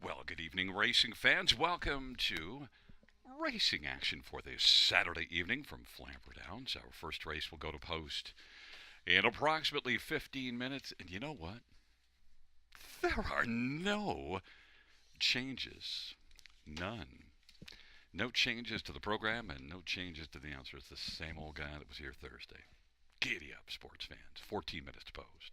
Well, good evening, racing fans. Welcome to racing action for this Saturday evening from Flamboro Downs. Our first race will go to post in approximately 15 minutes. And you know what? There are no changes. None. No changes to the program and no changes to the announcer. It's the same old guy that was here Thursday. Giddy up, sports fans. 14 minutes to post.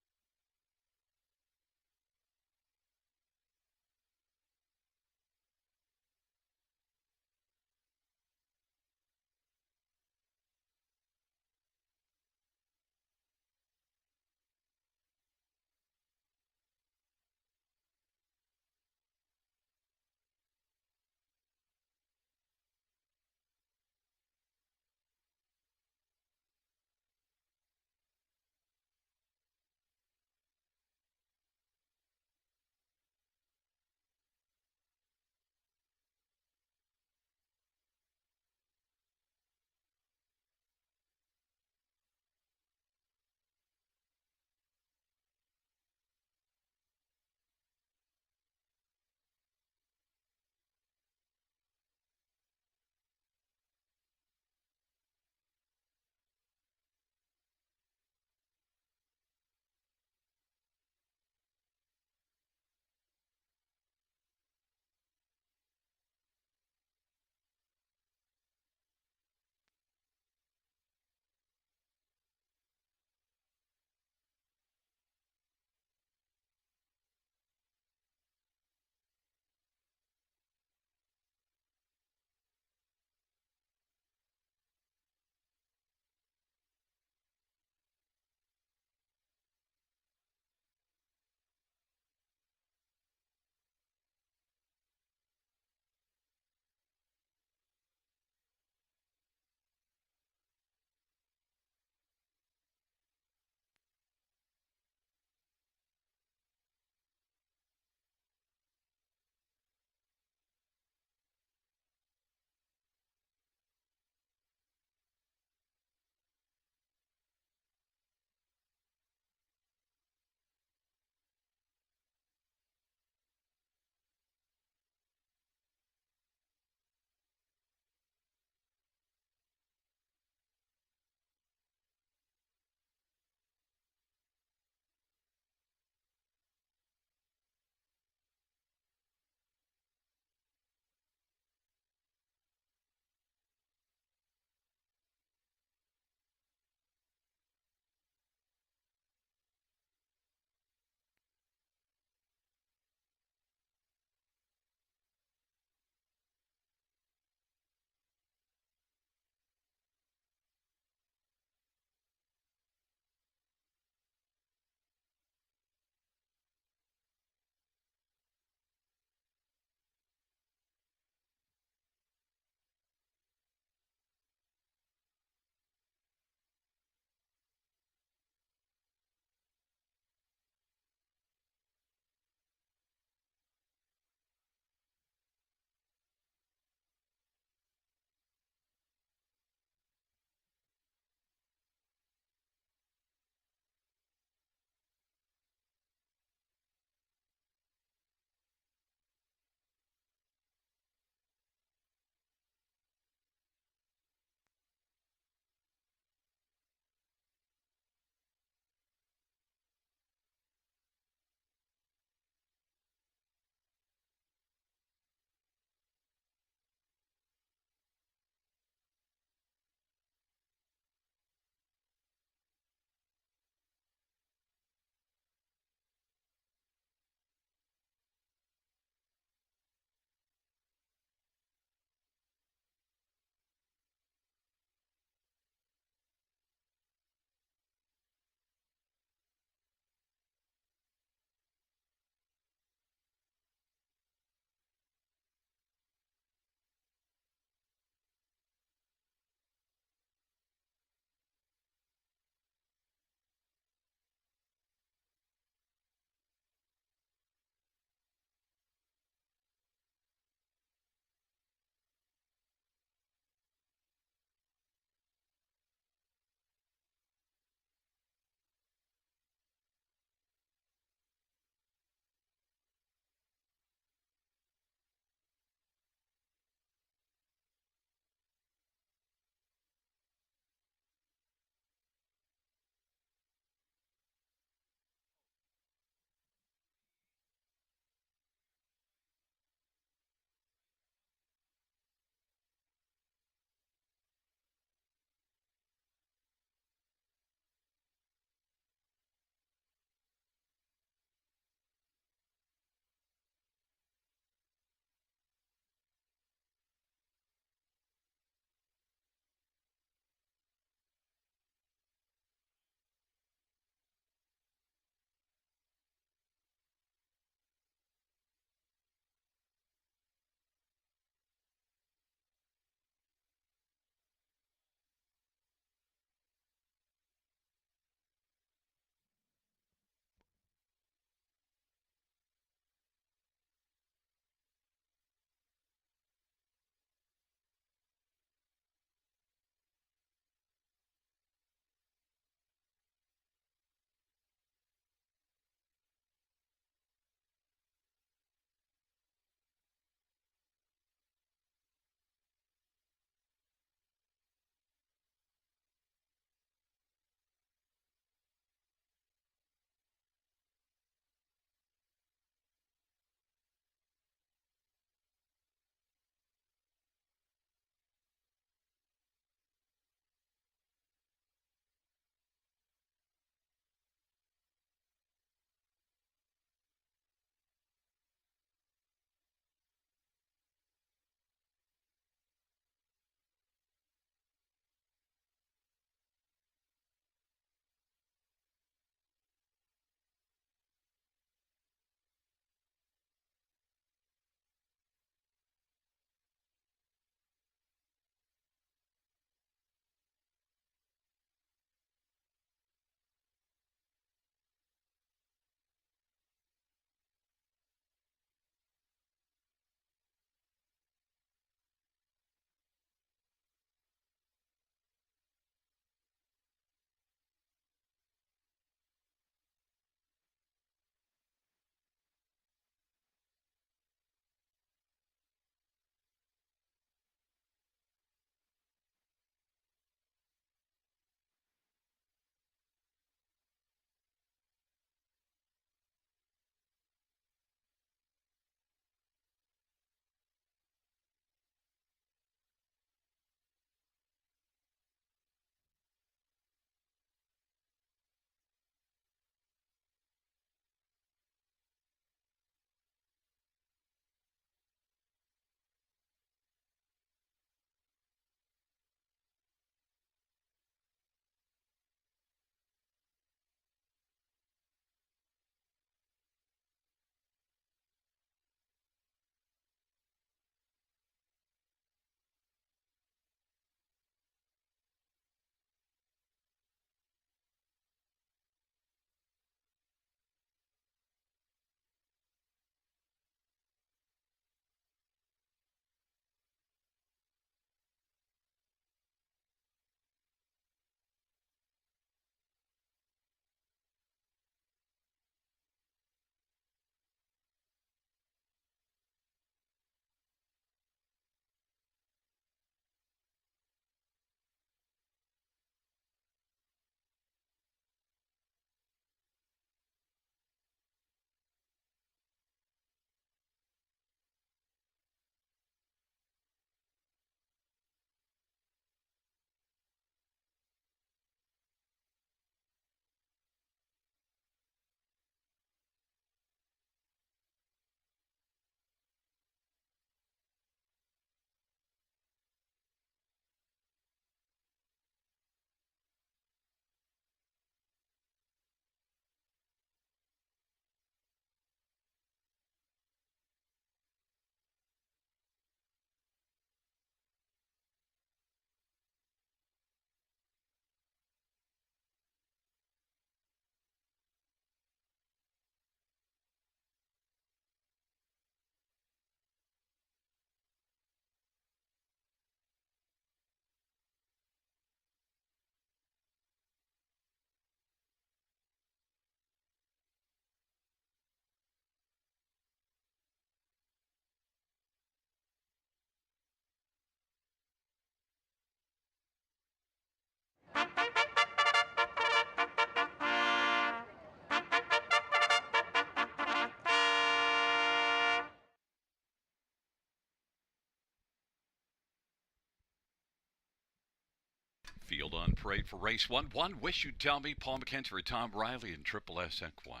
Field on parade for race one. One Wish You'd Tell Me, Paul McKenzie for Tom Riley and Triple S Equine.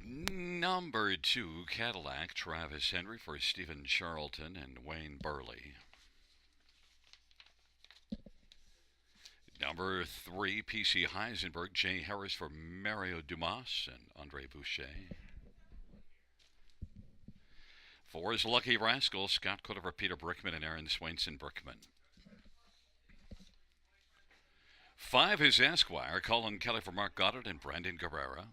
Number 2, Cadillac, Travis Henry for Stephen Charlton and Wayne Burley. Number 3, PC Heisenberg, Jay Harris for Mario Dumas and Andre Boucher. 4 is Lucky Rascal, Scott Cutter for Peter Brickman and Aaron Swainson Brickman. 5 is Esquire, Colin Kelly for Mark Goddard and Brandon Guerrera.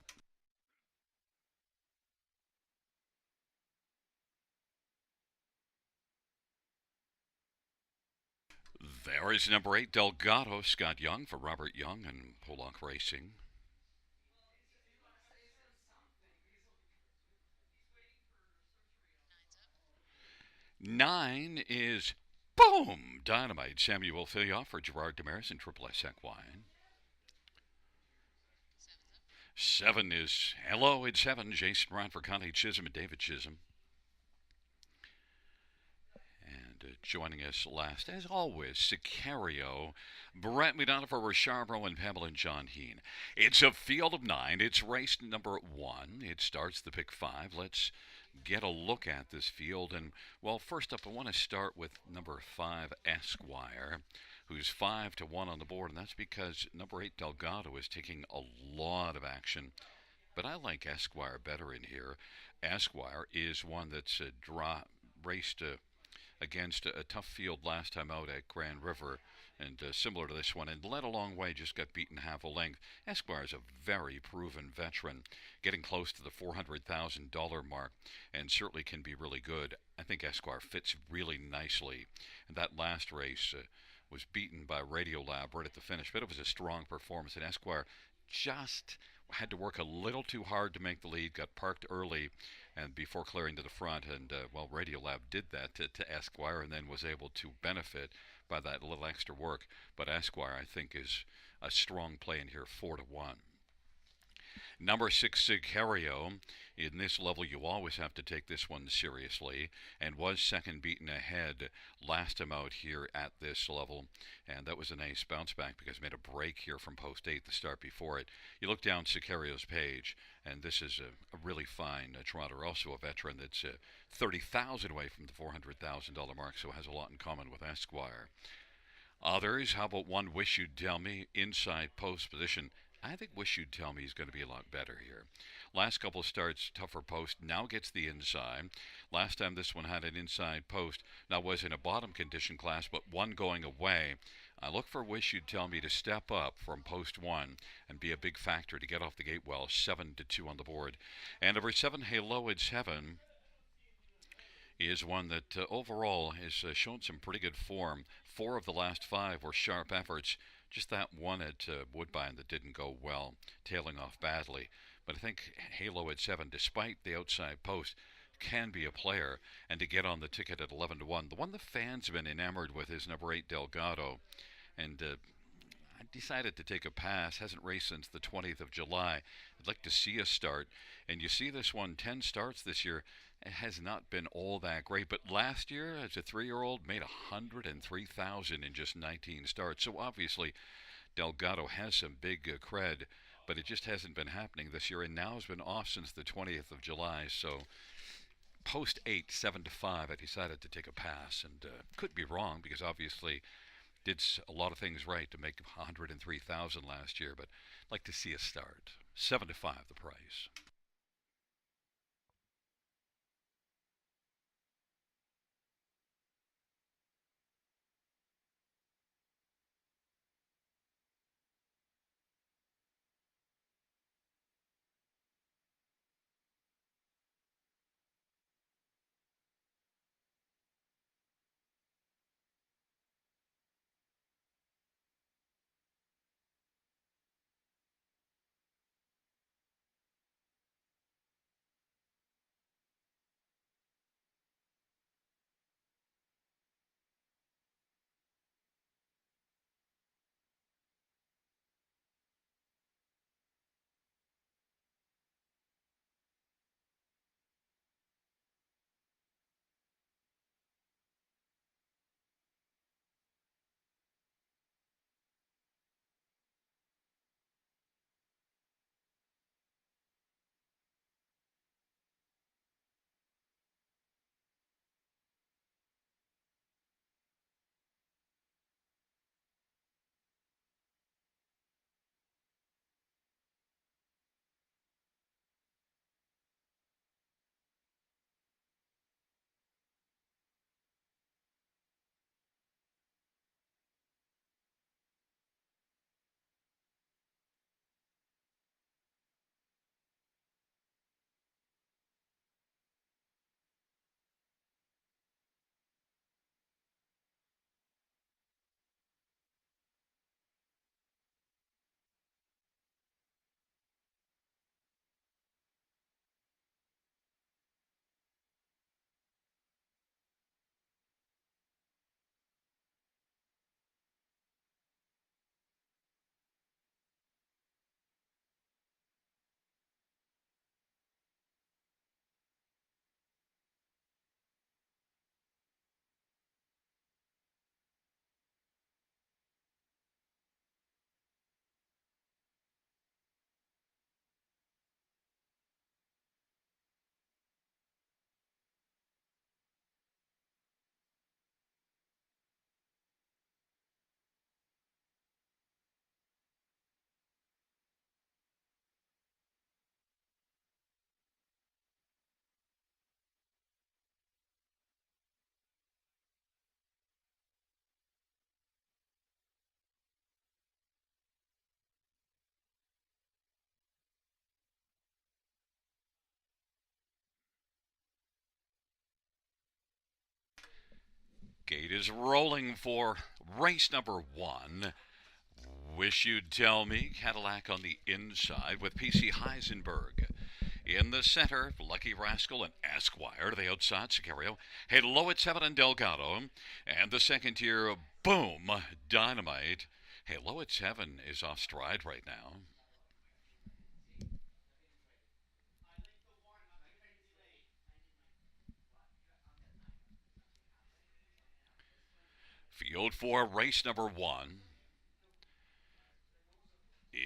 There is number 8, Delgado, Scott Young for Robert Young and Pollock Racing. 9 is Boom! Dynamite, Samuel Filioff for Gerard Damaris and Triple S Equine. 7 is Hello, it's Heaven, Jason Ryan for Connie Chisholm and David Chisholm. And joining us last, as always, Sicario, Brett McDonough for Richarbro and Pamela and John Heen. It's a field of 9. It's race number 1. It starts the pick 5. Let's get a look at this field. And, well, first up, I want to start with number 5, Esquire, who's 5-1 on the board, and that's because number 8, Delgado, is taking a lot of action. But I like Esquire better in here. Esquire is one that's raced against a tough field last time out at Grand River, and similar to this one, and led a long way, just got beaten half a length. Esquire is a very proven veteran, getting close to the $400,000 mark, and certainly can be really good. I think Esquire fits really nicely. And that last race was beaten by Radiolab right at the finish, but it was a strong performance, and Esquire just had to work a little too hard to make the lead, got parked early and before clearing to the front, and well, Radiolab did that to Esquire and then was able to benefit by that little extra work. But Esquire, I think, is a strong play in here, 4-1. Number 6, Sicario. In this level, you always have to take this one seriously, and was second beaten ahead last time out here at this level, and that was a nice bounce back because it made a break here from post 8, the start before it. You look down Sicario's page, and this is a really fine trotter, also a veteran that's 30,000 away from the $400,000 mark, so has a lot in common with Esquire. Others, how about one Wish You'd Tell Me, inside post position. I think Wish You'd Tell Me is going to be a lot better here. Last couple of starts, tougher post, now gets the inside. Last time this one had an inside post, now was in a bottom condition class, but one going away. I look for Wish You'd Tell Me to step up from post 1 and be a big factor to get off the gate well, 7-2 on the board. And number 7, Hello, It's Heaven, is one that overall has shown some pretty good form. 4 of the last 5 were sharp efforts. Just that one at Woodbine that didn't go well, tailing off badly. But I think Halo at 7, despite the outside post, can be a player. And to get on the ticket at 11-1, the one the fans have been enamored with is number 8, Delgado. And I decided to take a pass. Hasn't raced since the 20th of July. I'd like to see a start. And you see this one, 10 starts this year. It has not been all that great, but last year, as a 3-year-old, made $103,000 in just 19 starts. So obviously, Delgado has some big cred, but it just hasn't been happening this year, and now has been off since the 20th of July. So post 8, 7-5, I decided to take a pass, and could be wrong because obviously did a lot of things right to make $103,000 last year, but I'd like to see a start. 7-5, the price. Gate is rolling for race number one. Wish You'd Tell Me, Cadillac on the inside with PC Heisenberg. In the center, Lucky Rascal and Esquire to the outside, Sicario. Hey, low at 7 and Delgado. And the second tier, boom, Dynamite. Hey, low at 7 is off stride right now. Field 4, race number 1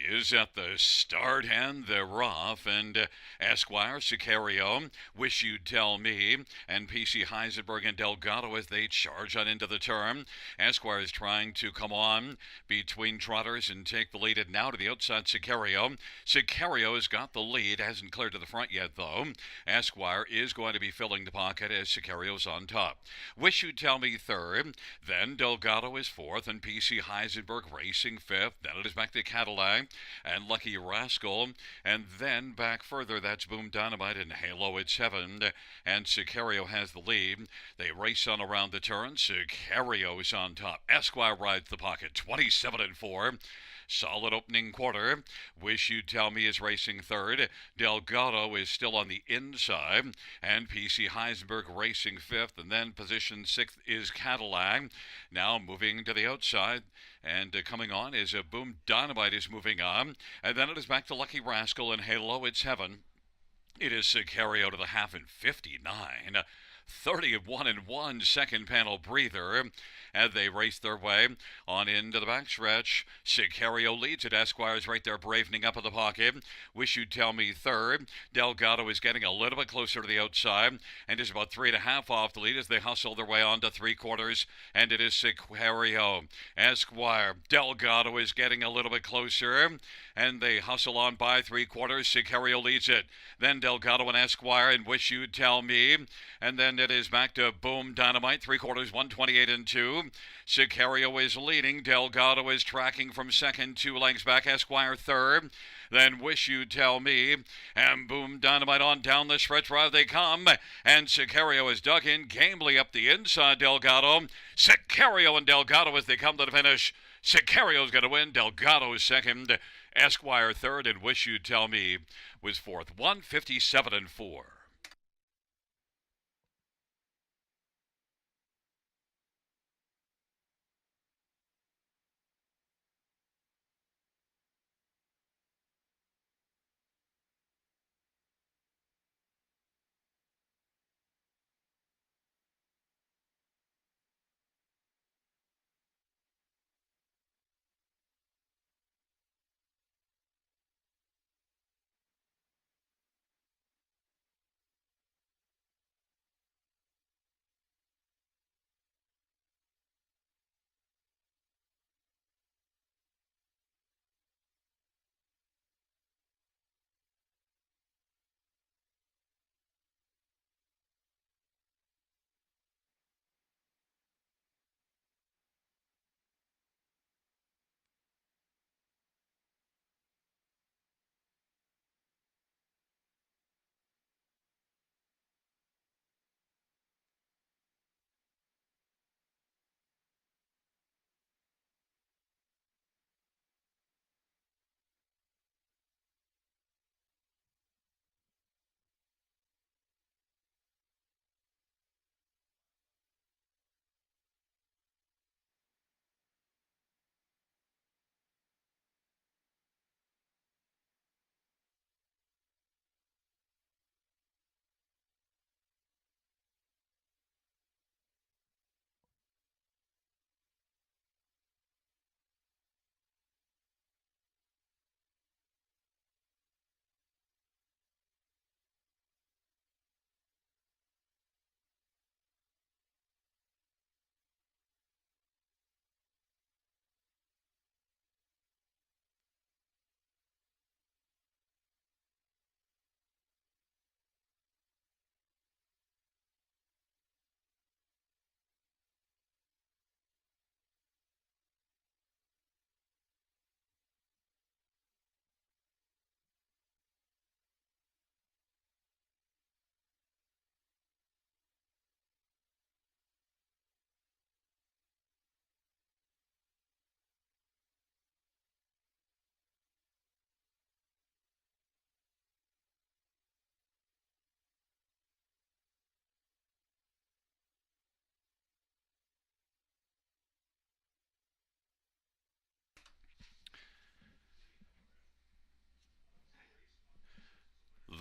is at the start and they're off. And Esquire, Sicario, Wish You'd Tell Me, and PC Heisenberg and Delgado as they charge on into the turn. Esquire is trying to come on between trotters and take the lead. And now to the outside, Sicario. Sicario has got the lead, hasn't cleared to the front yet though. Esquire is going to be filling the pocket as Sicario's on top. Wish You'd Tell Me third, then Delgado is fourth, and PC Heisenberg racing fifth. Then it is back to Cadillac and Lucky Rascal, and then back further, that's Boom Dynamite and Halo at 7, and Sicario has the lead. They race on around the turn. Sicario is on top. Esquire rides the pocket, 27 and 4. Solid opening quarter. Wish You'd Tell Me is racing third. Delgado is still on the inside. And PC Heisenberg racing fifth. And then position sixth is Cadillac. Now moving to the outside. And coming on is a Boom Dynamite is moving on. And then it is back to Lucky Rascal and Halo at 7. It is Sicario to the half in 59. 31 and 1 second panel breather as they race their way on into the backstretch. Sicario leads it. Esquire's right there bravening up in the pocket. Wish You'd Tell Me third. Delgado is getting a little bit closer to the outside and is about 3.5 off the lead as they hustle their way on to 3/4. And it is Sicario. Esquire. Delgado is getting a little bit closer and they hustle on by 3/4. Sicario leads it. Then Delgado and Esquire and Wish You'd Tell Me. And then it is back to Boom Dynamite, 3/4, 128 and 2. Sicario is leading. Delgado is tracking from second, 2 lengths back. Esquire third. Then Wish You'd Tell Me. And Boom Dynamite on down the stretch. Right they come. And Sicario is dug in gamely up the inside. Delgado. Sicario and Delgado as they come to the finish. Sicario's going to win. Delgado is second. Esquire third. And Wish You'd Tell Me was fourth. 157 and 4.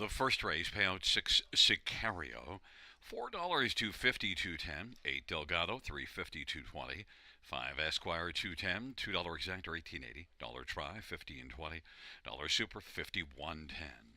The first race, payout 6 Sicario. $4 250 210. 8 Delgado 350 220. 5 Esquire 210. $2 exactor 1880. Dollar try 1520. Dollar super 5110.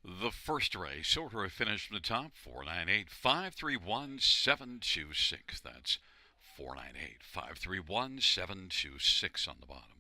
The first race, order of finish from the top, 498 531 726. That's 498 531 726 on the bottom.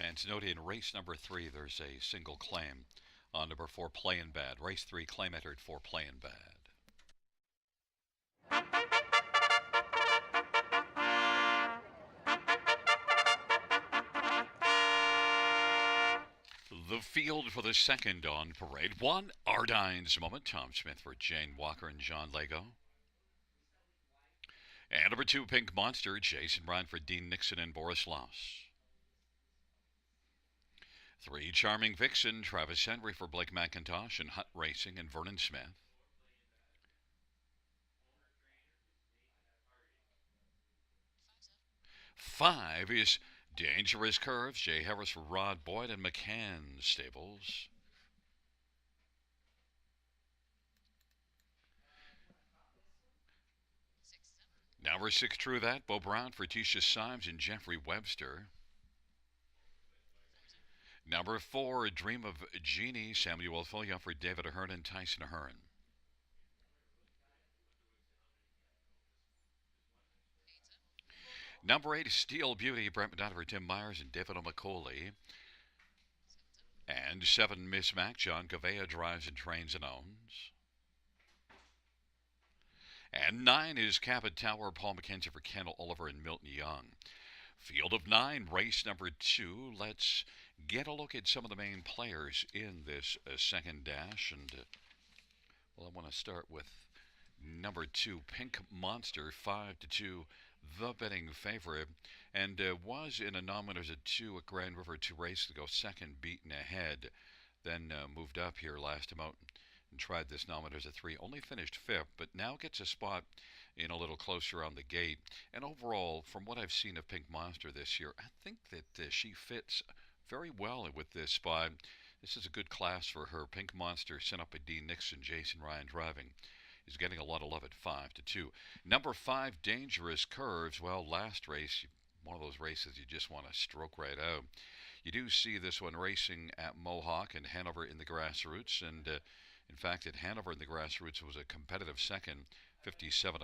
Fans note in race number 3, there's a single claim on number 4, Playin' Bad. Race 3, claim entered for Playin' Bad. The field for the second on parade. 1, Ardine's Moment. Tom Smith for Jane Walker and John Lego. And number 2, Pink Monster. Jason Ryan for Dean Nixon and Boris Loss. 3, Charming Vixen. Travis Henry for Blake McIntosh and Hutt Racing and Vernon Smith. 5 is Dangerous Curves. Jay Harris for Rod Boyd and McCann Stables. Number 6, True That. Bo Brown for Tisha Symes and Jeffrey Webster. Number 4, Dream of Jeannie. Samuel Folia for David Ahern and Tyson Ahern. Number 8, Steel Beauty. Brent Madonna for Tim Myers and David O'Macaulay. And 7, Miss Mac. John Gavea drives and trains and owns. And 9 is Cabot Tower. Paul McKenzie for Kendall Oliver and Milton Young. Field of 9, race number 2. Let's get a look at some of the main players in this second dash. And, well, I want to start with number 2, Pink Monster, 5-2, the betting favorite. And was in a non-winners at 2 at Grand River 2 races ago, second beaten ahead. Then moved up here last time out and tried this non-winners at 3. Only finished 5th, but now gets a spot in a little closer on the gate. And overall, from what I've seen of Pink Monster this year, I think that she fits very well with this spot. This is a good class for her. Pink Monster sent up by Dean Nixon, Jason Ryan driving, is getting a lot of love at 5-2. Number 5, Dangerous Curves. Well, last race, one of those races you just want to stroke right out. You do see this one racing at Mohawk and Hanover in the grassroots, and in fact, at Hanover in the grassroots, it was a competitive second, 57-1.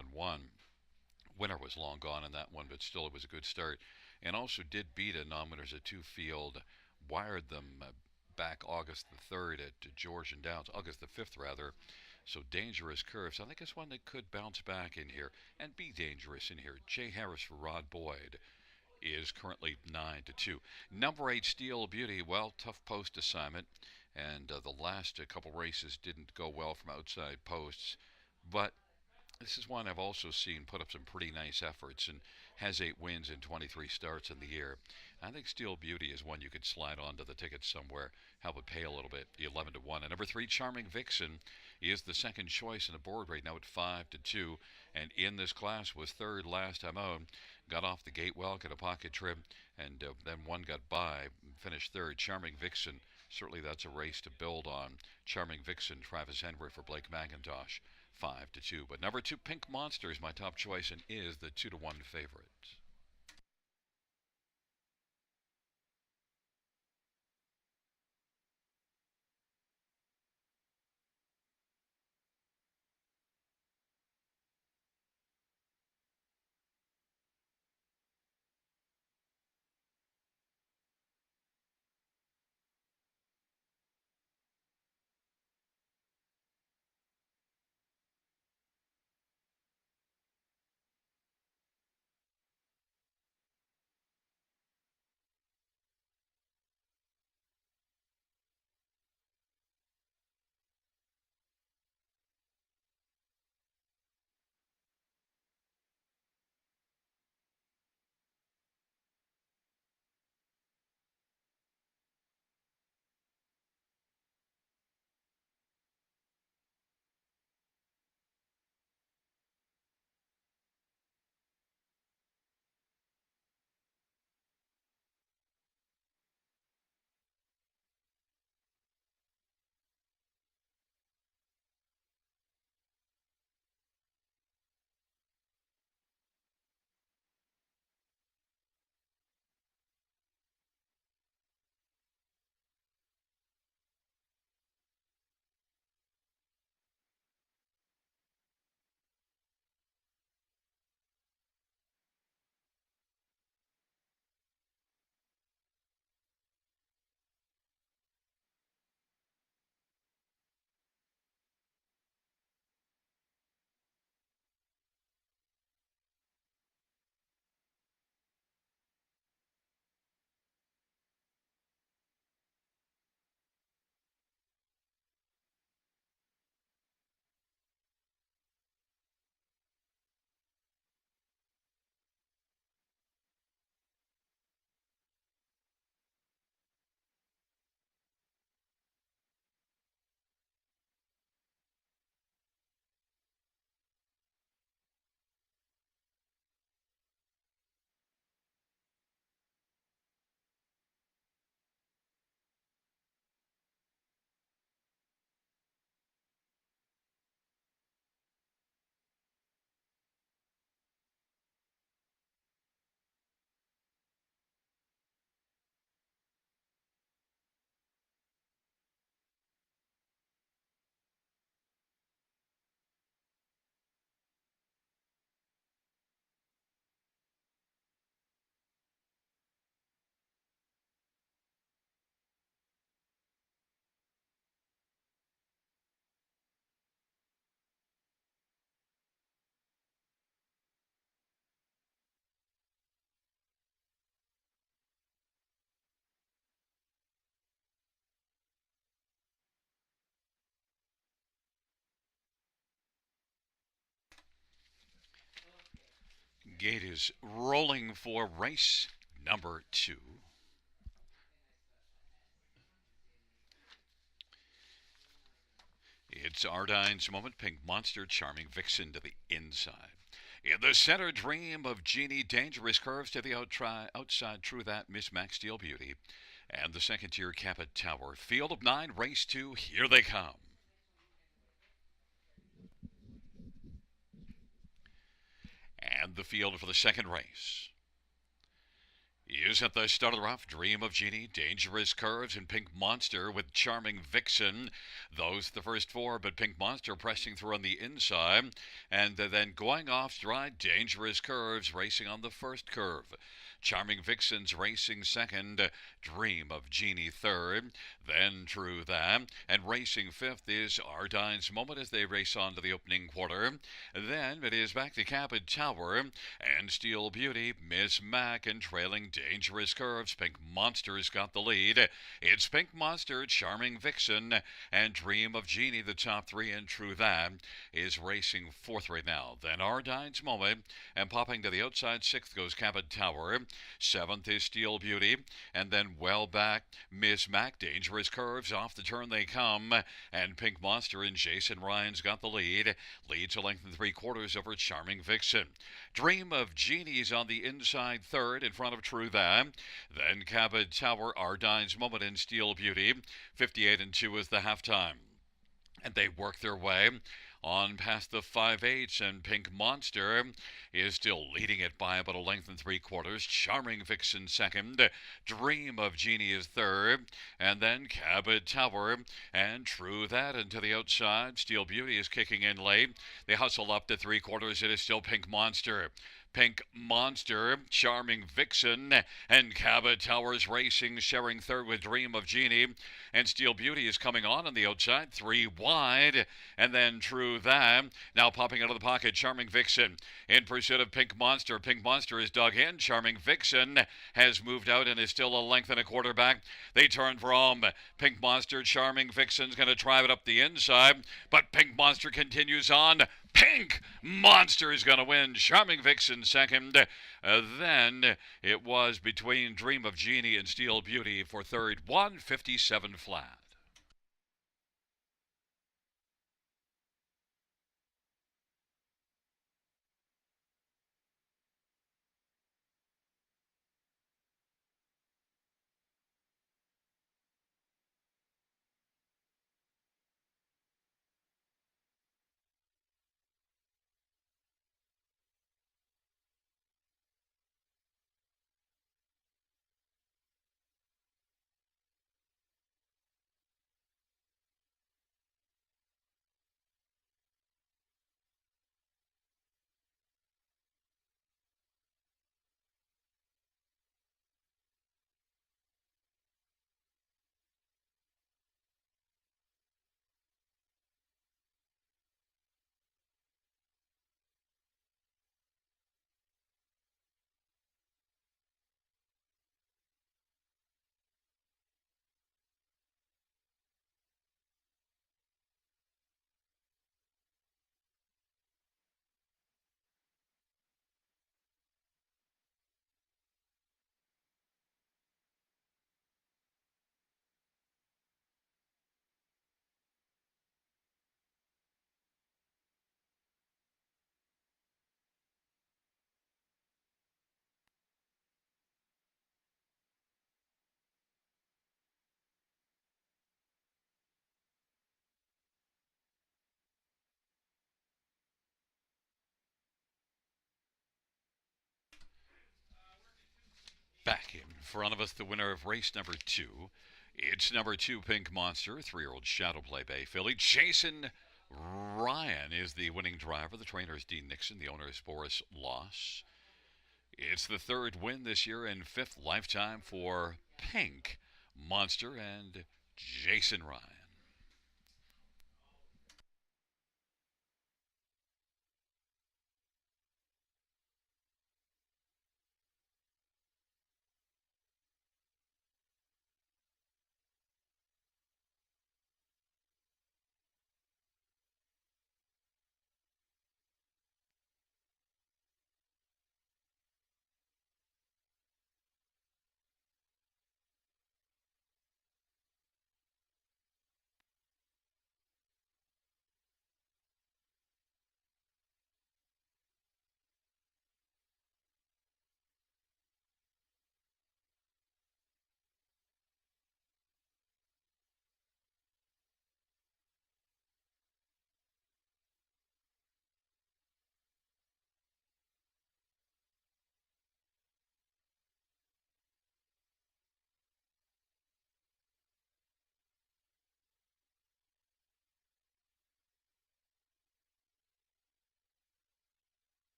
Winner was long gone in that one, but still it was a good start. And also did beat a non-winners at 2 field, wired them back August the 3rd at Georgian Downs, August the 5th rather. So Dangerous Curves, I think it's one that could bounce back in here and be dangerous in here. Jay Harris for Rod Boyd is currently 9-2. Number 8, Steel Beauty. Well, tough post assignment, and the last couple races didn't go well from outside posts, but this is one I've also seen put up some pretty nice efforts and has 8 wins in 23 starts in the year. I think Steel Beauty is one you could slide onto the ticket somewhere, help it pay a little bit, 11-1. And number 3, Charming Vixen, is the second choice in the board right now at 5-2. And in this class was 3rd last time out. Got off the gate well, got a pocket trip, and then one got by, finished 3rd. Charming Vixen, certainly that's a race to build on. Charming Vixen, Travis Henry for Blake McIntosh. 5-2. But number 2, Pink Monster, is my top choice and is the 2-1 favorite. Gate is rolling for race number 2. It's Ardine's moment. Pink Monster, Charming Vixen to the inside. In the center, Dream of Genie, Dangerous Curves to the outside. True That, Miss Max Steel Beauty. And the second tier, Cabot Tower. Field of 9, race 2. Here they come. And the field for the second race is at the start of the rough. Dream of Genie, Dangerous Curves, and Pink Monster with Charming Vixen. Those the first 4, but Pink Monster pressing through on the inside. And then going off stride, Dangerous Curves racing on the first curve. Charming Vixen's racing second, Dream of Genie third, then True That, and racing fifth is Ardine's Moment as they race on to the opening quarter. Then it is back to Cabot Tower and Steel Beauty, Miss Mac, and trailing Dangerous Curves. Pink Monster's got the lead. It's Pink Monster, Charming Vixen, and Dream of Genie, the top 3, and True That is racing fourth right now. Then Ardine's Moment, and popping to the outside, 6th goes Cabot Tower. 7th is Steel Beauty, and then well back, Miss Mac, Dangerous Curves, off the turn they come, and Pink Monster and Jason Ryan's got the lead. Leads a length and 3/4 over Charming Vixen. Dream of Genie's on the inside third in front of True That. Then Cabot Tower, Ardine's Moment, and Steel Beauty. 58-2 is the halftime. And they work their way on past the 5/8, and Pink Monster is still leading it by about a length and 3/4. Charming Vixen second, Dream of Genie is third, and then Cabot Tower and True That. And to the outside, Steel Beauty is kicking in late. They hustle up to 3/4. It is still Pink Monster. Pink Monster, Charming Vixen, and Cabot Towers racing, sharing third with Dream of Genie. And Steel Beauty is coming on the outside, 3 wide. And then True That, now popping out of the pocket, Charming Vixen in pursuit of Pink Monster. Pink Monster is dug in. Charming Vixen has moved out and is still a length and a quarter back. They turn from Pink Monster. Charming Vixen's going to drive it up the inside, but Pink Monster continues on. Pink Monster is going to win. Charming Vixen second. Then it was between Dream of Genie and Steel Beauty for third. 157 flat. Back in front of us, the winner of race number 2. It's number 2, Pink Monster, 3-year-old Shadow Play Bay filly. Jason Ryan is the winning driver. The trainer is Dean Nixon. The owner is Boris Loss. It's the 3rd win this year and 5th lifetime for Pink Monster and Jason Ryan.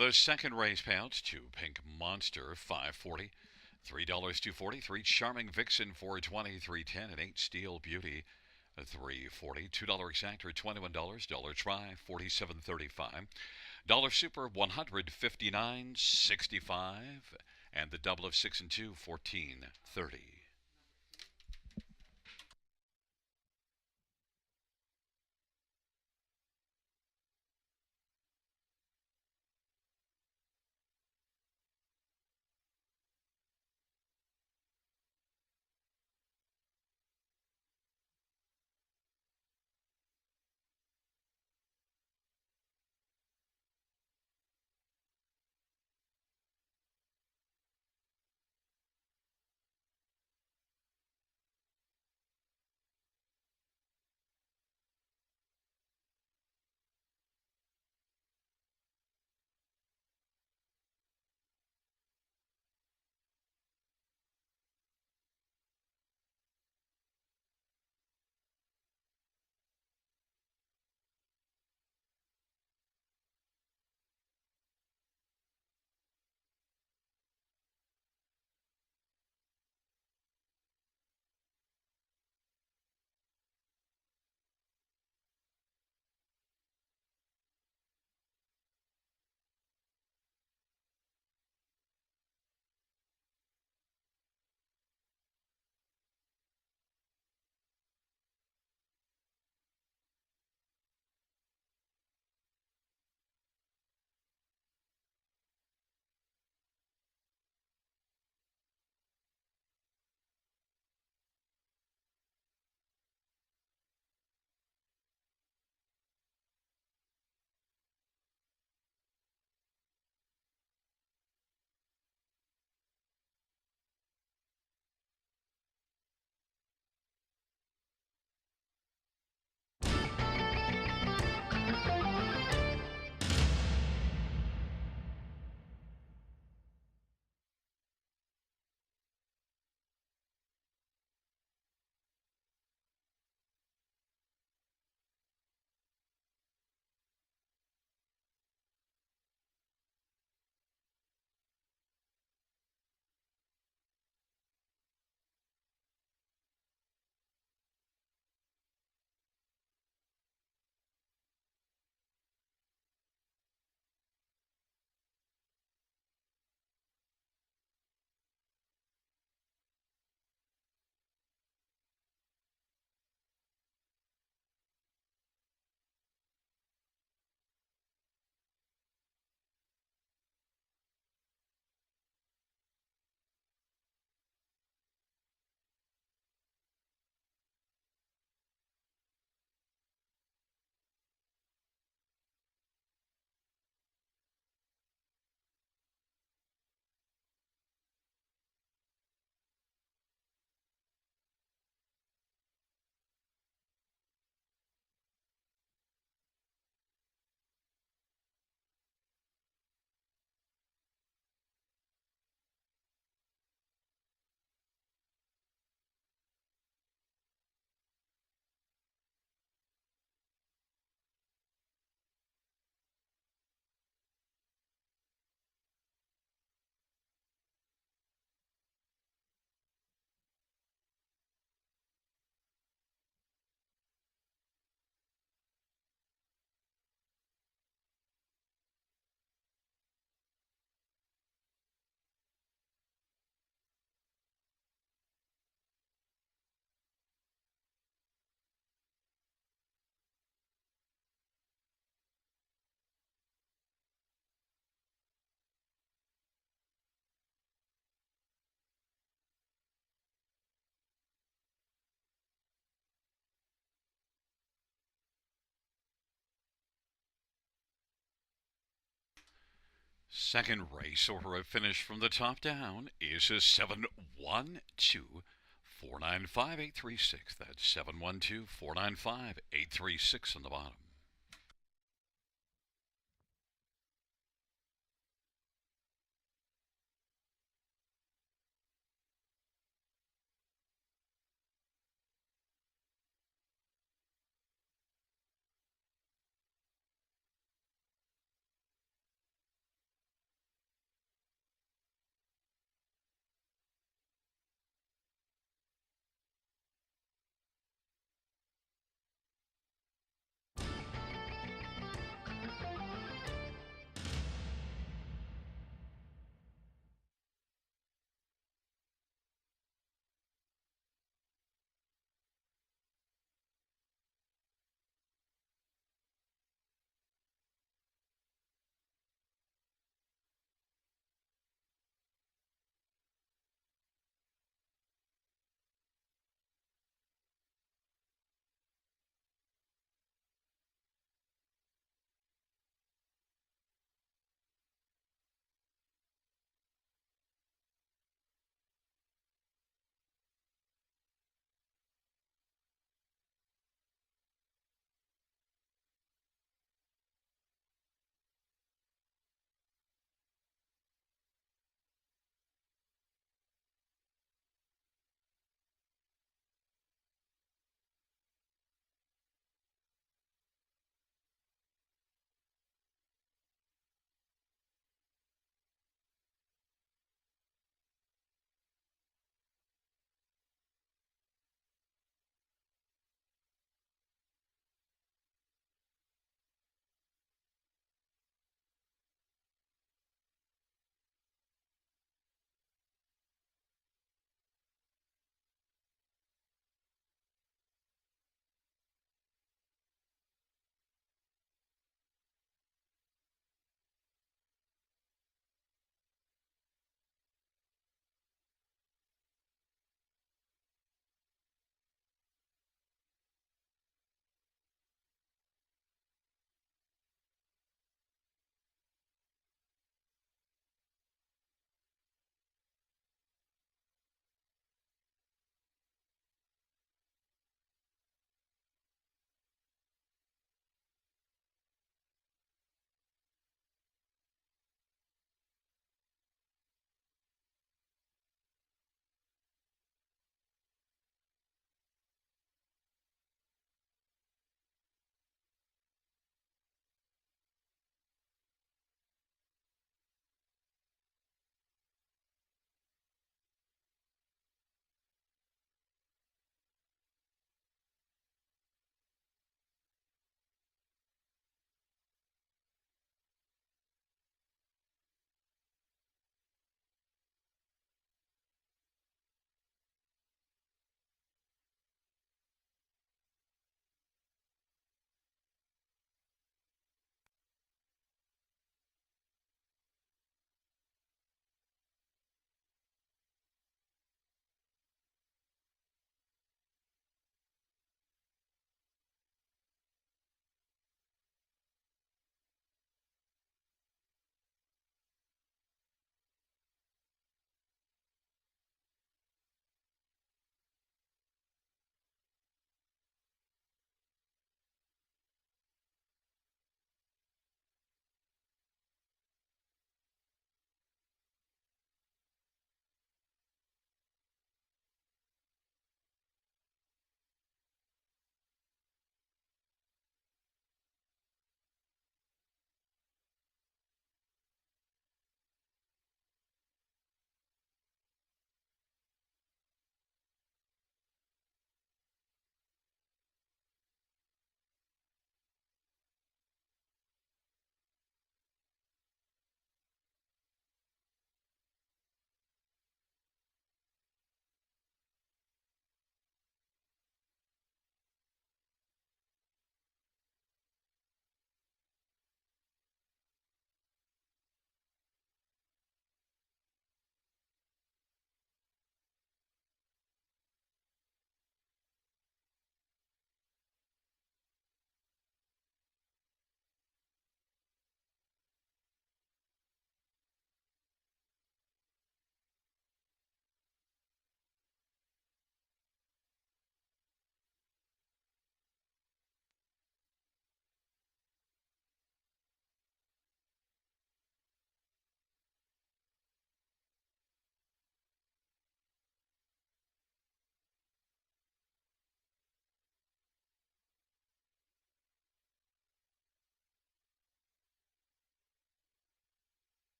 The second race payouts to Pink Monster, $5.40. $3 240, 3 Charming Vixen 420, 310, and 8 Steel Beauty $3.40, $2 Exactor $21, dollar Try $47.35, dollar Super $159.65, and the double of 6 and 2 $14.30. Second race order finish from the top down is a 712 495 836. That's 712 495 836 on the bottom.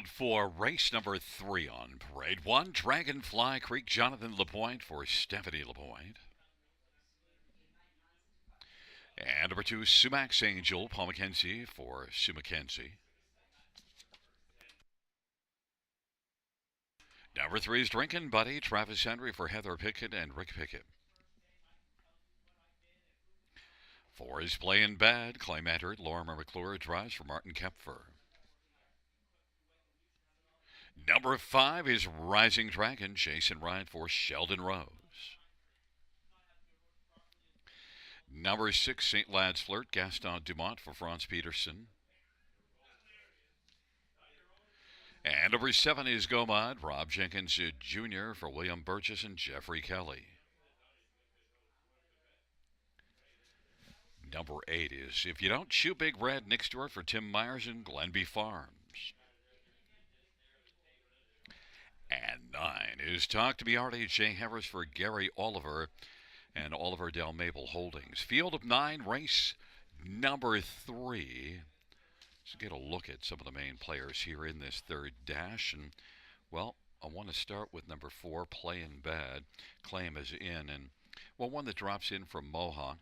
scheduled for race number 3 on parade. 1, Dragonfly Creek, Jonathan LaPointe for Stephanie LaPointe. And number 2, Sumac Angel, Paul McKenzie for Sue McKenzie. Number 3 is Drinkin' Buddy, Travis Henry for Heather Pickett and Rick Pickett. 4 is Playin' Bad, Clay Mandarin, Lorimer McClure drives for Martin Kepfer. Number 5 is Rising Dragon, Jason Ryan for Sheldon Rose. Number 6, St. Lad's Flirt, Gaston Dumont for Franz Peterson. And number 7 is Gomad, Rob Jenkins Jr. for William Burgess and Jeffrey Kelly. Number 8 is If You Don't Shoot Big Red, next door for Tim Myers and Glenby Farms. And 9 is Talk to Me RJ Harris for Gary Oliver and Oliver Del Mabel Holdings. Field of 9, race number 3. Let's get a look at some of the main players here in this third dash. And, well, I want to start with number 4, Playin' Bad. Claim is in. And, well, one that drops in from Mohawk.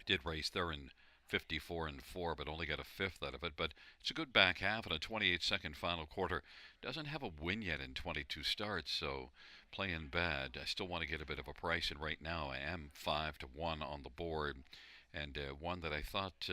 Did race there in 54 and 4, but only got a fifth out of it. But it's a good back half and a 28-second final quarter. Doesn't have a win yet in 22 starts, so Playin' Bad. I still want to get a bit of a price, and right now I am 5-1 on the board. And one that I thought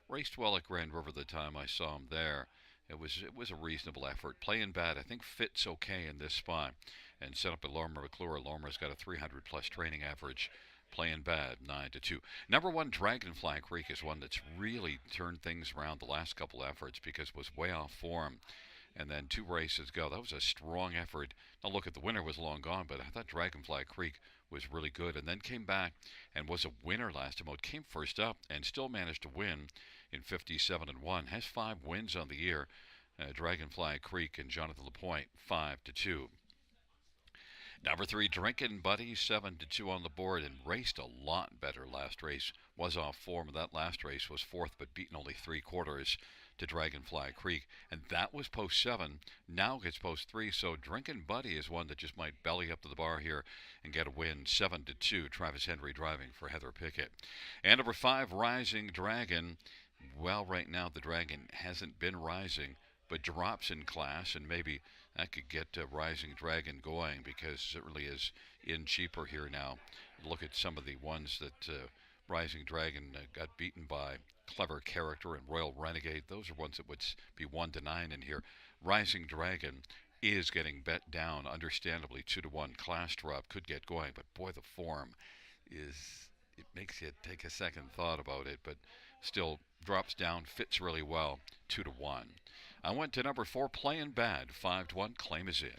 raced well at Grand River the time I saw him there. It was a reasonable effort. Playin' Bad, I think, fits okay in this spot. And set up by Lorimer McClure. Lorimer's got a 300-plus training average. Playin' Bad, 9-2. Number 1, Dragonfly Creek is one that's really turned things around the last couple efforts because it was way off form. And then 2 races ago, that was a strong effort. Now look, at the winner was long gone, but I thought Dragonfly Creek was really good. And then came back and was a winner last time out. Came first up and still managed to win in 57 and 1. Has 5 wins on the year. Dragonfly Creek and Jonathan LaPointe, 5-2. Number 3, Drinkin' Buddy, 7-2 on the board, and raced a lot better last race. Was off form. That last race was 4th, but beaten only 3/4 to Dragonfly Creek. And that was post 7. Now gets post 3. So Drinkin' Buddy is one that just might belly up to the bar here and get a win. 7-2. Travis Henry driving for Heather Pickett. And number 5, Rising Dragon. Well, right now the Dragon hasn't been rising, but drops in class, and maybe that could get Rising Dragon going because it really is in cheaper here now. Look at some of the ones that Rising Dragon got beaten by. Clever Character and Royal Renegade. Those are ones that would be 1-9 in here. Rising Dragon is getting bet down, understandably. 2-1 class drop could get going, but boy, the form is, it makes you take a second thought about it, but still drops down, fits really well. 2-1. I went to number 4, Playin' Bad, 5-1. Claim is in.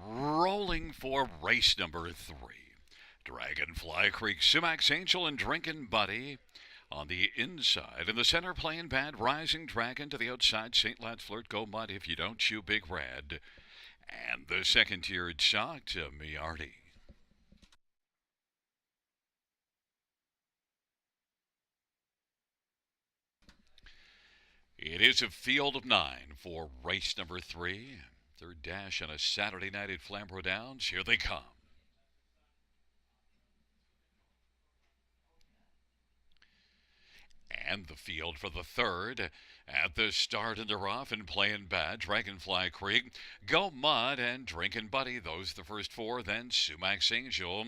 rolling for race number 3. Dragonfly Creek, Sumac Angel, and Drinkin' Buddy on the inside. In the center, Playing Bad, Rising Dragon to the outside. St. Lad's Flirt, Go Mud, If You Don't Chew Big Red. And the second tiered shock to Miarty. It is a field of 9 for race number 3. Third dash on a Saturday night at Flamboro Downs. Here they come. And the field for the third. At the start in the rough and Playing Bad, Dragonfly Creek, Go Mud, and Drinkin' Buddy. Those the first 4. Then Sumac Angel.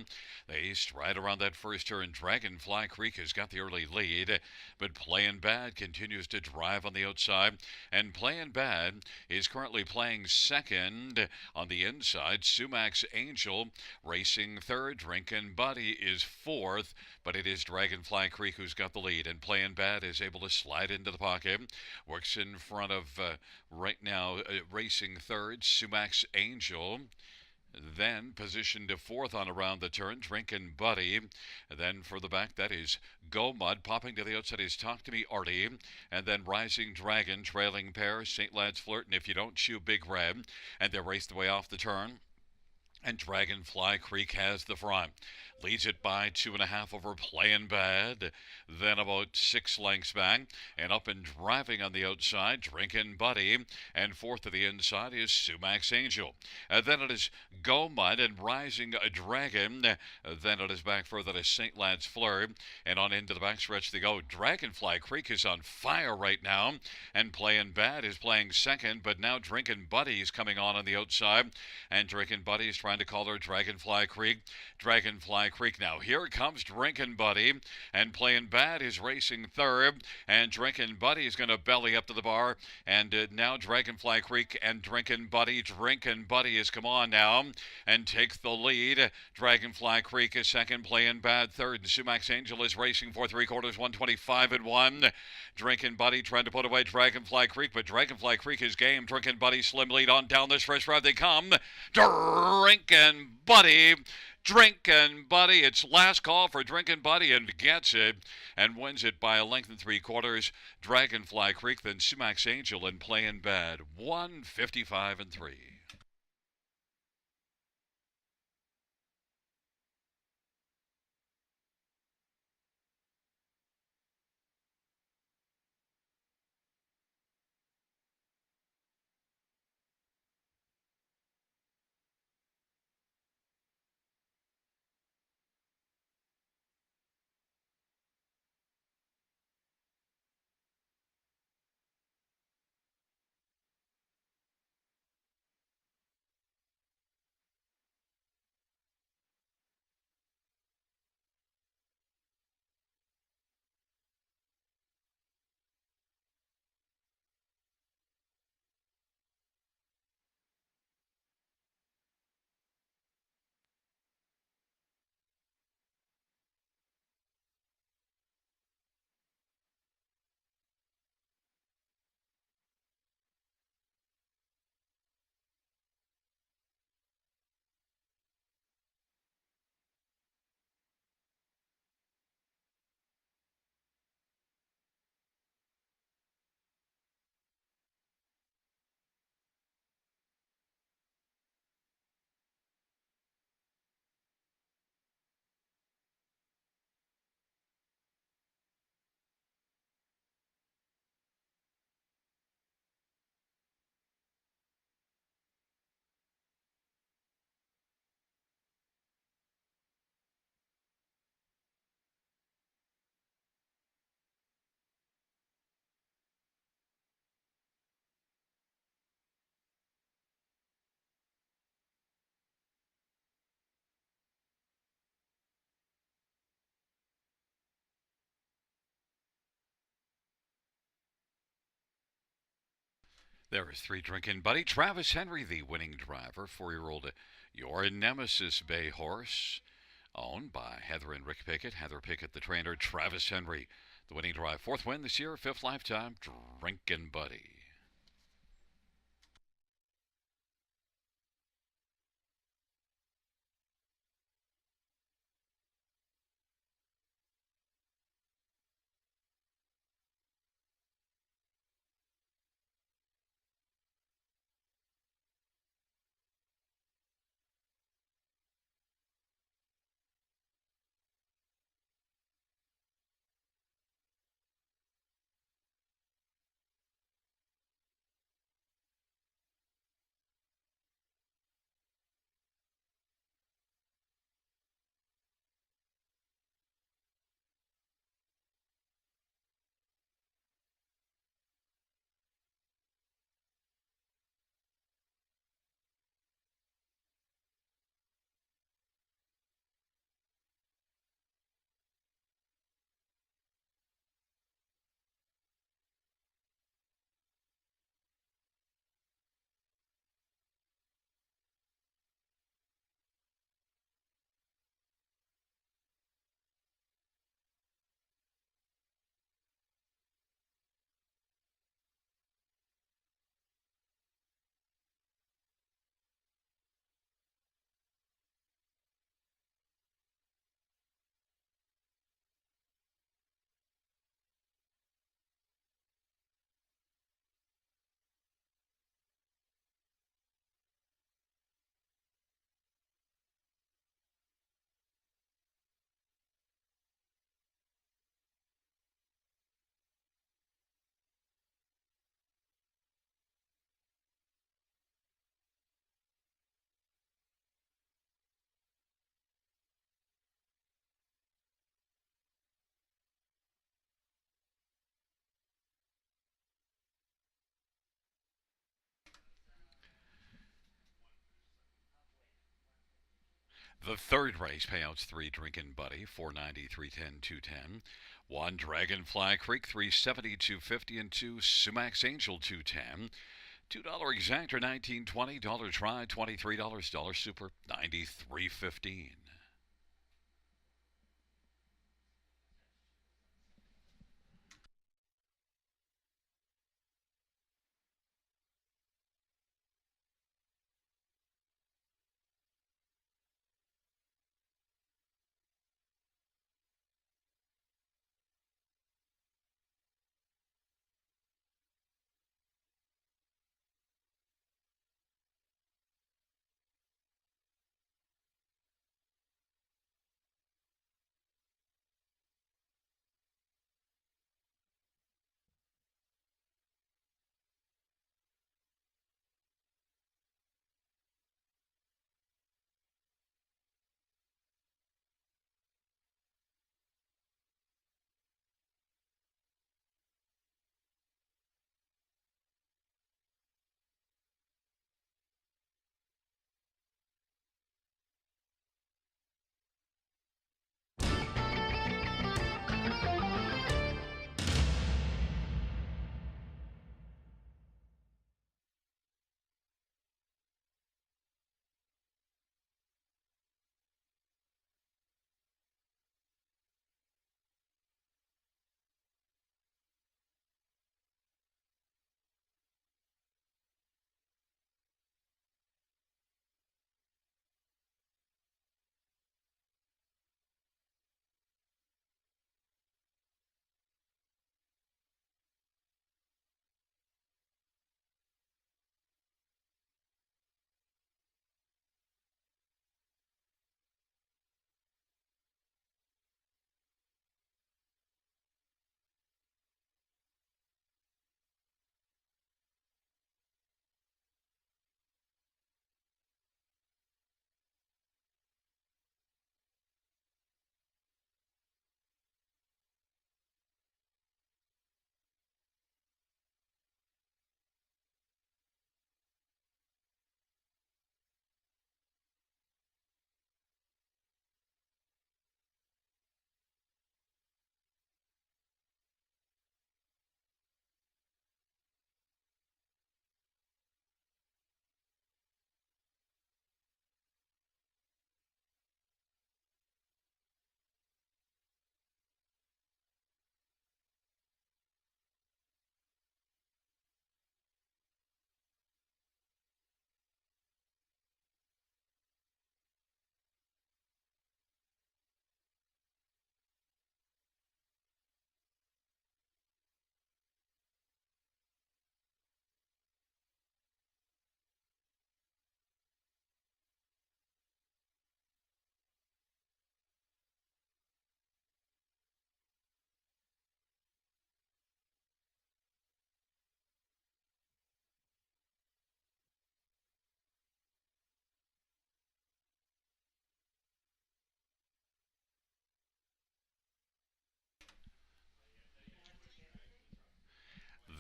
They stride around that first turn. Dragonfly Creek has got the early lead, but Playing Bad continues to drive on the outside. And Playing Bad is currently playing second on the inside. Sumac Angel racing third. Drinkin' Buddy is fourth, but it is Dragonfly Creek who's got the lead. And Playing Bad is able to slide into the pocket. Works in front of, right now, racing third, Sumac Angel. Then positioned to fourth on around the turn, Drinkin' Buddy. Then for the back, that is Go Mud. Popping to the outside is Talk to Me Artie. And then Rising Dragon, trailing pair, St. Lad's Flirt, and If You Don't Chew Big Red. And they race the way off the turn. And Dragonfly Creek has the front. Leads it by 2.5 over Playing Bad. Then about 6 lengths back. And up and driving on the outside, Drinkin' Buddy. And fourth to the inside is Sumac Angel. Then it is Go Mud and Rising Dragon. Then it is back further to St. Lad's Flirt. And on into the backstretch they go. Dragonfly Creek is on fire right now. And Playing Bad is playing second. But now Drinkin' Buddy is coming on the outside. And Drinkin' Buddy is trying to call her Dragonfly Creek. Dragonfly Creek now. Here comes Drinkin' Buddy. And Playing Bad is racing third. And Drinkin' Buddy is going to belly up to the bar. And now Dragonfly Creek and Drinkin' Buddy. Drinkin' Buddy has come on now and takes the lead. Dragonfly Creek is second. Playing Bad third. And Sumac Angel is racing for 3/4, 125 and 1. Drinkin' Buddy trying to put away Dragonfly Creek, but Dragonfly Creek is game. Drinkin' Buddy slim lead on down this first drive. They come. Drinkin' Buddy. Drinkin' Buddy. It's last call for Drinkin' Buddy and gets it and wins it by a length and 3/4. Dragonfly Creek, then Sumac Angel and Playing Bad. 155 and 3. There is 3 Drinkin' Buddy. Travis Henry, the winning driver. 4-year-old Your Nemesis Bay horse, owned by Heather and Rick Pickett. Heather Pickett, the trainer. Travis Henry, the winning drive. 4th win this year, 5th lifetime. Drinkin' Buddy. The third race payouts 3 Drinkin' Buddy, 490, 310, 210. 1 Dragonfly Creek, 370, 250, and 2 Sumax Angel, 210. $2 exactor, 19.20. Dollar try, $23. Dollar super, 93.15.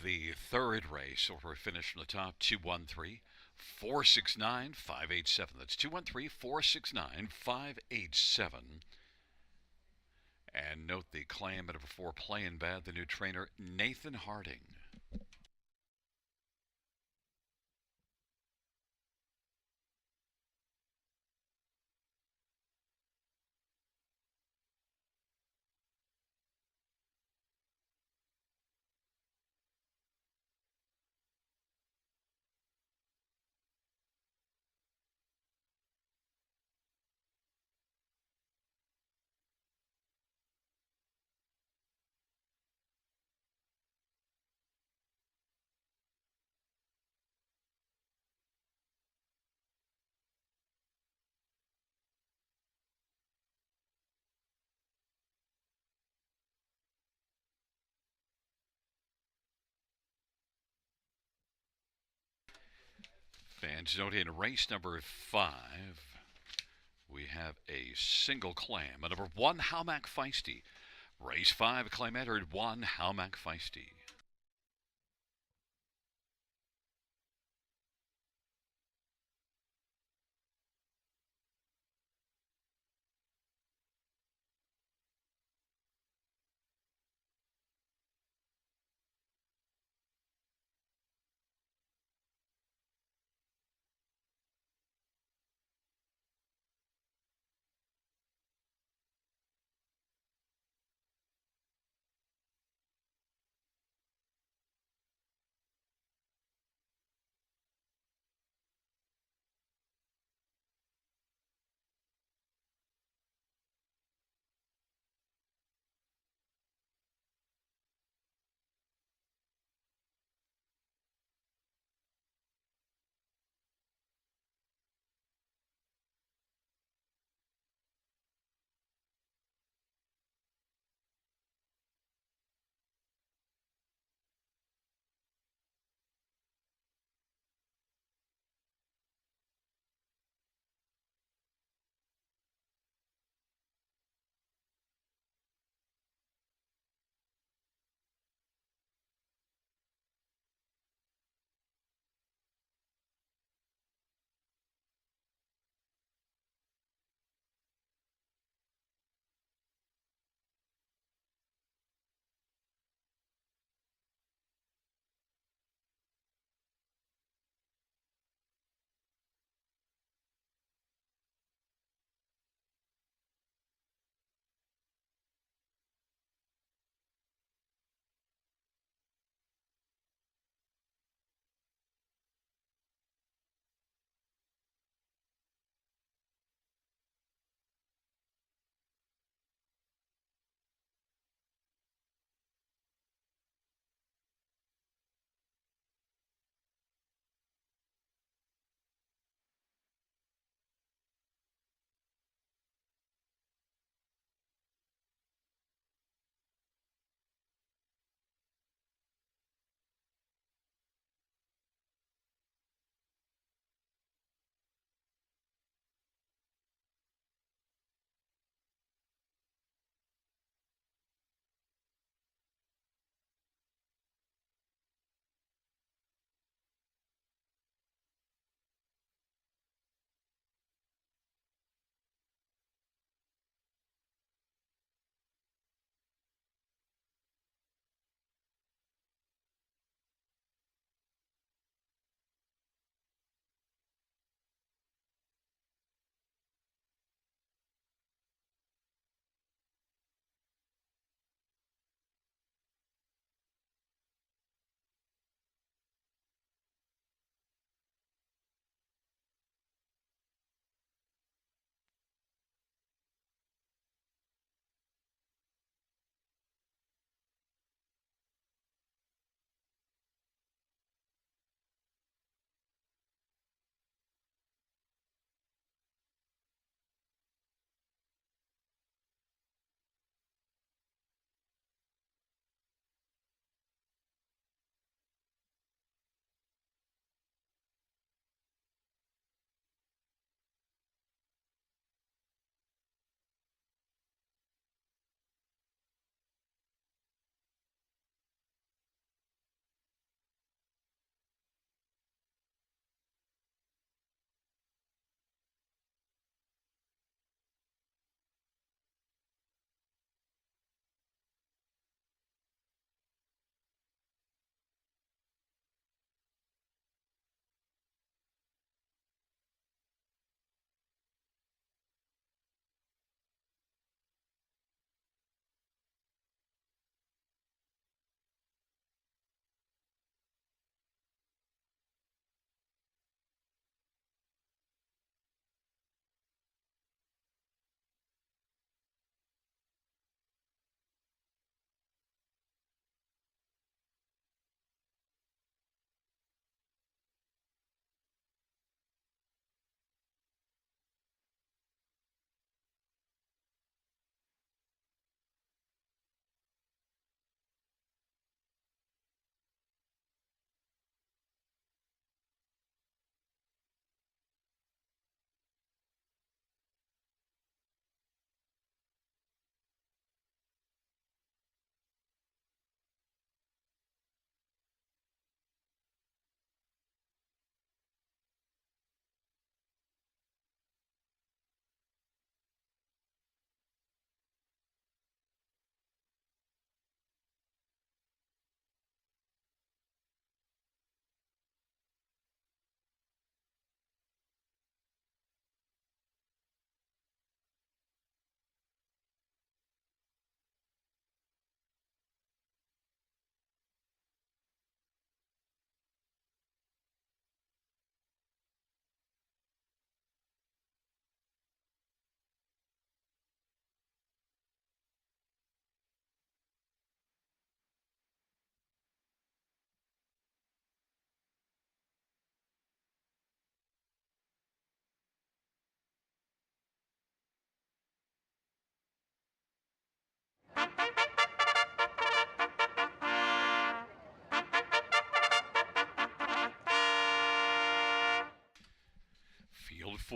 The third race, or we finish from the top, 213 469 587. That's 213 469 587. And note the claim at number 4, Playing Bad, the new trainer, Nathan Harding. Fans, note in race number 5, we have a single claim. At number 1, Howmack Feisty. Race 5, claim entered 1, Howmack Feisty.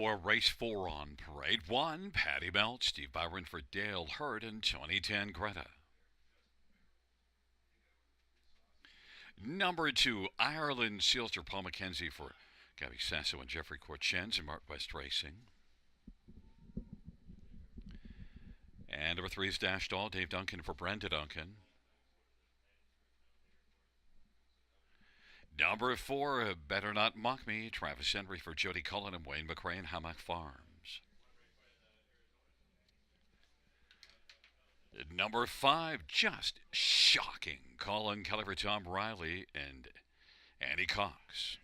for race 4 on parade 1, Patty Belt, Steve Byron for Dale Hurd, and 2010 Greta. Number 2, Ireland Sealster, Paul McKenzie for Gabby Sasso and Jeffrey Corchens in Mark West Racing. And number 3 is Dash Doll, Dave Duncan for Brenda Duncan. Number 4, Better Not Mock Me, Travis Henry for Jody Cullen and Wayne McRae in Hammock Farms. Number 5, Just Shocking, Colin Kelly for Tom Riley and Andy Cox.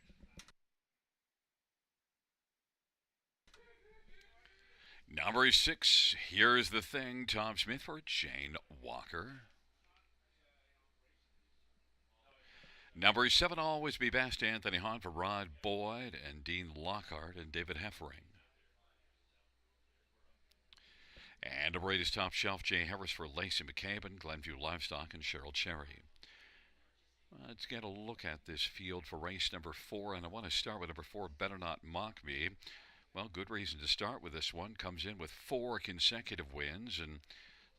Number 6, Here's the Thing, Tom Smith for Jane Walker. Number 7, Always Be Best, Anthony Hahn for Rod Boyd and Dean Lockhart and David Heffering. And number 8 is Top Shelf, Jay Harris for Lacey McCabe and Glenview Livestock and Cheryl Cherry. Let's get a look at this field for race number 4, and I want to start with number 4, Better Not Mock Me. Well, good reason to start with this one. Comes in with 4 consecutive wins, and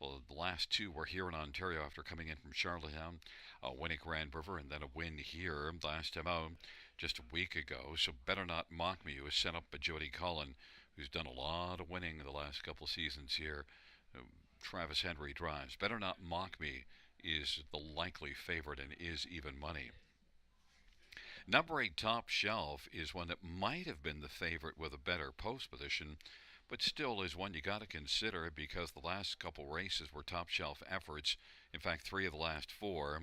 well, the last 2 were here in Ontario after coming in from Charlottetown, a win at Grand River, and then a win here last time out just a week ago. So Better Not Mock Me was set up by Jody Cullen, who's done a lot of winning in the last couple seasons here. Travis Henry drives. Better Not Mock Me is the likely favorite and is even money. Number 8, Top Shelf, is one that might have been the favorite with a better post position, but still is one you got to consider because the last couple races were Top Shelf efforts. In fact, 3 of the last 4,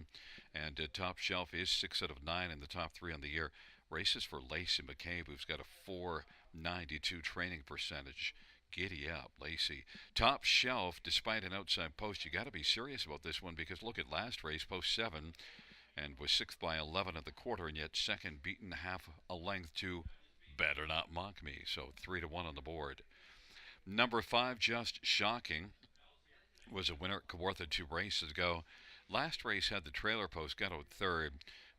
and Top Shelf is 6 out of 9 in the top 3 on the year. Races for Lacey McCabe, who's got a 492 training percentage. Giddy up, Lacey. Top Shelf, despite an outside post, you got to be serious about this one because look at last race, post 7, and was 6th by 11 at the quarter, and yet second, beaten half a length to Better Not Mock Me. So 3-1 on the board. Number 5, Just Shocking, was a winner at Kawartha 2 races ago. Last race had the trailer post, got out 3rd,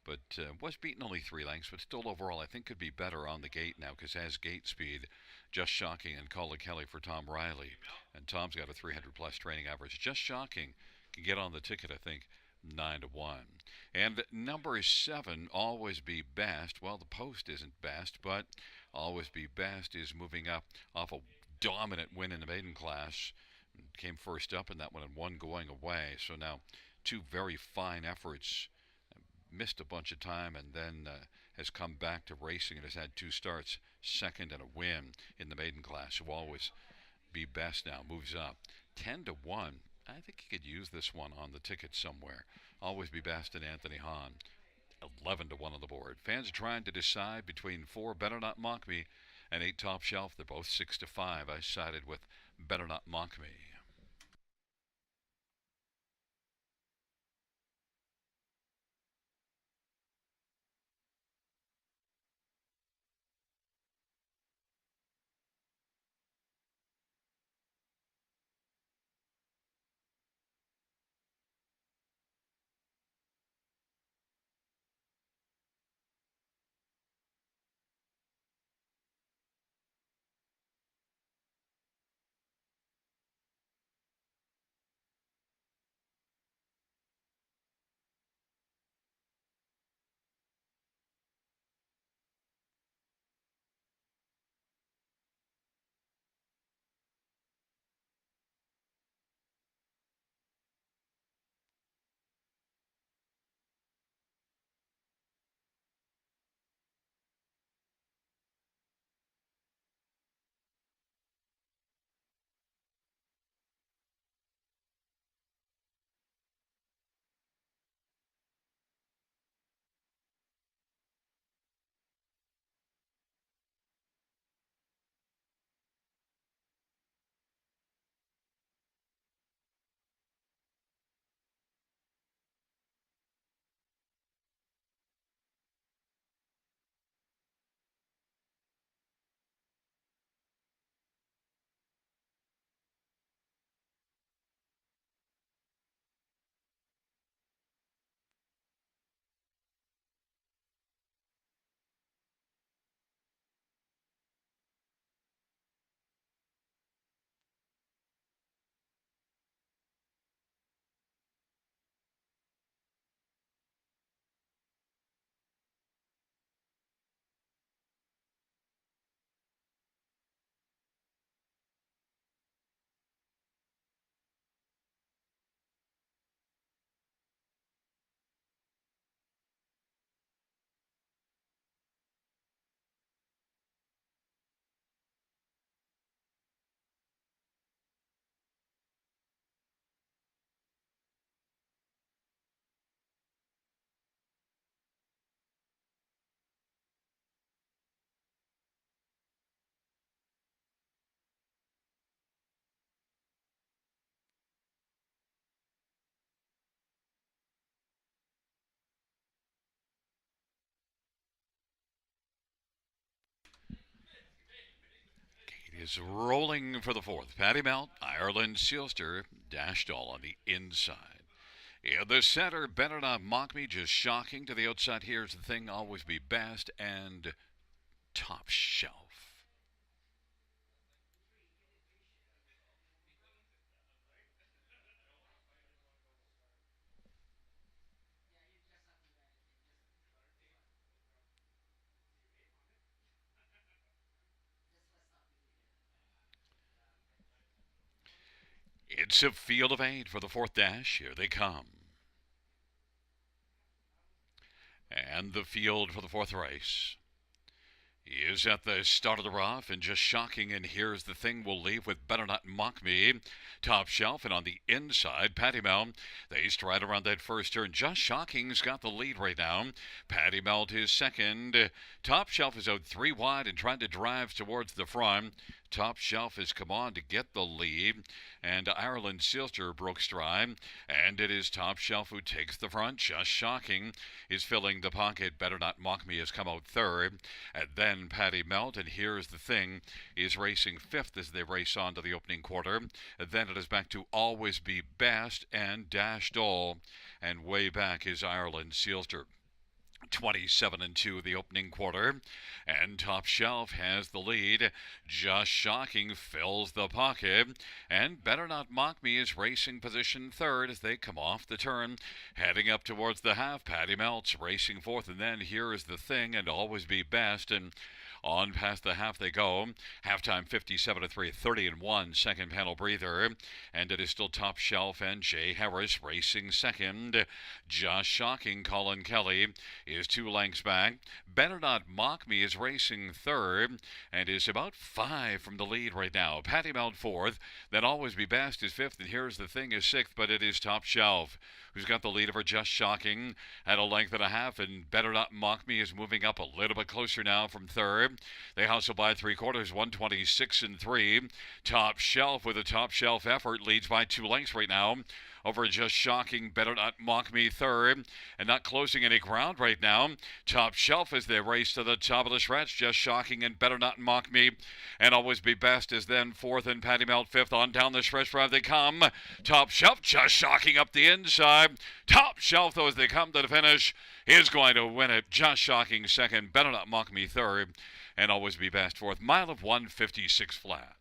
but was beaten only 3 lengths, but still overall I think could be better on the gate now because has gate speed. Just Shocking and Colin Kelly for Tom Riley, and Tom's got a 300 plus training average. Just Shocking can get on the ticket, I think, 9-1. And number 7, Always Be Best. Well, the post isn't best, but Always Be Best is moving up off a dominant win in the maiden class. Came first up in that one and 1 going away. So now 2 very fine efforts. Missed a bunch of time and then has come back to racing and has had 2 starts, second and a win in the maiden class. So Always Be Best now moves up 10-1. I think you could use this one on the ticket somewhere. Always Be Best and Anthony Hahn. 11-1 on the board. Fans are trying to decide between 4, Better Not Mock Me, and 8, Top Shelf. They're both 6-5. I sided with Better Not Mock Me. is rolling for the fourth. Patty Melt, Ireland Sealster, dashed all on the inside. In the center, better not mock me, just shocking. To the outside, here's the thing, always be best, and top shelf. It's a field of 8 for the fourth dash. Here they come. And the field for the fourth race is at the start of the rough and just shocking. And here's the thing, we'll leave with Better Not Mock Me, top shelf, and on the inside, Patty Melt. They stride around that first turn. Just Shocking's got the lead right now. Patty Melt is second. Top shelf is out 3 wide and trying to drive towards the front. Top shelf has come on to get the lead, and Ireland Sealster broke stride, and it is Top Shelf who takes the front. Just Shocking is filling the pocket. Better Not Mock Me has come out third, and then Patty Melt, and here's the thing, is racing fifth as they race on to the opening quarter. Then it is back to Always Be Best and Dashed All, and way back is Ireland Sealster. 27-2 the opening quarter, and Top Shelf has the lead. Just Shocking fills the pocket, and Better Not Mock Me is racing position third as they come off the turn, heading up towards the half. Patty Melt's racing fourth, and then Here Is the Thing and Always Be Best, and on past the half they go. Halftime 57-3, 30-1, second panel breather. And it is still Top Shelf and Jay Harris racing second. Just Shocking, Colin Kelly is 2 lengths back. Better Not Mock Me is racing third and is about 5 from the lead right now. Patty Melt fourth. Then Always Be Best is fifth. And Here's the Thing is sixth, but it is Top Shelf who's got the lead over Just Shocking at a length and a half, and Better Not Mock Me is moving up a little bit closer now from third. They hustle by 3/4, 126-3. Top Shelf with a Top Shelf effort leads by 2 lengths right now over Just Shocking. Better Not Mock Me third, and not closing any ground right now. Top Shelf as they race to the top of the stretch. Just Shocking and Better Not Mock Me and Always Be Best is then fourth, and Patty Melt fifth. On down the stretch drive they come. Top Shelf Just Shocking up the inside. Top Shelf, though, as they come to the finish, is going to win it. Just Shocking second, Better Not Mock Me third, and Always Be Best fourth. Mile of 156 flats.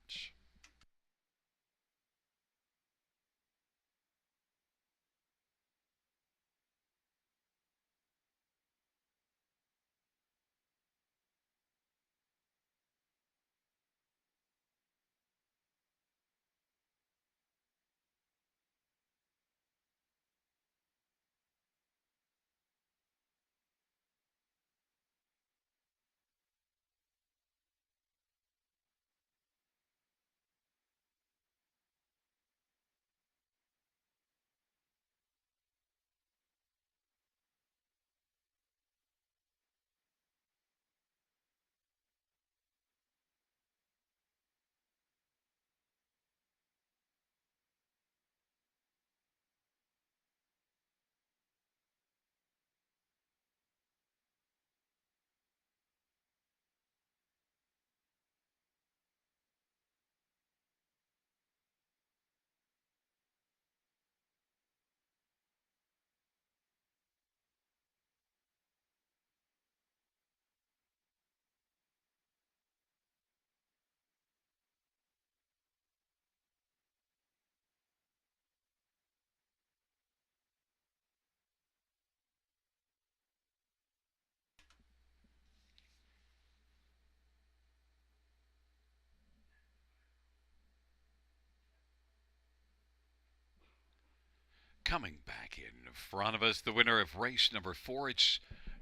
Coming back in front of us, the winner of race number 4, it's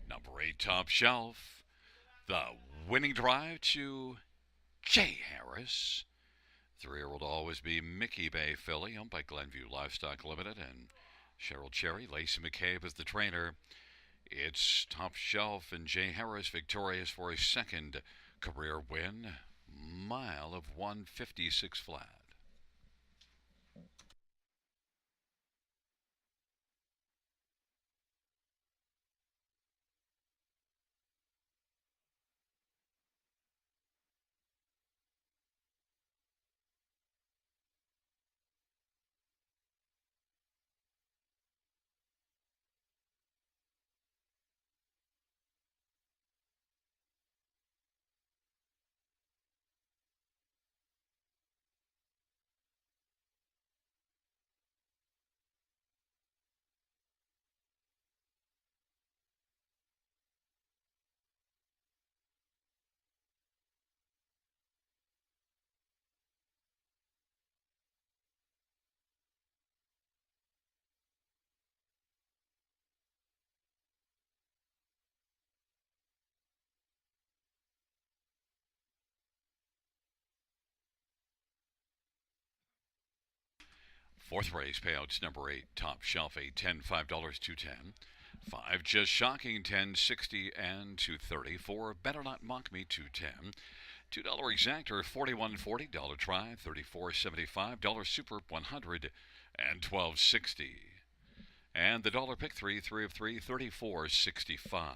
number 8, Top Shelf. The winning drive to Jay Harris. 3-year-old Always Be Mickey Bay filly, owned by Glenview Livestock Limited, and Cheryl Cherry. Lacey McCabe is the trainer. It's Top Shelf and Jay Harris victorious for a second career win. Mile of 156 flat. Fourth race payouts number 8, Top Shelf 8, 10, $5, 210. 5, Just Shocking, 10, 60, and 230. 4, Better Not Mock Me, 210. $2 Exactor, 41.40. Dollar Try, 34.75. Dollar Super, 100 and 12.60. And the dollar pick 3, 3 of 3, 34.65.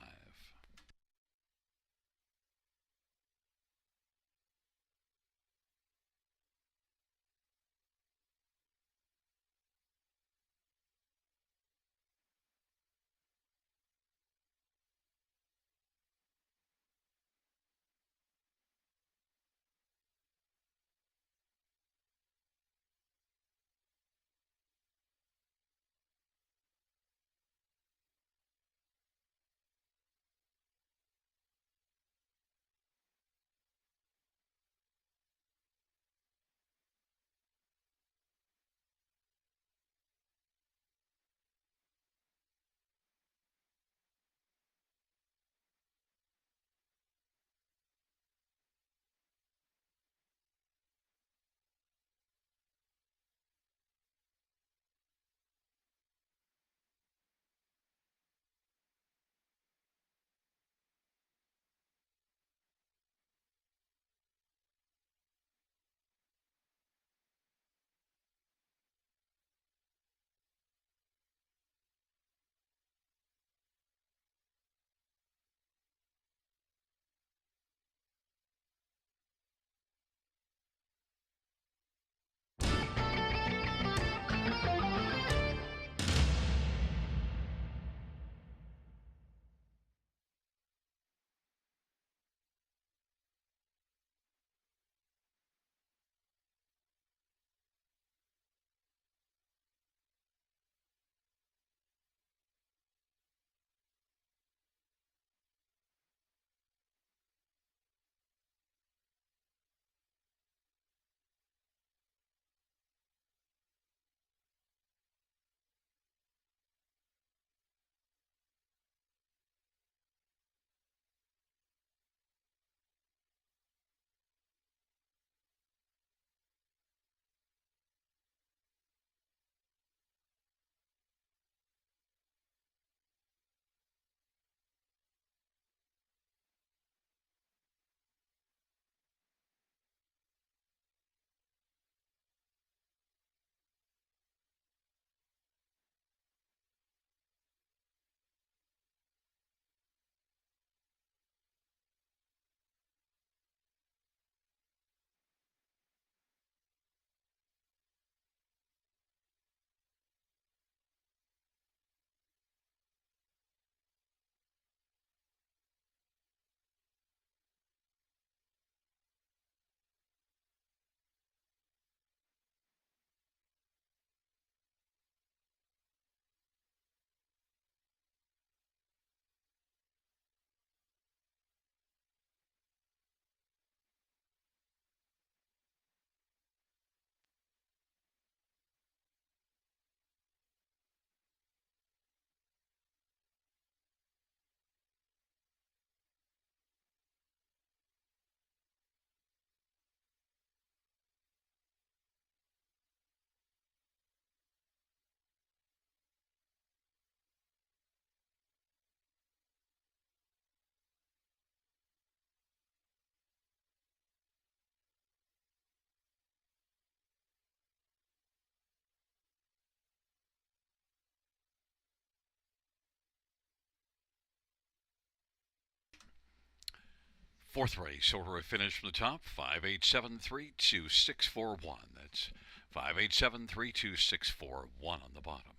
Fourth race, order of finish from the top, 587322641. That's 587322641 on the bottom.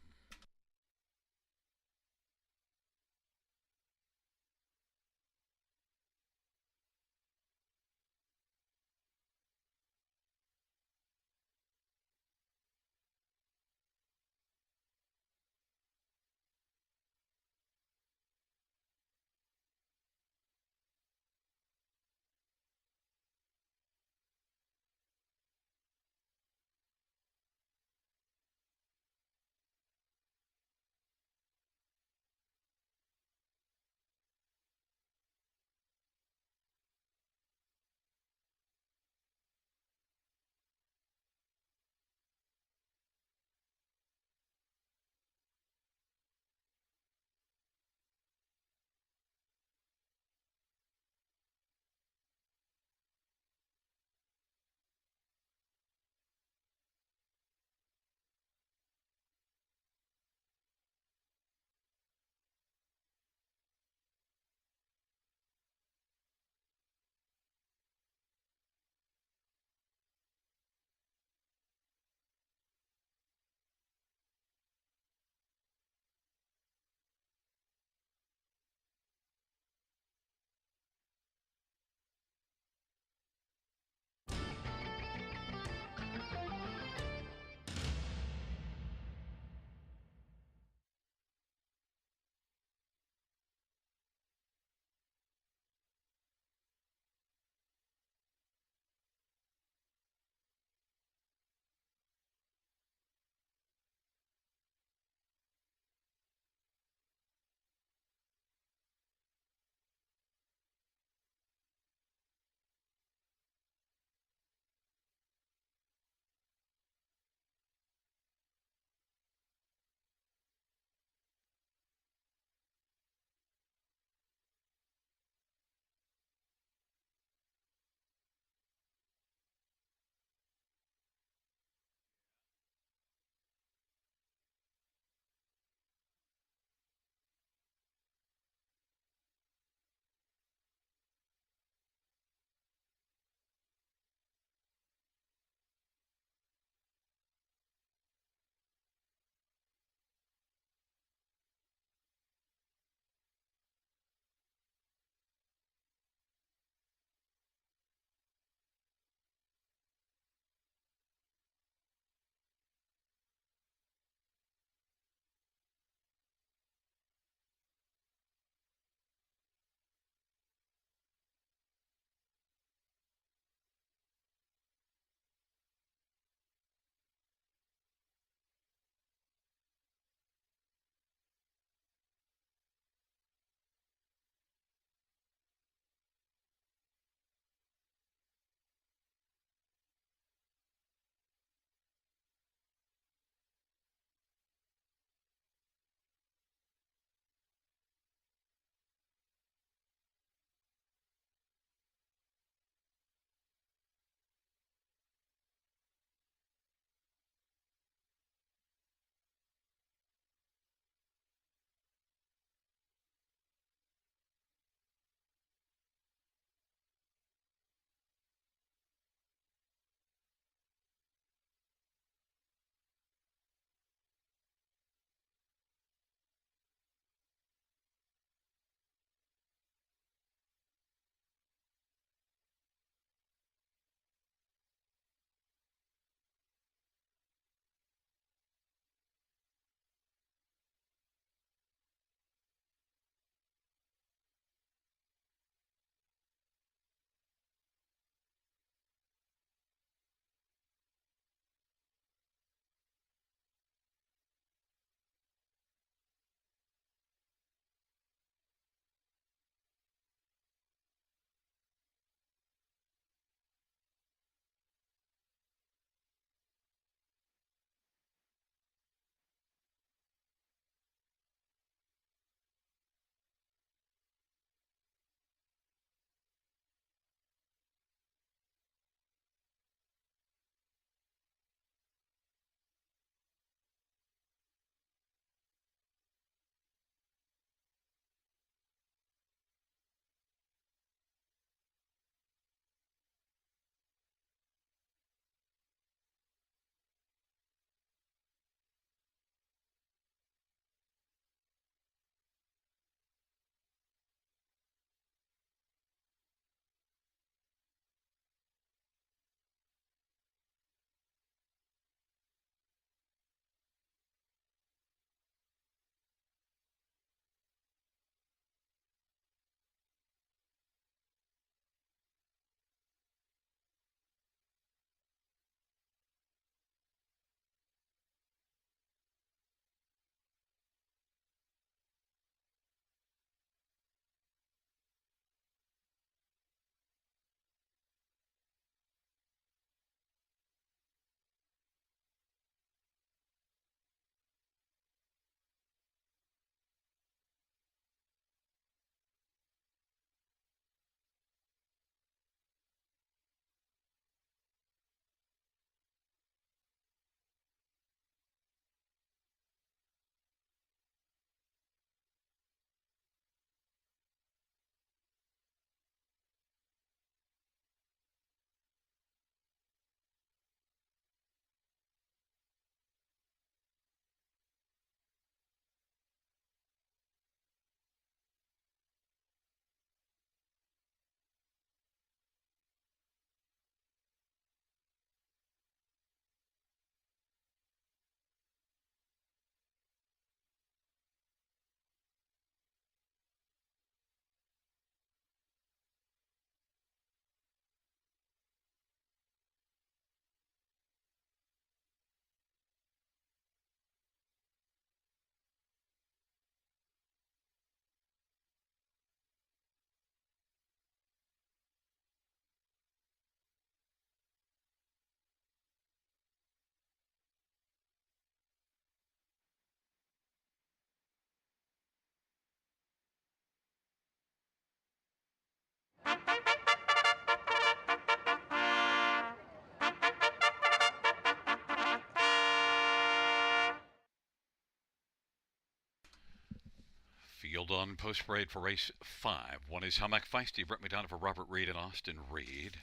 Field on post parade for race 5. One is Helmack Feisty, Brett McDonough for Robert Reed and Austin Reed.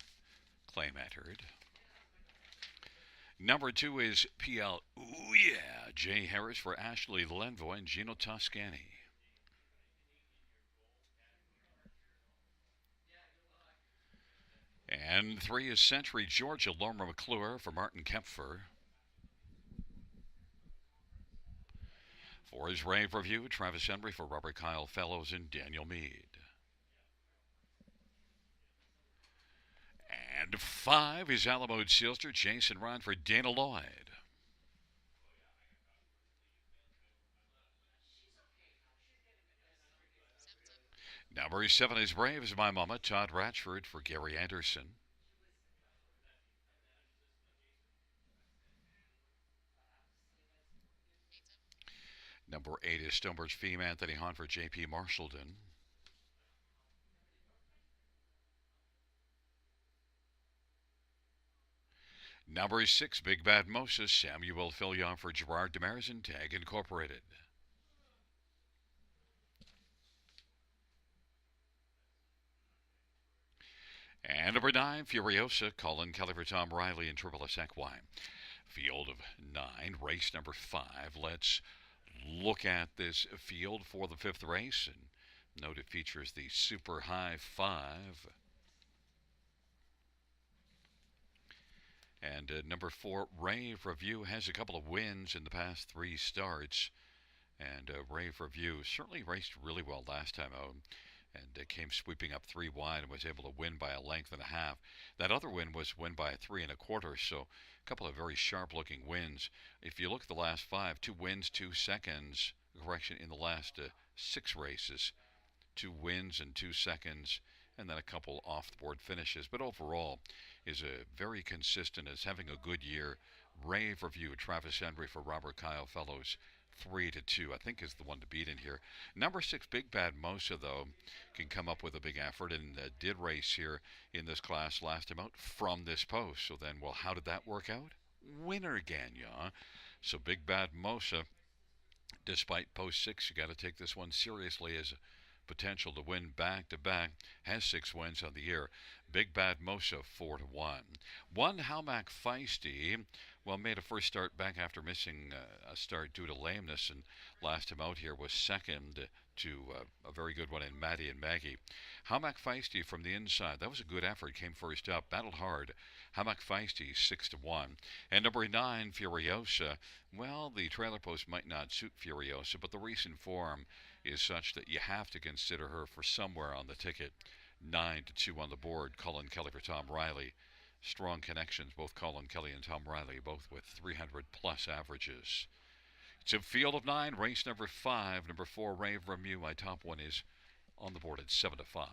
Claim entered. Number 2 is PL Ooh Yeah, Jay Harris for Ashley Lenvoy and Gino Toscani. And 3 is Century Georgia, Lorma McClure for Martin Kempfer. 4 is Rave Review, Travis Henry for Robert Kyle Fellows and Daniel Meade. And 5 is Alamo Sealster, Jason Ryan for Dana Lloyd. Number 7 is Brave is My Mama, Todd Ratchford for Gary Anderson. Number 8 is Stonebird's Feme, Anthony Hahn for J.P. Marshallton. Number 6, Big Bad Moses, Samuel Fillion for Gerard Demers and Tag Incorporated. And number 9, Furiosa, Colin Kelly for Tom Riley and Triple SXY. Field of 9, race number 5. Let's look at this field for the 5th race. And note it features the Super High 5. And number 4, Rave Review, has a couple of wins in the past 3 starts. And Rave Review certainly raced really well last time out. And came sweeping up 3 wide and was able to win by a length and a half. That other win was win by a 3 1/4, so a couple of very sharp looking wins. If you look at the last 5, 2 wins, 2 seconds, correction, in the last 6 races, 2 wins and 2 seconds, and then a couple off the board finishes. But overall, is a very consistent, is having a good year. Rave Review, Travis Henry for Robert Kyle Fellows, 3-2, I think is the one to beat in here. Number 6, Big Bad Mosa, though, can come up with a big effort and did race here in this class last time out from this post. So then, well, how did that work out? Winner Gagnon. So Big Bad Mosa, despite post 6, you got to take this one seriously as potential to win back to back. Has 6 wins on the year. Big Bad Mosa 4-1. One Halmack Feisty, well, made a first start back after missing a start due to lameness, and last time out here was second to a very good one in Maddie and Maggie. Halmack Feisty from the inside, that was a good effort, came first up, battled hard. Halmack Feisty 6-1. And number 9, Furiosa, well, the trailer post might not suit Furiosa, but the recent form is such that you have to consider her for somewhere on the ticket. 9-2 on the board. Colin Kelly for Tom Riley. Strong connections, both Colin Kelly and Tom Riley, both with 300 plus averages. It's a field of 9, race number 5. Number 4, Rave Review. My top one is on the board at 7-5.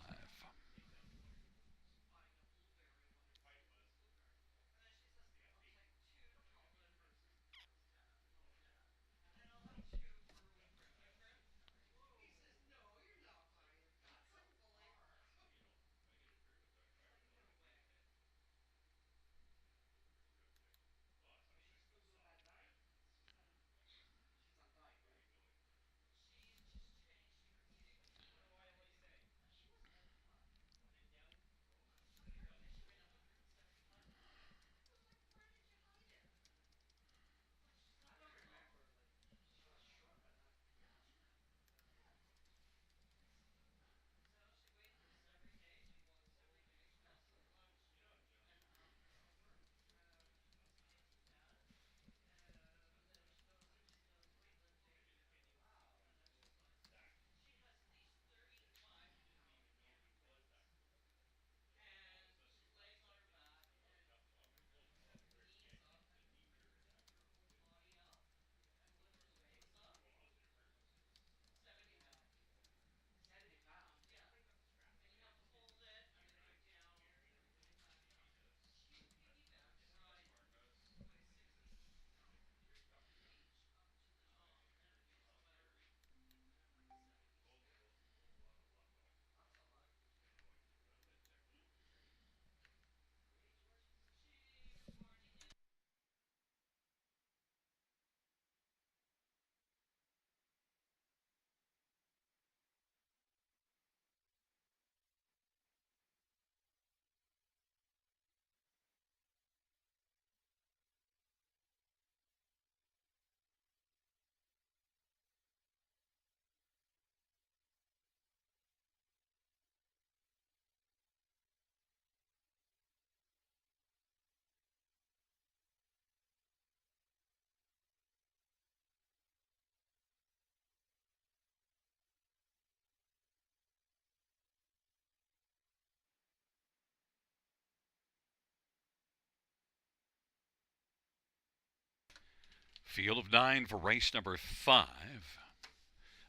Field of 9 for race number 5.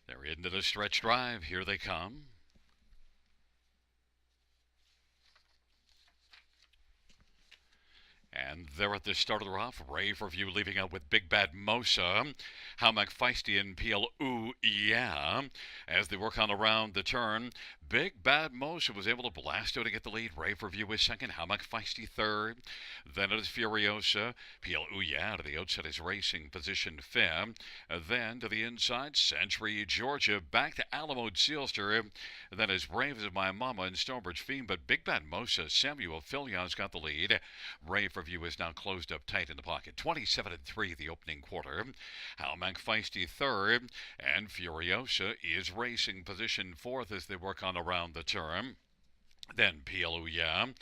They're into the stretch drive. Here they come. And they're at the start of the rough. Rave Review leaving out with Big Bad Mosa. How McFeisty and PL Ooh Yeah. As they work on around the turn, Big Bad Mosa was able to blast out to get the lead. Rave Review is second. How McFeisty third. Then it is Furiosa. PL Ooh Yeah to the outside is racing position fifth. Then to the inside, Century Georgia. Back to Alamo Sealster. Then as Brave as My Mama and Stonebridge Fiend. But Big Bad Mosa, Samuel Fillion's got the lead. Rave Review is now closed up tight in the pocket. 27-3 the opening quarter. How McFeisty third, and Furiosa is racing position fourth as they work on around the turn. Then Pialuya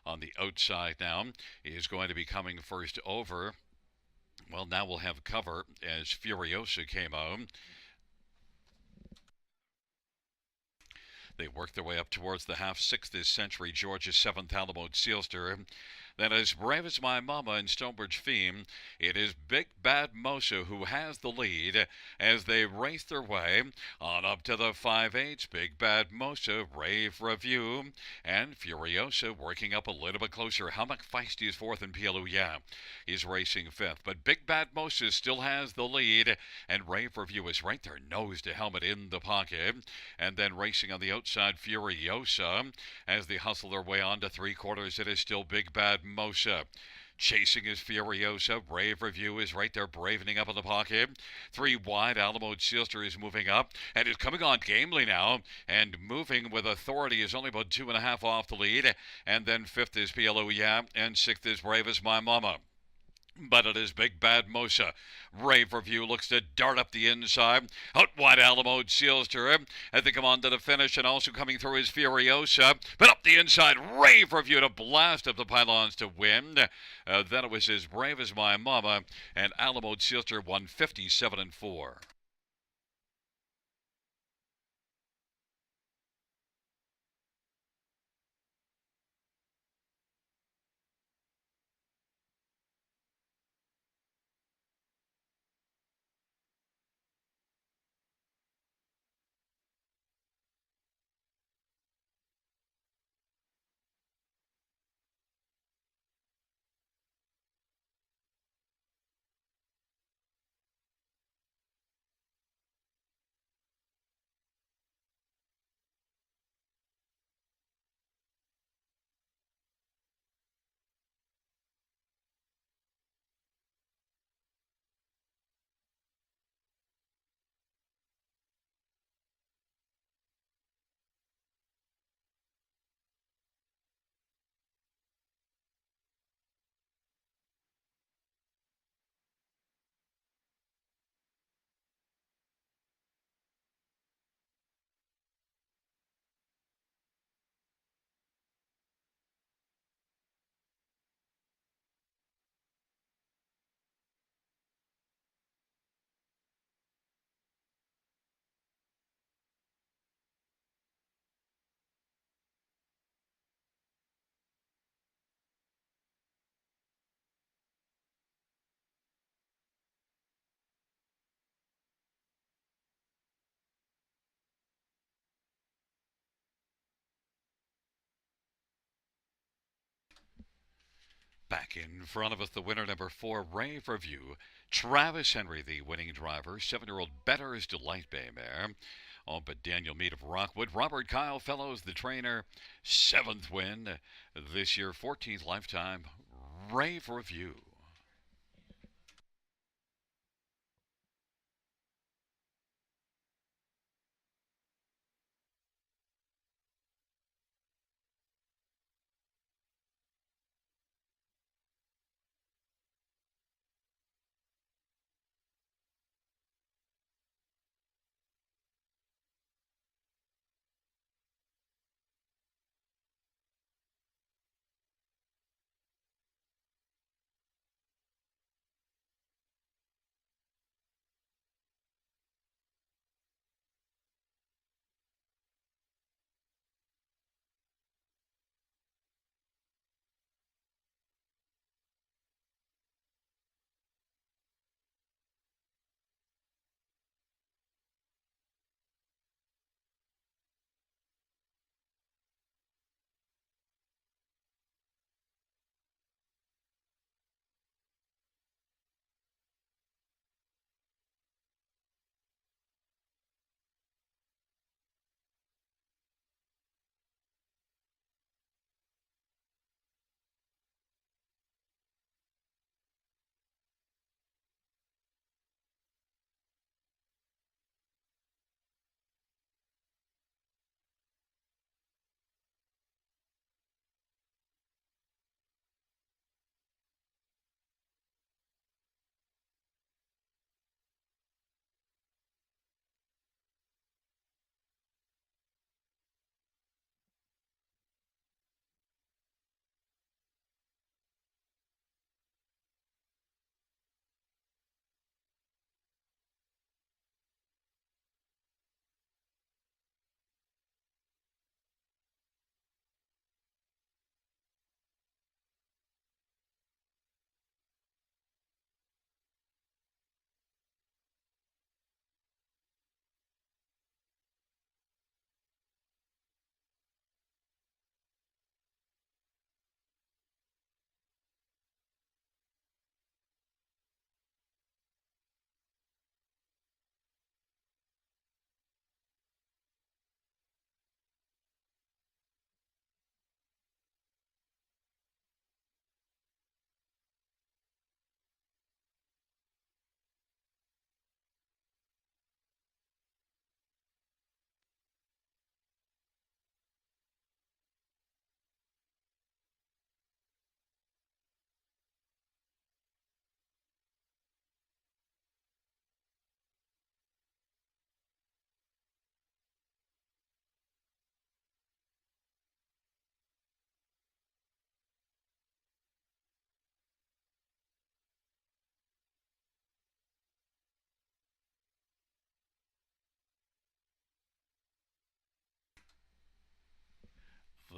on the outside now is going to be coming first over. Well, now we'll have cover as Furiosa came out. They work their way up towards the half. Sixth is Century Georgia. Seventh, Alamo Sealster. Then as Brave as My Mama and Stonebridge Fiend, it is Big Bad Mosa who has the lead as they race their way on up to the 5/8. Big Bad Mosa, Rave Review, and Furiosa working up a little bit closer. How McFeisty is fourth and Pialuya is racing fifth. But Big Bad Mosa still has the lead, and Rave Review is right there, nose to helmet in the pocket. And then racing on the outside, Furiosa, as they hustle their way on to three-quarters. It is still Big Bad Mosa. Chasing is Furiosa. Rave Review is right there, bravening up in the pocket. Three wide, Alamo Sealster is moving up and is coming on gamely now and moving with authority. Is only about 2.5 off the lead. And then fifth is PLO Yeah, and sixth is Brave as My Mama. But it is Big Bad Mosa. Rave Review looks to dart up the inside. Out wide, Alamo Sealster as they come on to the finish, and also coming through is Furiosa. But up the inside, Rave Review to blast up the pylons to win. Then it was as Brave as My Mama, and Alamo Sealster won 57-4. Back in front of us, the winner, number 4, Rave Review. Travis Henry, the winning driver. 7-year-old Better's Delight Bay mare. Oh, but Daniel Mead of Rockwood. Robert Kyle Fellows, the trainer. 7th win this year, 14th lifetime. Rave Review.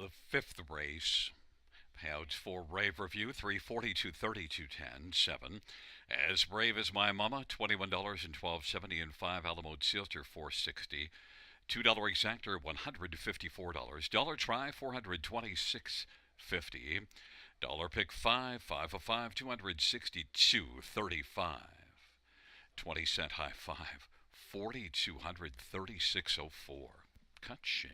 The fifth race, Pouch for Brave Review, 342 3210 7. As Brave as My Mama, $21 and 12.70, and 5 Alamo Sealter, 460. $2 exactor, $154. Dollar try, 426.50. Dollar pick 5 of 5, 262.35. 20-cent high 5, 4,236.04. Ka-ching.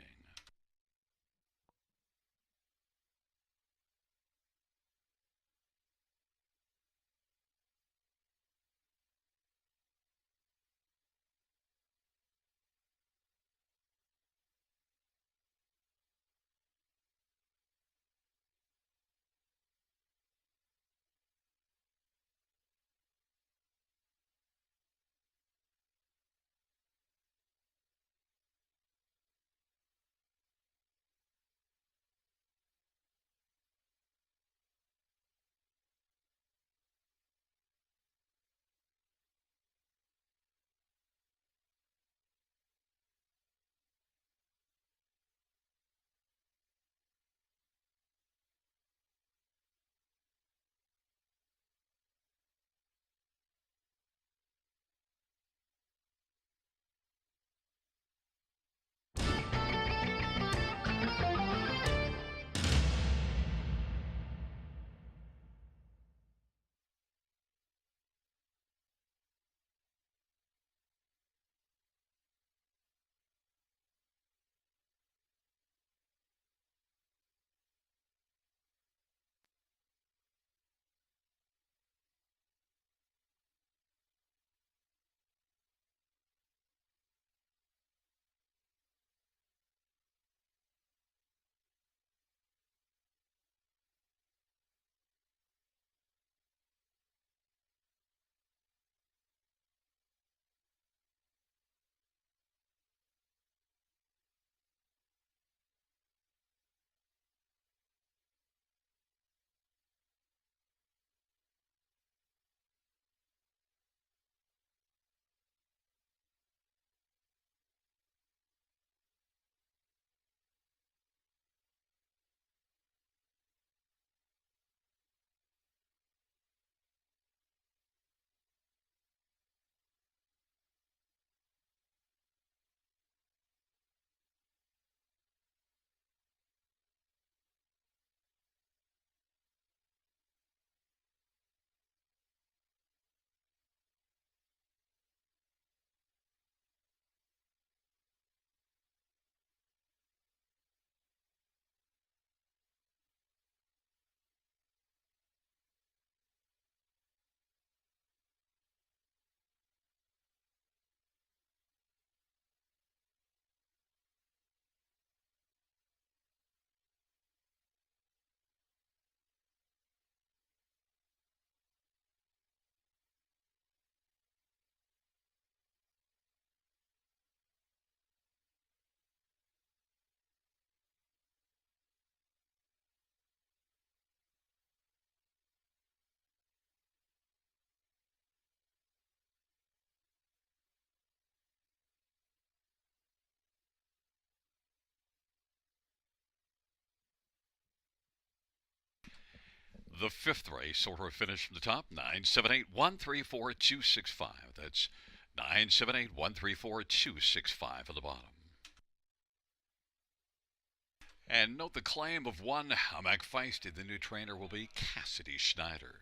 The fifth race, order of finish from the top, 978-134-265. That's 978-134-265 at the bottom. And note the claim of one Hamak Feisty. The new trainer will be Cassidy Schneider.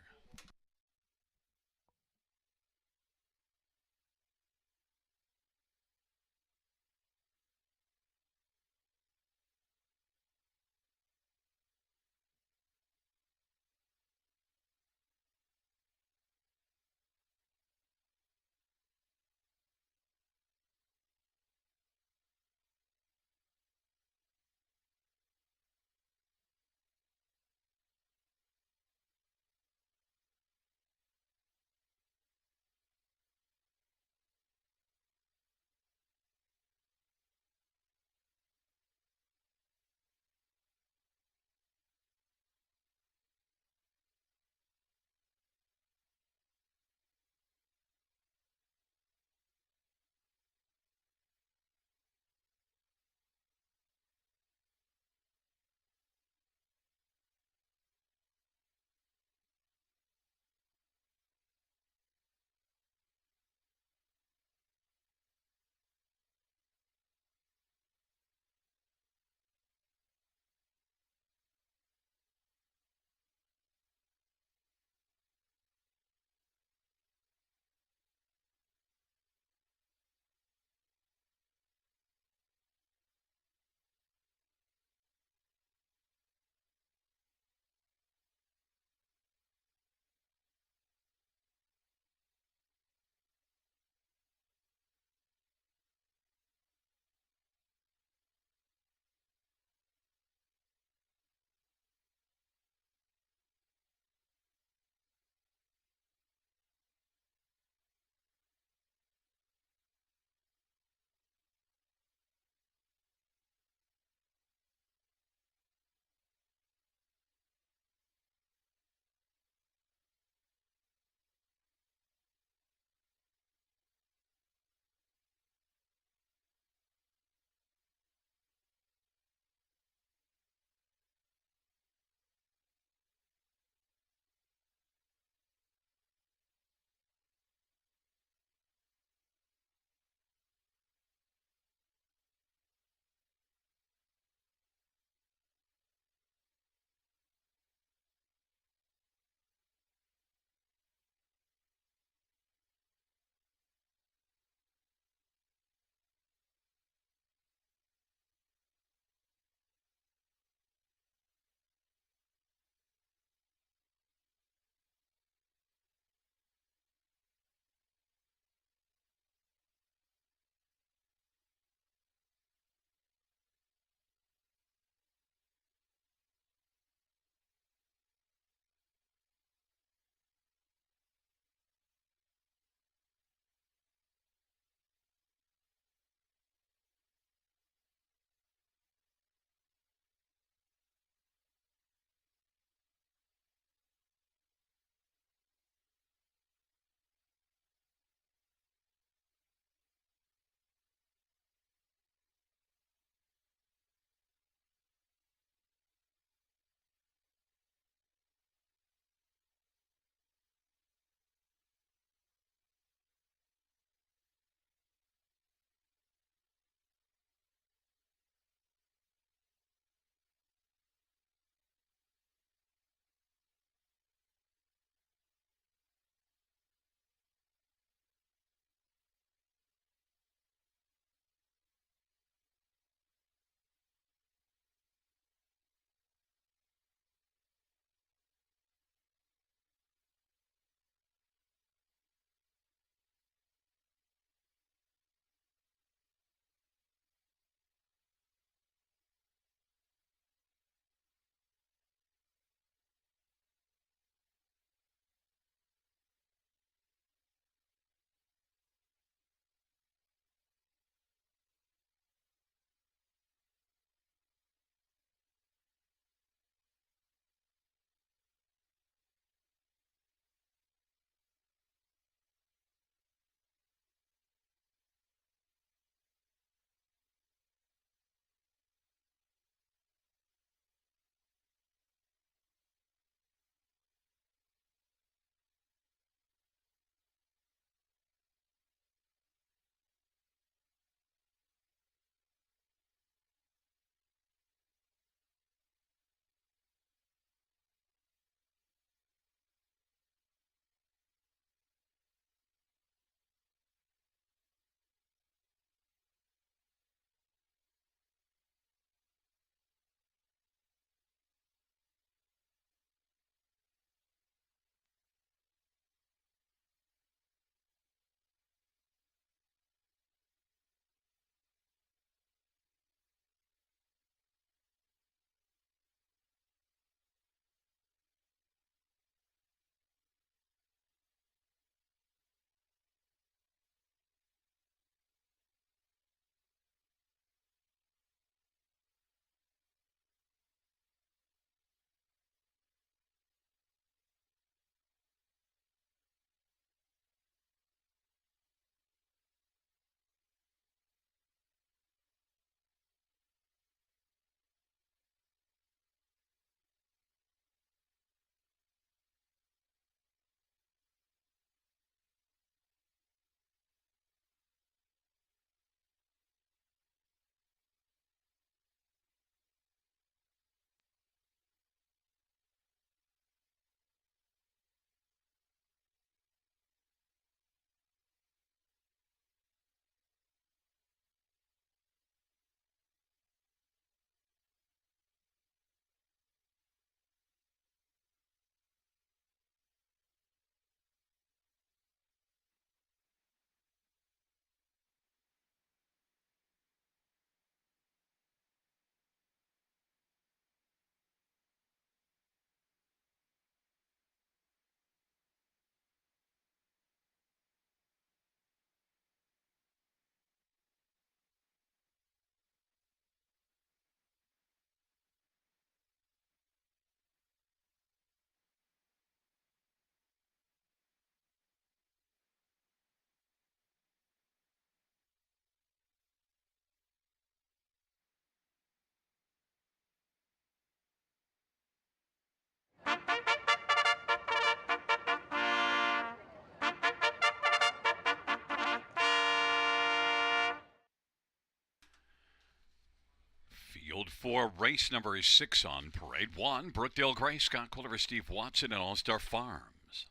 Field 4, race number 6 on parade. 1, Brookdale Gray, Scott Quilliver, Steve Watson, and All Star Farms.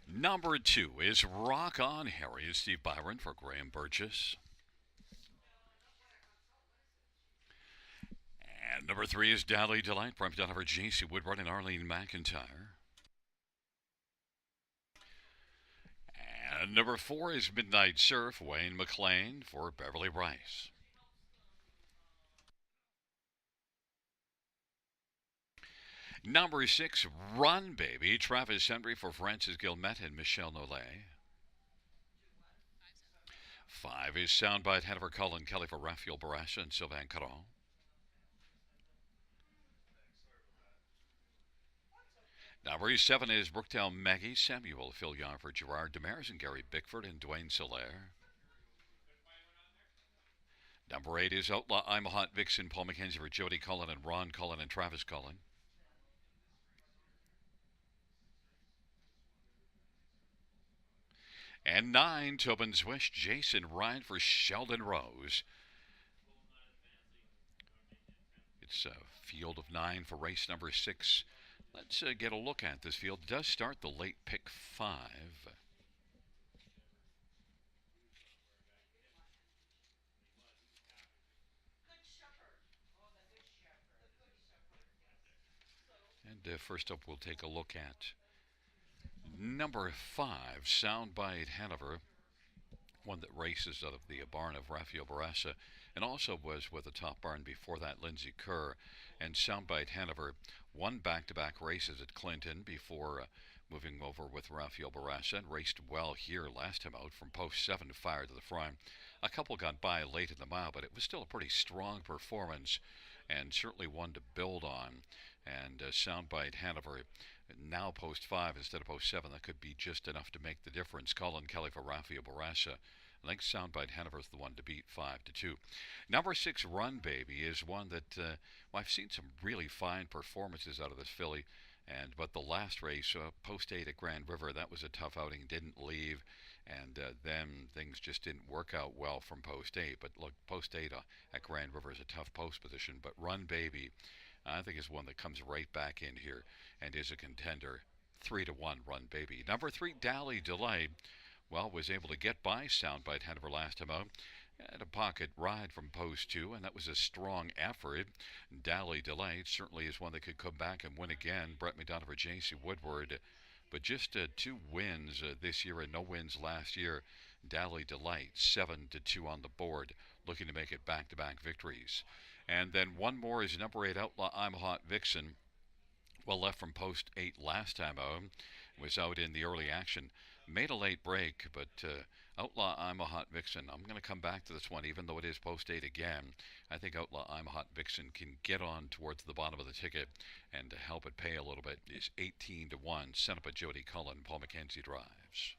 Number 2 is Rock On Harry, Steve Byron for Graham Burgess. And number 3 is Dally Delight, Brent Donover, J.C. Woodward, and Arlene McIntyre. And number 4 is Midnight Surf, Wayne McLean for Beverly Rice. Number 6, Run Baby, Travis Henry for Francis Gilmet and Michelle Nollet. 5 is Soundbite Hanover Cullen Kelly for Raphael Barassa and Sylvain Caron. Number 7 is Brooktown Maggie Samuel Fillion for Gerard Demers and Gary Bickford and Dwayne Solaire. Number 8 is Outlaw I'm a Hot Vixen Paul McKenzie for Jody Cullen and Ron Cullen and Travis Cullen. And 9, Tobin Swish Jason Ryan for Sheldon Rose. It's a field of 9 for race number 6. Let's get a look at this field. It does start the late pick 5. And first up, we'll take a look at number 5, Soundbite Hanover. One that races out of the barn of Raphael Barassa and also was with the top barn before that, Lindsay Kerr. And Soundbite Hanover won back-to-back races at Clinton before moving over with Raphael Barassa and raced well here last time out from post 7 to fire to the front. A couple got by late in the mile, but it was still a pretty strong performance and certainly one to build on. And Soundbite Hanover now post 5 instead of post 7. That could be just enough to make the difference. Colin Kelly for Raphael Barassa. I think Soundbite Hanover's the one to beat 5-2. Number 6, Run Baby, is one that I've seen some really fine performances out of this filly. But the last race, post 8 at Grand River, that was a tough outing. Didn't leave, and then things just didn't work out well from post 8. But look, post 8 at Grand River is a tough post position. But Run Baby, I think, is one that comes right back in here and is a contender. 3-1, Run Baby. Number 3, Dally Delight. Well, was able to get by Soundbite Hanover last time out. Had a pocket ride from post 2, and that was a strong effort. Dally Delight certainly is one that could come back and win again. Brett McDonough for J.C. Woodward. But just 2 wins this year and no wins last year. Dally Delight, 7-2 on the board, looking to make it back-to-back victories. And then one more is number 8, Outlaw I'm a Hot Vixen. Well, left from post 8 last time out. Was out in the early action. Made a late break, but Outlaw I'm a Hot Vixen. I'm going to come back to this one, even though it is post 8 again. I think Outlaw I'm a Hot Vixen can get on towards the bottom of the ticket and to help it pay a little bit is 18-1. Sent up by Jody Cullen. Paul McKenzie drives.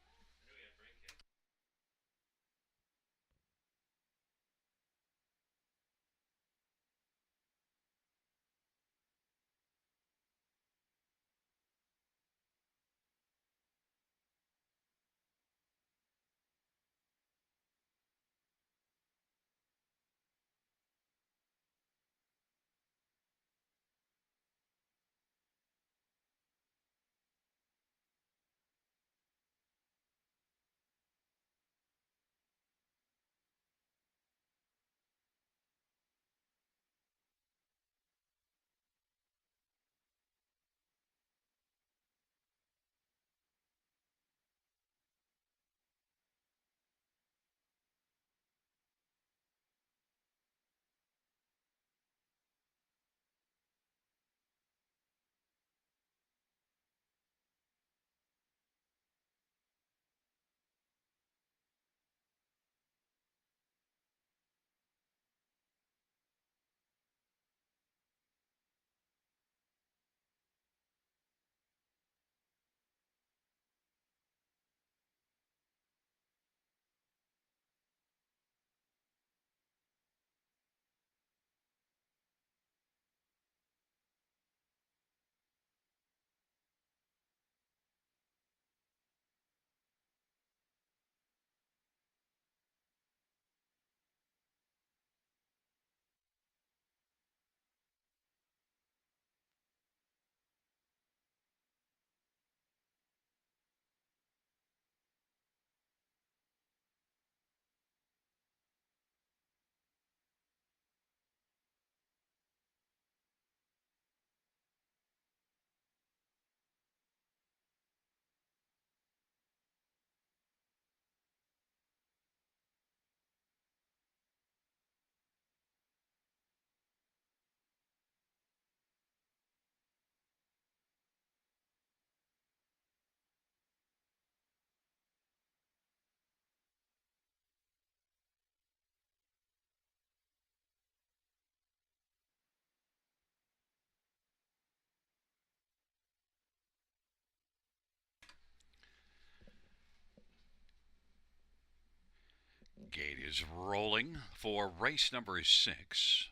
Gate is rolling for race number 6.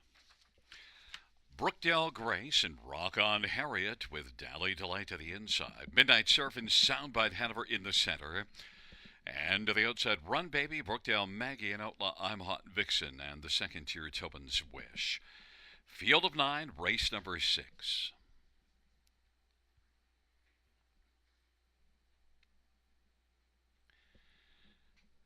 Brookdale Grace and Rock On Harriet with Dally Delight to the inside. Midnight Surf and Soundbite Hanover in the center. And to the outside, Run Baby, Brookdale Maggie, and Outlaw I'm Hot Vixen, and the second tier, Tobin's Wish. Field of 9, race number 6.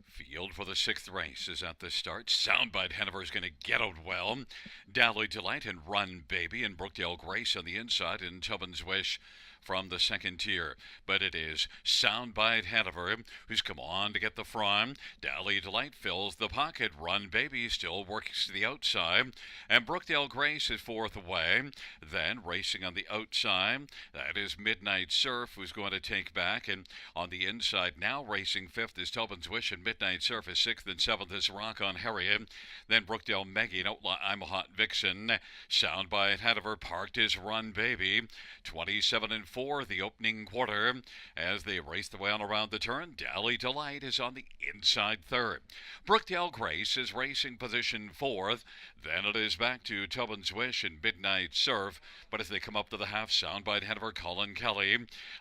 Field for the 6th race is at the start. Soundbite Hanover is going to get out well. Dally Delight and Run Baby and Brookdale Grace on the inside, and Tobin's Wish from the second tier. But it is Soundbite Hanover who's come on to get the front. Dally Delight fills the pocket. Run Baby still works to the outside. And Brookdale Grace is fourth away. Then racing on the outside, that is Midnight Surf, who's going to take back. And on the inside now racing fifth is Tobin's Wish, and Midnight Surf is sixth, and seventh is Rock On Harriet. Then Brookdale Maggie and Outlaw I'm a Hot Vixen. Soundbite Hanover parked his Run Baby. 27-4 the opening quarter as they race the way on around the turn. Dally Delight is on the inside third. Brookdale Grace is racing position fourth. Then it is back to Tobin's Wish and Midnight Surf. But as they come up to the half, Soundbite Hanover, Colin Kelly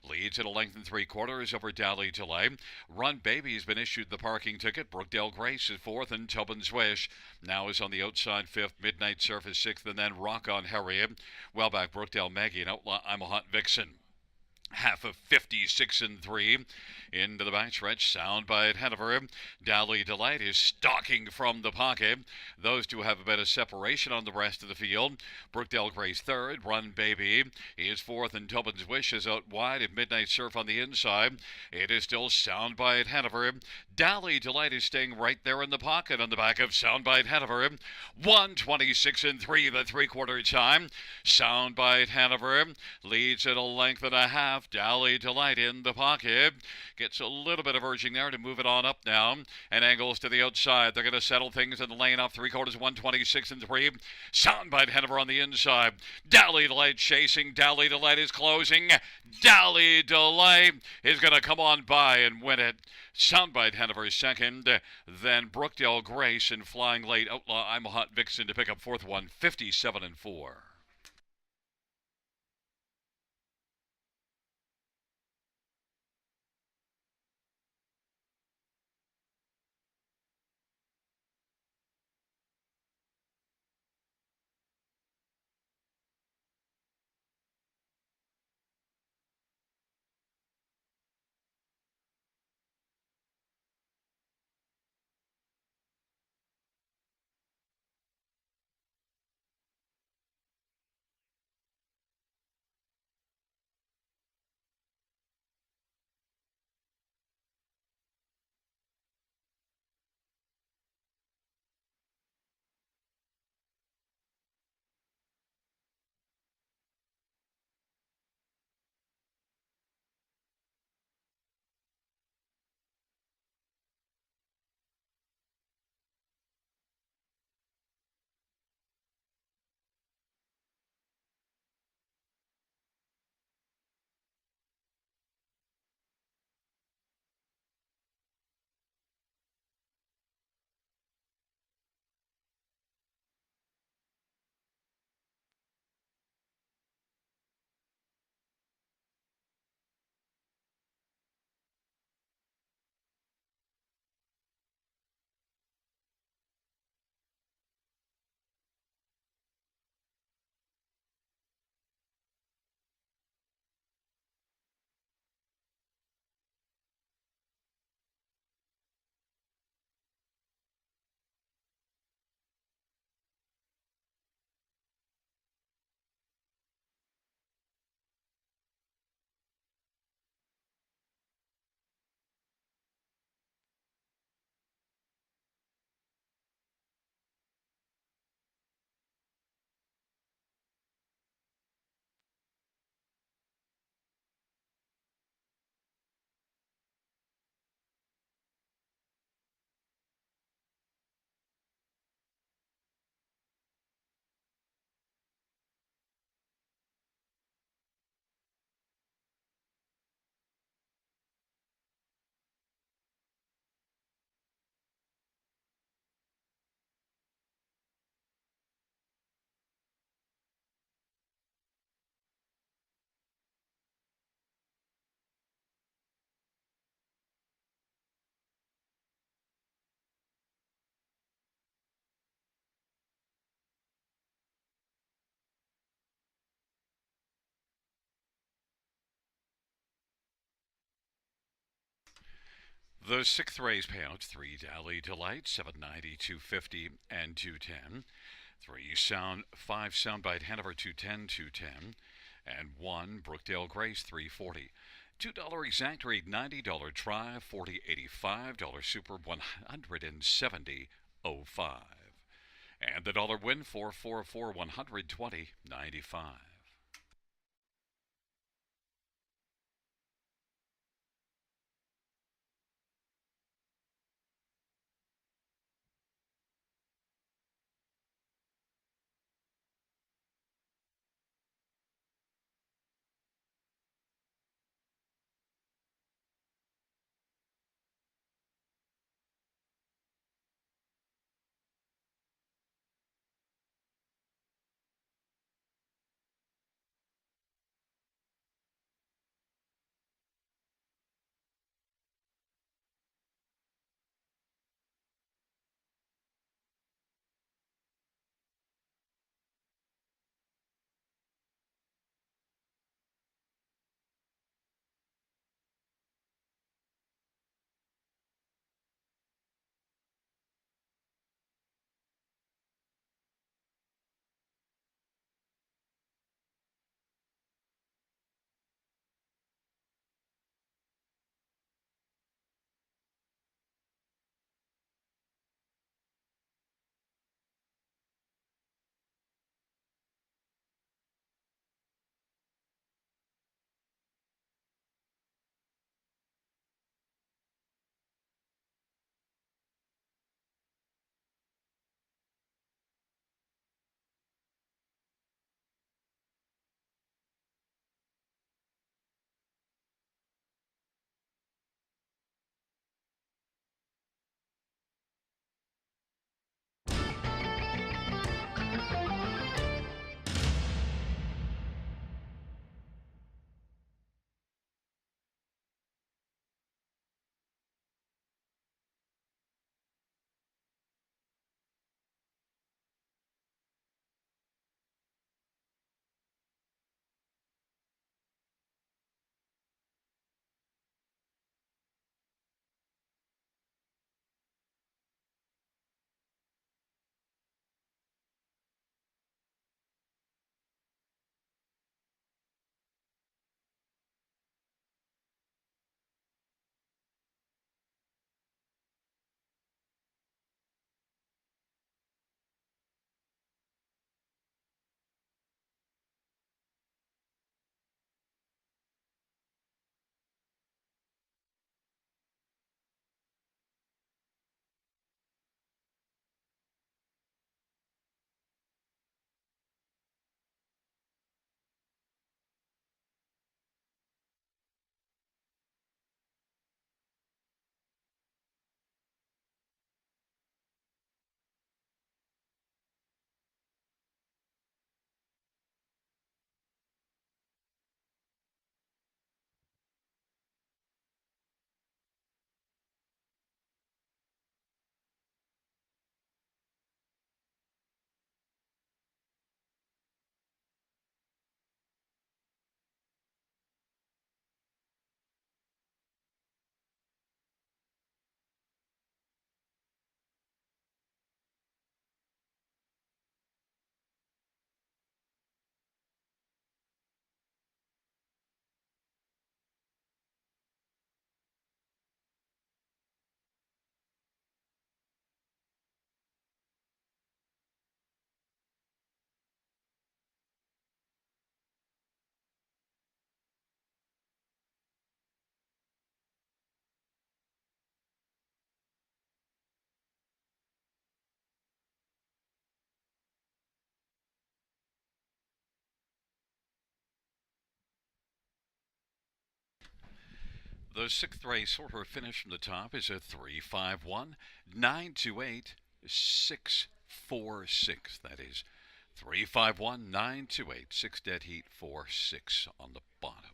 leads at a length and 3/4 over Dally Delight. Run Baby has been issued the parking ticket. Brookdale Grace is fourth, and Tobin's Wish now is on the outside fifth. Midnight Surf is sixth, and then Rock On Harriet. Well back, Brookdale Maggie and Outlaw I'm a Hot Vixen. Half of 56-3 into the backstretch. Soundbite Hanover. Dally Delight is stalking from the pocket. Those two have a bit of separation on the rest of the field. Brookdale Grace third. Run Baby is fourth, and Tobin's Wish is out wide. And Midnight Surf on the inside. It is still Soundbite Hanover. Dally Delight is staying right there in the pocket on the back of Soundbite Hanover. 1:26-3 the 3/4 time. Soundbite Hanover leads at a length and a half. Dally Delight in the pocket. Gets a little bit of urging there to move it on up now. And angles to the outside. They're going to settle things in the lane off 3/4, 1:26-3. Soundbite Hanover on the inside. Dally Delight chasing. Dally Delight is closing. Dally Delight is going to come on by and win it. Soundbite Hanover second. Then Brookdale Grace and flying late Outlaw I'm a Hot Vixen to pick up fourth, 1:57-4. The sixth race payouts 3 Dally Delight, 790, 250, and 210. 5 Soundbite Hanover, 210, 210. And 1 Brookdale Grace, 340. $2 exact rate, $90 try, 40 $85 super, 170 05. And the dollar win, 444 120 95. The sixth race order finish from the top is a 351 928 646. That is 351 928 6 dead heat 46 on the bottom.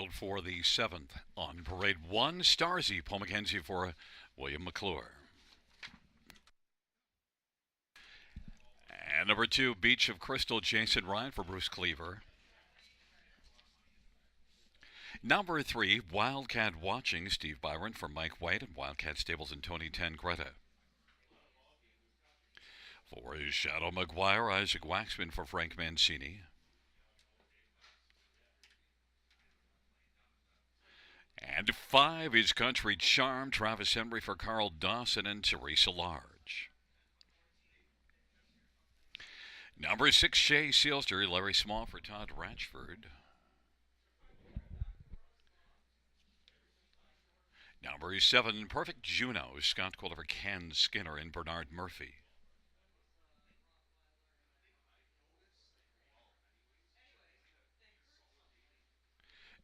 Field for the seventh. On parade one, Starzy, Paul McKenzie for William McClure. And number two, Beach of Crystal, Jason Ryan for Bruce Cleaver. Number three, Wildcat Watching, Steve Byron for Mike White and Wildcat Stables and Tony Tangretta. For Shadow McGuire, Isaac Waxman for Frank Mancini. And five is Country Charm, Travis Henry for Carl Dawson and Teresa Large. Number six, Shea Sealster, Larry Small for Todd Ratchford. Number seven, Perfect Juno, Scott Quiller for Ken Skinner and Bernard Murphy.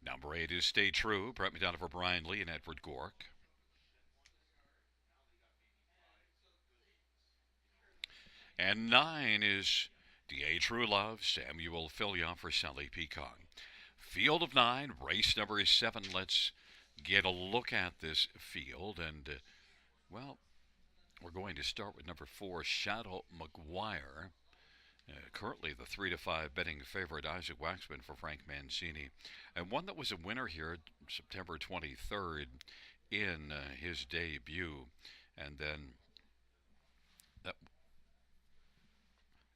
Number eight is Stay True, Brett McDonough for Brian Lee and Edward Gork. And nine is D.A. True Love, Samuel Filia for Sally Peacock. Field of nine, race number seven. Let's get a look at this field. And, well, we're going to start with number four, Shadow McGuire. Currently the 3 to 5 betting favorite, Isaac Waxman for Frank Mancini. And one that was a winner here September 23rd in his debut. And then that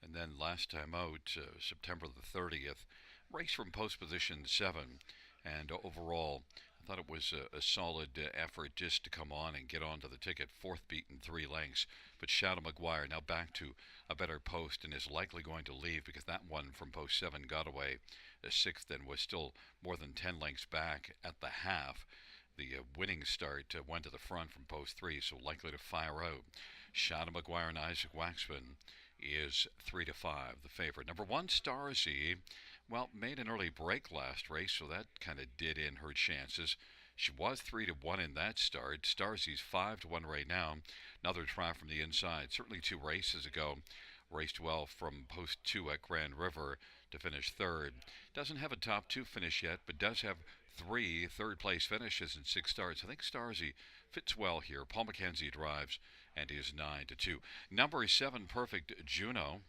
And then last time out, September the 30th, race from post position 7. And overall, I thought it was a solid effort just to come on and get onto the ticket. Fourth beaten 3 lengths. But Shadow McGuire now back to a better post and is likely going to leave because that one from post 7 got away the 6th and was still more than 10 lengths back at the half. The winning start went to the front from post 3, so likely to fire out. Shadow McGuire and Isaac Waxman is 3 to 5, the favorite. Number one, Starzy, well, made an early break last race, so that kind of did in her chances. She was 3 to 1 in that start. Starzy's 5 to 1 right now. Another try from the inside. Certainly 2 races ago, raced well from post 2 at Grand River to finish third. Doesn't have a top 2 finish yet, but does have 3 third-place finishes in 6 starts. I think Starzy fits well here. Paul McKenzie drives and is 9 to 2. Number 7, Perfect Juno.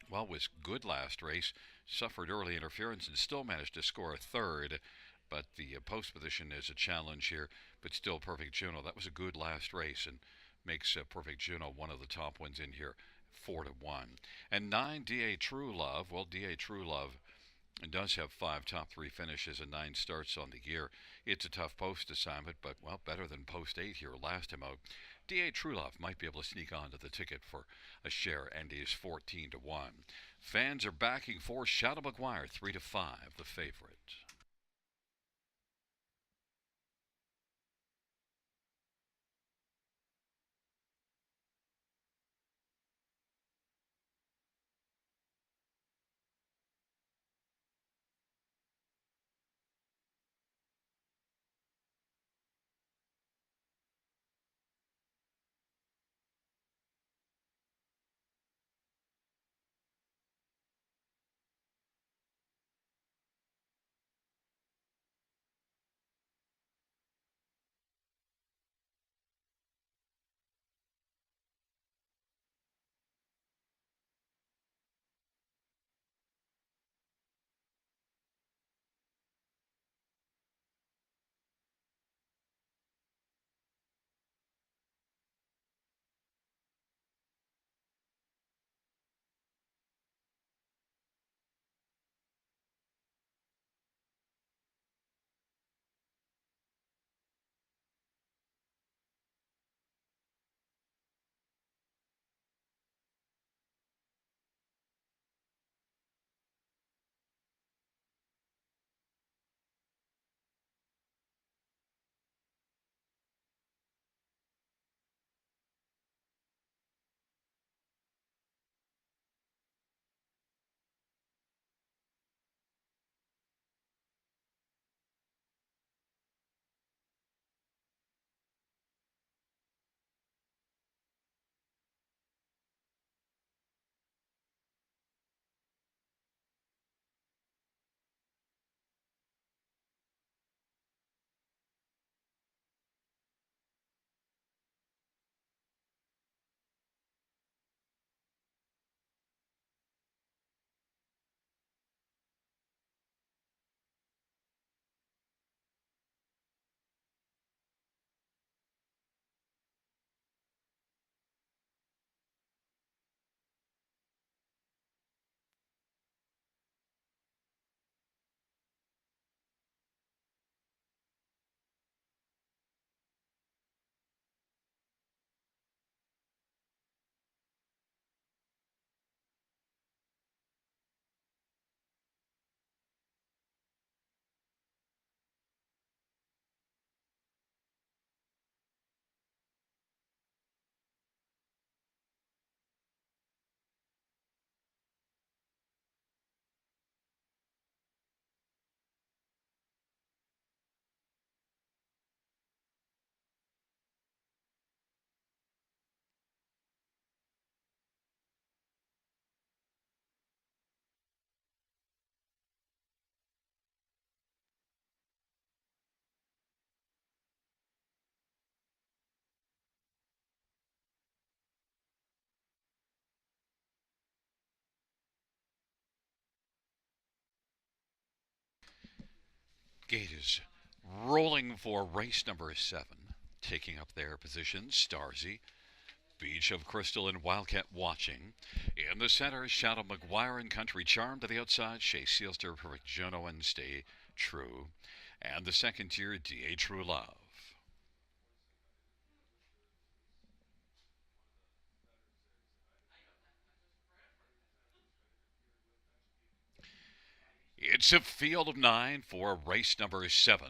Well, was good last race. Suffered early interference and still managed to score a third. But the post position is a challenge here. But still, Perfect Juno. That was a good last race and makes Perfect Juno one of the top ones in here. 4 to 1. And 9, D.A. True Love. Well, D.A. True Love does have 5 top 3 finishes and 9 starts on the year. It's a tough post assignment, but, well, better than post 8 here last time out. D.A. Trulove might be able to sneak onto the ticket for a share and is 14 to 1. Fans are backing for Shadow McGuire, 3 to 5, the favorite. Gate is rolling for race number 7. Taking up their position, Starzy, Beach of Crystal, and Wildcat Watching. In the center, Shadow McGuire and Country Charm. To the outside, Shea Sealster, Perfect Juno, and Stay True. And the second tier, D.A. True Love. It's a field of 9 for race number 7.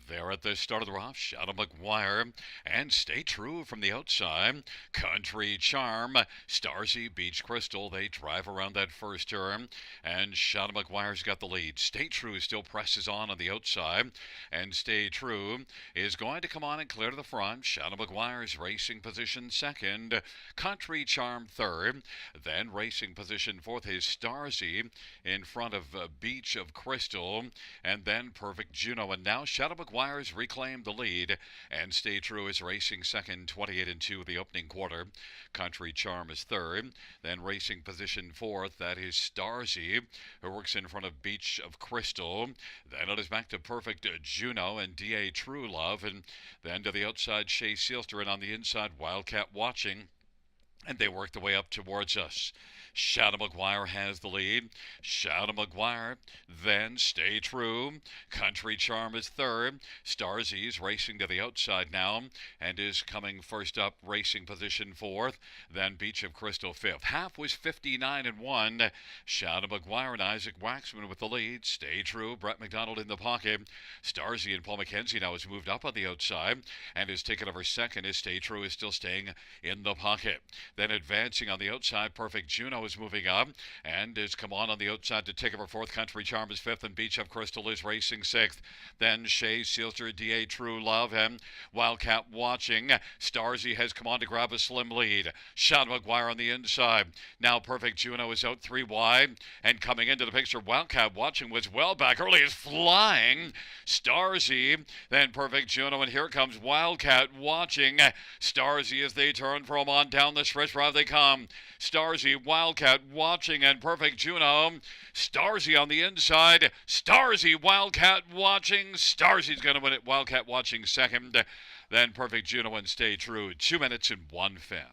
There at the start of the rough, Shadow McGuire and Stay True from the outside. Country Charm, Starzy, Beach Crystal. They drive around that first turn, and Shadow McGuire's got the lead. Stay True still presses on the outside, and Stay True is going to come on and clear to the front. Shadow McGuire's racing position second. Country Charm third. Then racing position fourth is Starzy in front of Beach of Crystal, and then Perfect Juno. And now Shadow McGuire's reclaimed the lead, and Stay True is racing second, 28 and 2 the opening quarter. Country Charm is third. Then racing position fourth, that is Starzy, who works in front of Beach of Crystal. Then it is back to Perfect Juno and D.A. True Love, and then to the outside, Shea Sealster, and on the inside, Wildcat Watching. And they work their way up towards us. Shadow McGuire has the lead. Shadow McGuire, then Stay True. Country Charm is third. Starzy's racing to the outside now and is coming first up, racing position fourth. Then Beach of Crystal fifth. Half was 59 and 1. Shadow McGuire and Isaac Waxman with the lead. Stay True, Brett McDonald in the pocket. Starzy and Paul McKenzie now has moved up on the outside and is taken over second as Stay True is still staying in the pocket. Then advancing on the outside, Perfect Juno is moving up and has come on the outside to take over fourth. Country Charm is fifth, and Beach of Crystal is racing sixth. Then Shea Sealster, D.A. True Love, and Wildcat Watching. Starzy has come on to grab a slim lead. Shadow McGuire on the inside. Now Perfect Juno is out 3 wide, and coming into the picture, Wildcat Watching was well back early, is flying. Starzy, then Perfect Juno, and here comes Wildcat Watching. Starzy as they turn from on down the stretch drive they come. Starzy, Wildcat Watching, and Perfect Juno. Starzy on the inside. Starzy, Wildcat Watching. Starzy's going to win it. Wildcat Watching second. Then Perfect Juno and Stay True. 2 minutes and 1/5.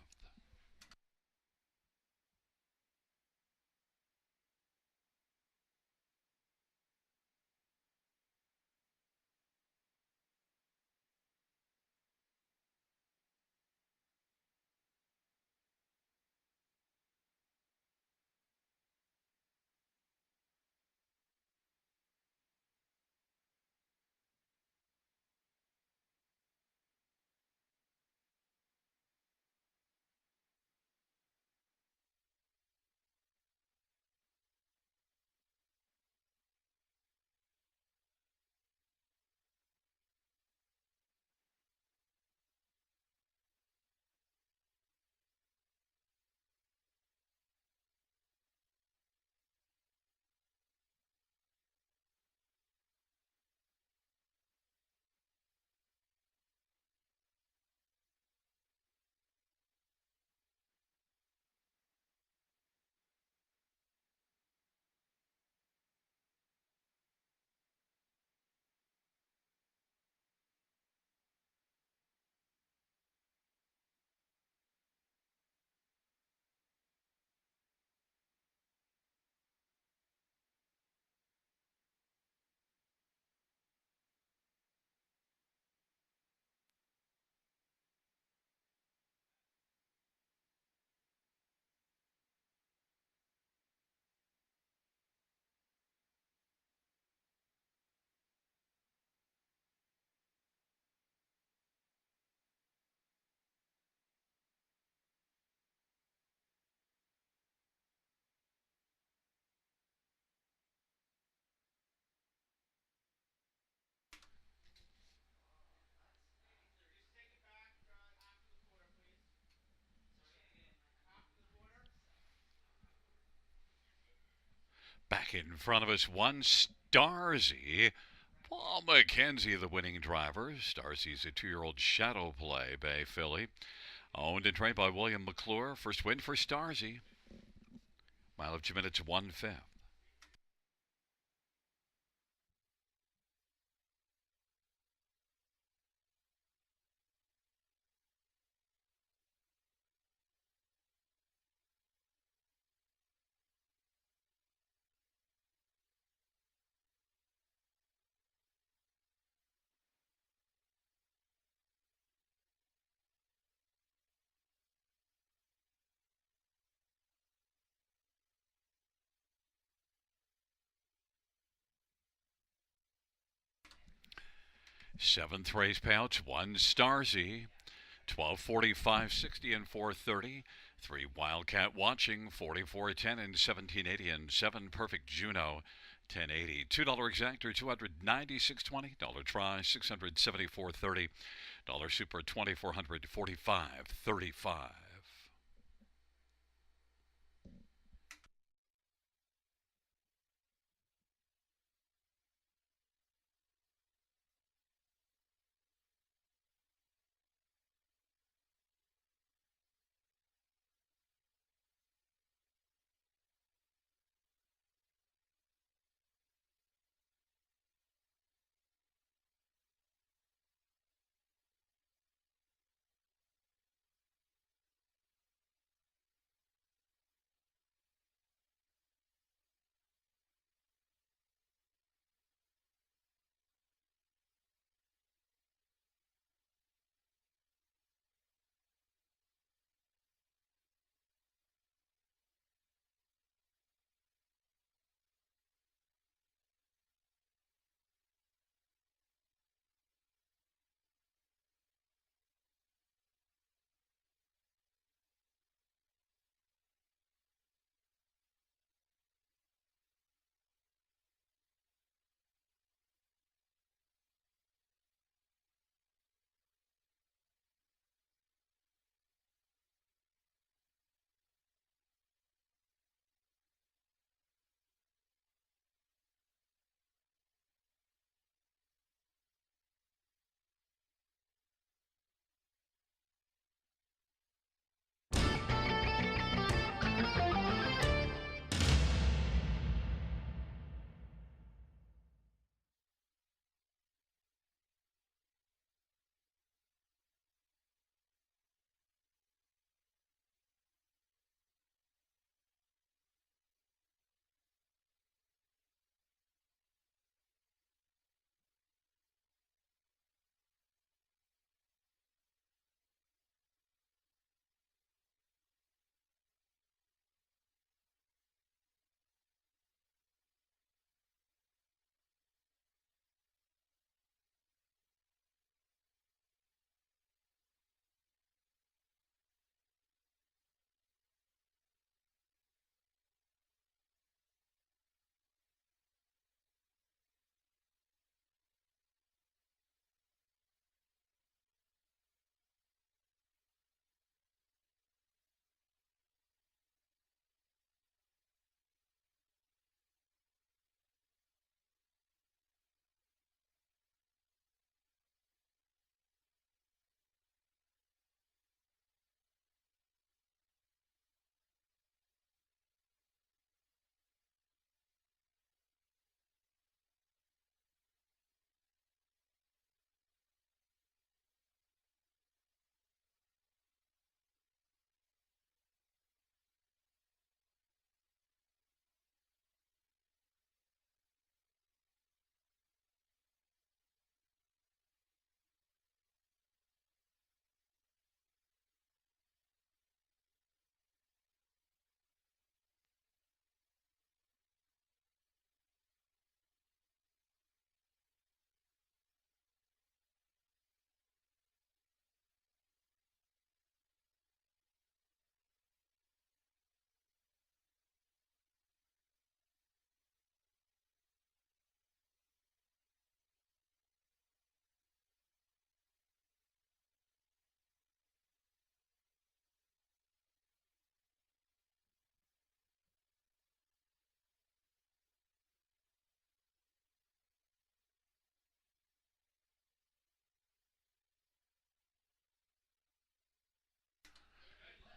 Back in front of us, one Starzy. Paul McKenzie, the winning driver. Starzy's a 2-year-old Shadow Play Bay filly. Owned and trained by William McClure. First win for Starzy. Mile of 2 minutes 1/5. Seventh race payouts, 1 Starzy, 1240, 560, and 430. 3 Wildcat Watching, 4410 and 1780, and 7 Perfect Juno, 1080. $2 exactor, 296.20. Dollar try, 674.30. Dollar super, 2445.35.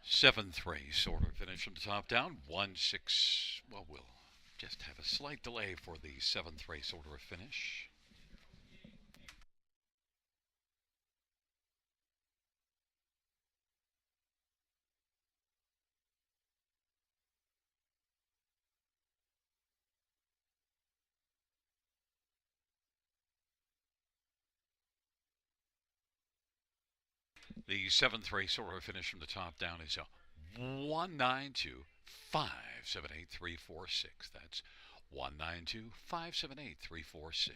Seventh race order finish from the top down. 1 6. Well, we'll just have a slight delay for the seventh race order finish. The seventh race order finish from the top down is a 192-578-346. That's 192-578-346.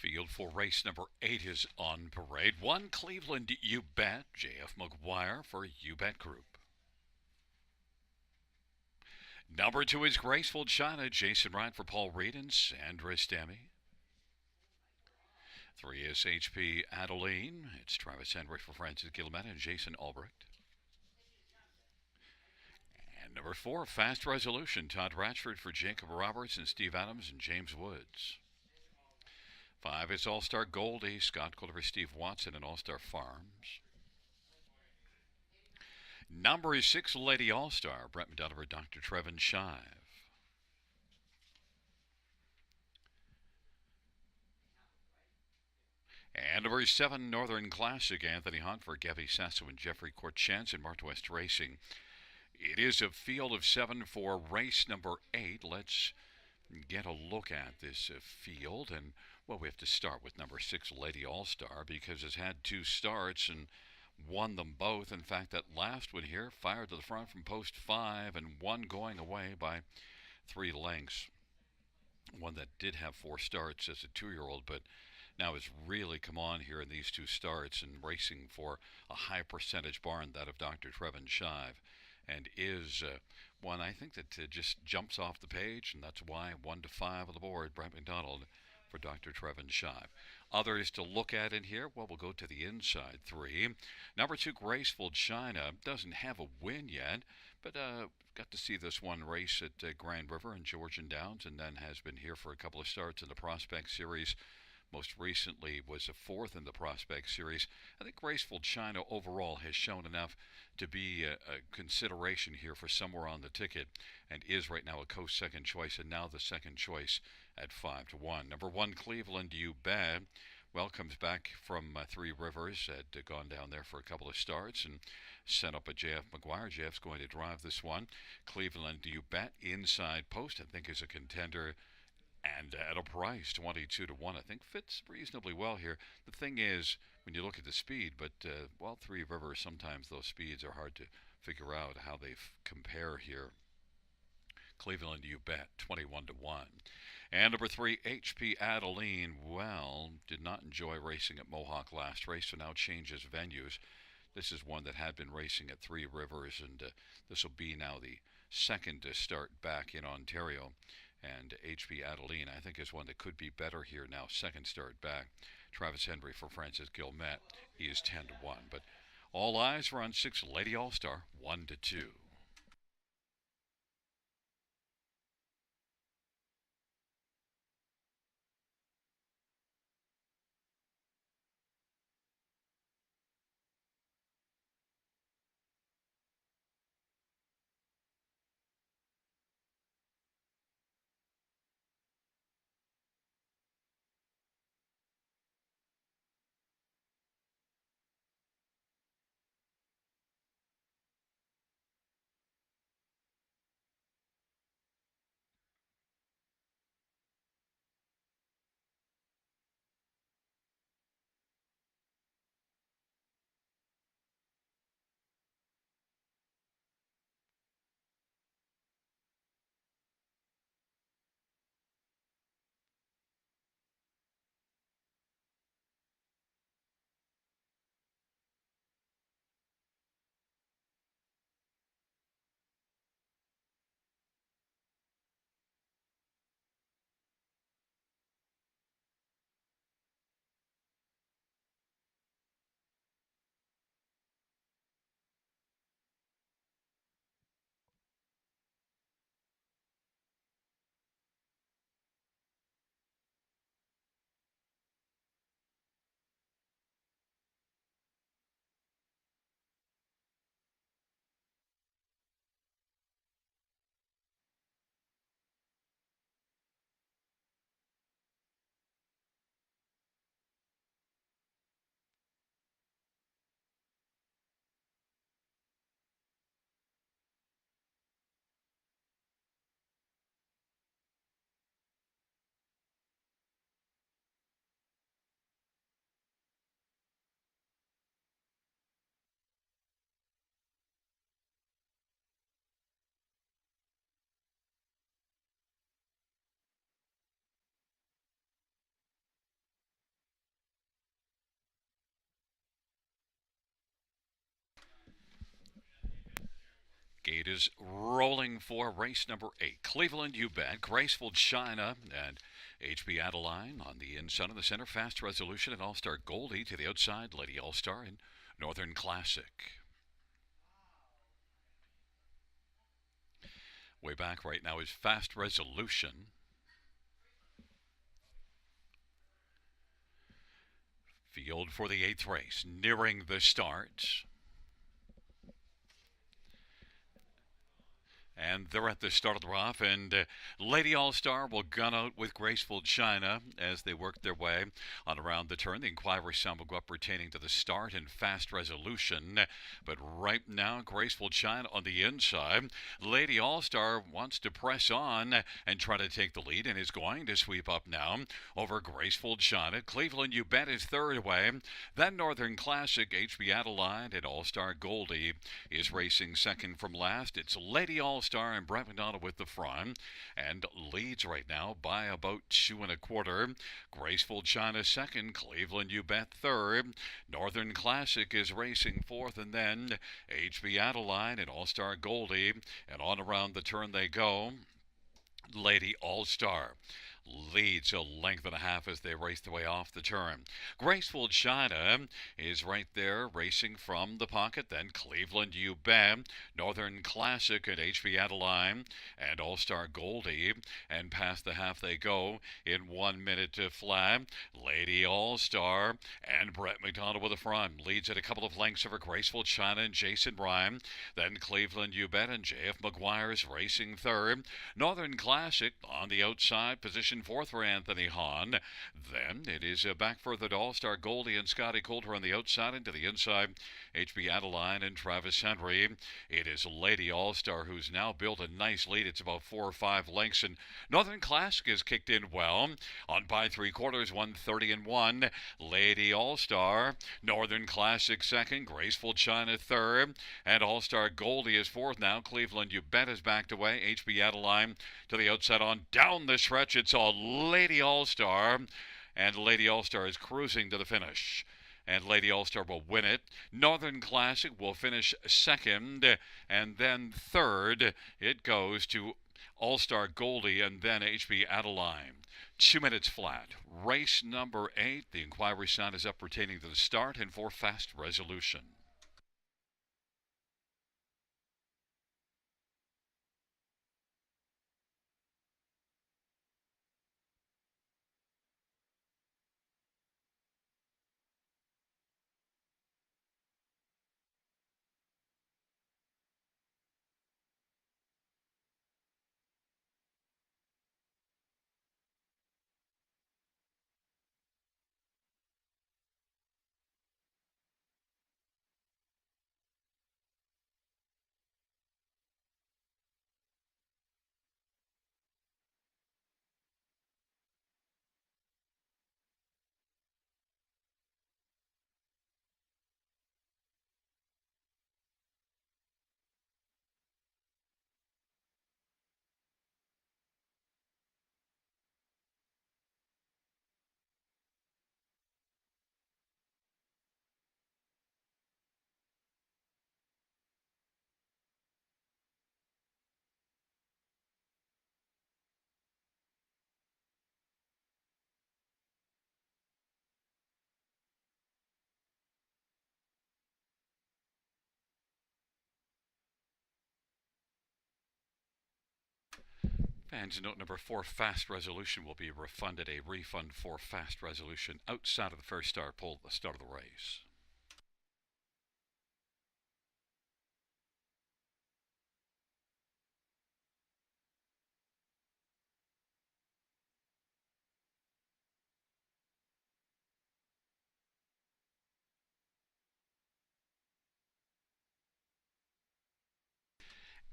Field for race number 8 is on parade. 1 Cleveland You Bet, J.F. McGuire for You Bet Group. Number 2 is Graceful China, Jason Wright for Paul Reed and Sandra Stammy. 3 is HP Adeline. It's Travis Henry for Francis Gilmet and Jason Albrecht. And number 4, Fast Resolution, Todd Ratchford for Jacob Roberts and Steve Adams and James Woods. 5 is All-Star Goldie, Scott Colder for Steve Watson and All-Star Farms. Number 6, Lady All-Star, Brett McDonough for Dr. Trevin Shive. And number 7, Northern Classic, Anthony Hunt for Gabby Sasso and Jeffrey Korchance in Marked West Racing. It is a field of 7 for race number 8. Let's get a look at this field. And, well, we have to start with number 6, Lady All-Star, because it's had 2 starts and won them both. In fact, that last one here fired to the front from post 5 and one going away by 3 lengths. One that did have 4 starts as a 2-year-old, but now has really come on here in these 2 starts and racing for a high percentage barn, that of Dr. Trevin Shive, and is one I think that just jumps off the page, and that's why 1 to 5 on the board, Brent McDonald for Dr. Trevin Shive. Others to look at in here, well, we'll go to the inside 3. Number 2, Graceful China, doesn't have a win yet, but got to see this one race at Grand River and Georgian Downs, and then has been here for a couple of starts in the Prospect Series. Most recently was a 4th in the Prospect Series. I think Graceful China overall has shown enough to be a consideration here for somewhere on the ticket, and is right now a co-second choice, and now the second choice at 5 to 1. Number 1, Cleveland You Bet. Well, comes back from 3 Rivers, had gone down there for a couple of starts and sent up a J.F. McGuire. J.F.'s going to drive this one. Cleveland You Bet, inside post, I think is a contender, and at a price 22 to 1, I think fits reasonably well here. The thing is, when you look at the speed, but well, 3 Rivers, sometimes those speeds are hard to figure out how they compare here. Cleveland You Bet, 21 to 1. And number 3, HP Adeline. Well, did not enjoy racing at Mohawk last race, so now changes venues. This is one that had been racing at 3 Rivers, and this will be now the second start back in Ontario. And HP Adeline, I think, is one that could be better here now, second start back. Travis Henry for Francis Gilmet. He is 10 to 1. But all eyes were on 6, Lady All-Star, 1 to 2. It is rolling for race number 8. Cleveland, you bet. Graceful China and HB Adeline on the inside of the center. Fast Resolution and All Star Goldie to the outside. Lady All Star and Northern Classic. Way back right now is Fast Resolution. Field for the 8th race. Nearing the start. And they're at the start of the rough, and Lady All-Star will gun out with Graceful China as they work their way on around the turn. The inquiry sound will go up pertaining to the start and Fast Resolution. But right now, Graceful China on the inside. Lady All-Star wants to press on and try to take the lead and is going to sweep up now over Graceful China. Cleveland, you bet, is third away. Then Northern Classic, HB Adeline, and All-Star Goldie is racing second from last. It's Lady All-Star and Brett McDonald with the front, and leads right now by about 2 1/4. Graceful China second, Cleveland You Bet third. Northern Classic is racing fourth, and then HB Adeline and All-Star Goldie, and on around the turn they go. Lady All-Star leads a length and a half as they race their way off the turn. Graceful China is right there racing from the pocket. Then Cleveland You Bet, Northern Classic at HB Adeline, and All-Star Goldie. And past the half they go in 1 minute to flat. Lady All-Star and Brett McDonald with the front. Leads at a couple of lengths over Graceful China and Jason Ryan. Then Cleveland You Bet and JF McGuire's racing third. Northern Classic on the outside, position fourth for Anthony Hahn. Then it is back further to All-Star Goldie and Scotty Coulter on the outside, and to the inside, HB Adeline and Travis Henry. It is Lady All-Star who's now built a nice lead. It's about 4 or 5 lengths, and Northern Classic has kicked in well on by 3/4, 1:30 Lady All-Star, Northern Classic second, Graceful China third, and All-Star Goldie is fourth now. Cleveland You Bet is backed away. HB Adeline to the outside on down the stretch. It's all Lady All-Star, and Lady All-Star is cruising to the finish. And Lady All-Star will win it. Northern Classic will finish second, and then third it goes to All-Star Goldie and then HB Adeline. 2 minutes flat. Race number 8. The inquiry sound is up pertaining to the start and for Fast Resolution. Fans, note number 4, Fast Resolution will be refunded. A refund for Fast Resolution outside of the first star poll at the start of the race.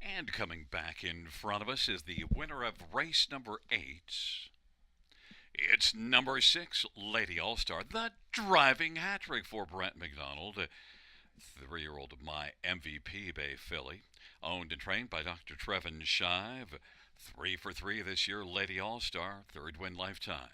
And coming back in front of us is the winner of race number 8. It's number 6, Lady All-Star, the driving hat trick for Brent McDonald, 3-year-old My MVP Bay filly, owned and trained by Dr. Trevin Shive. 3 for 3 this year, Lady All-Star, 3rd win lifetime.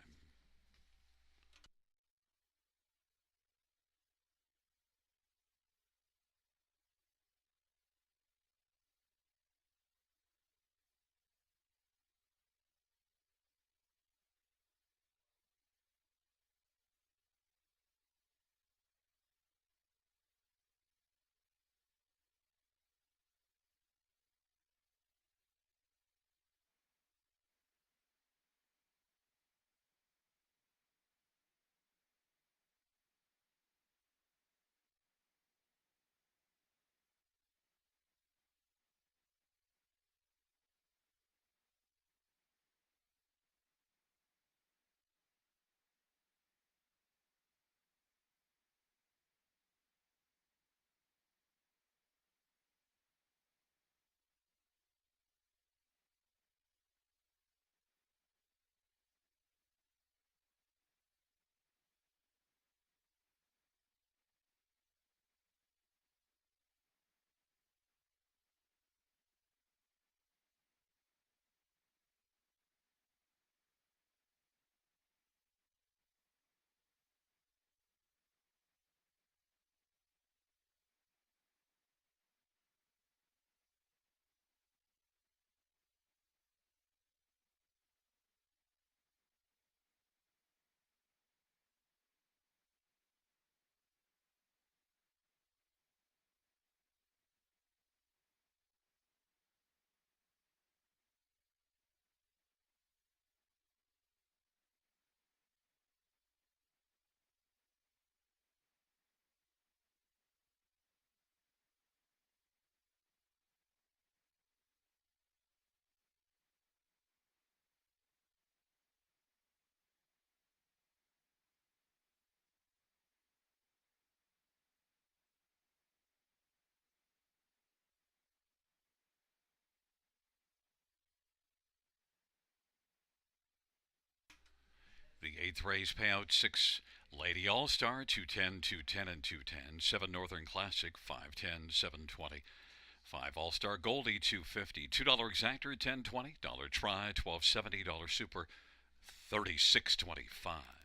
Eighth race payout 6 Lady All Star 210, 210, and 210. 7 Northern Classic 510, 720. 5 All Star Goldie 250. $2 exactor 1020. Dollar try 1270. Dollar super 3625.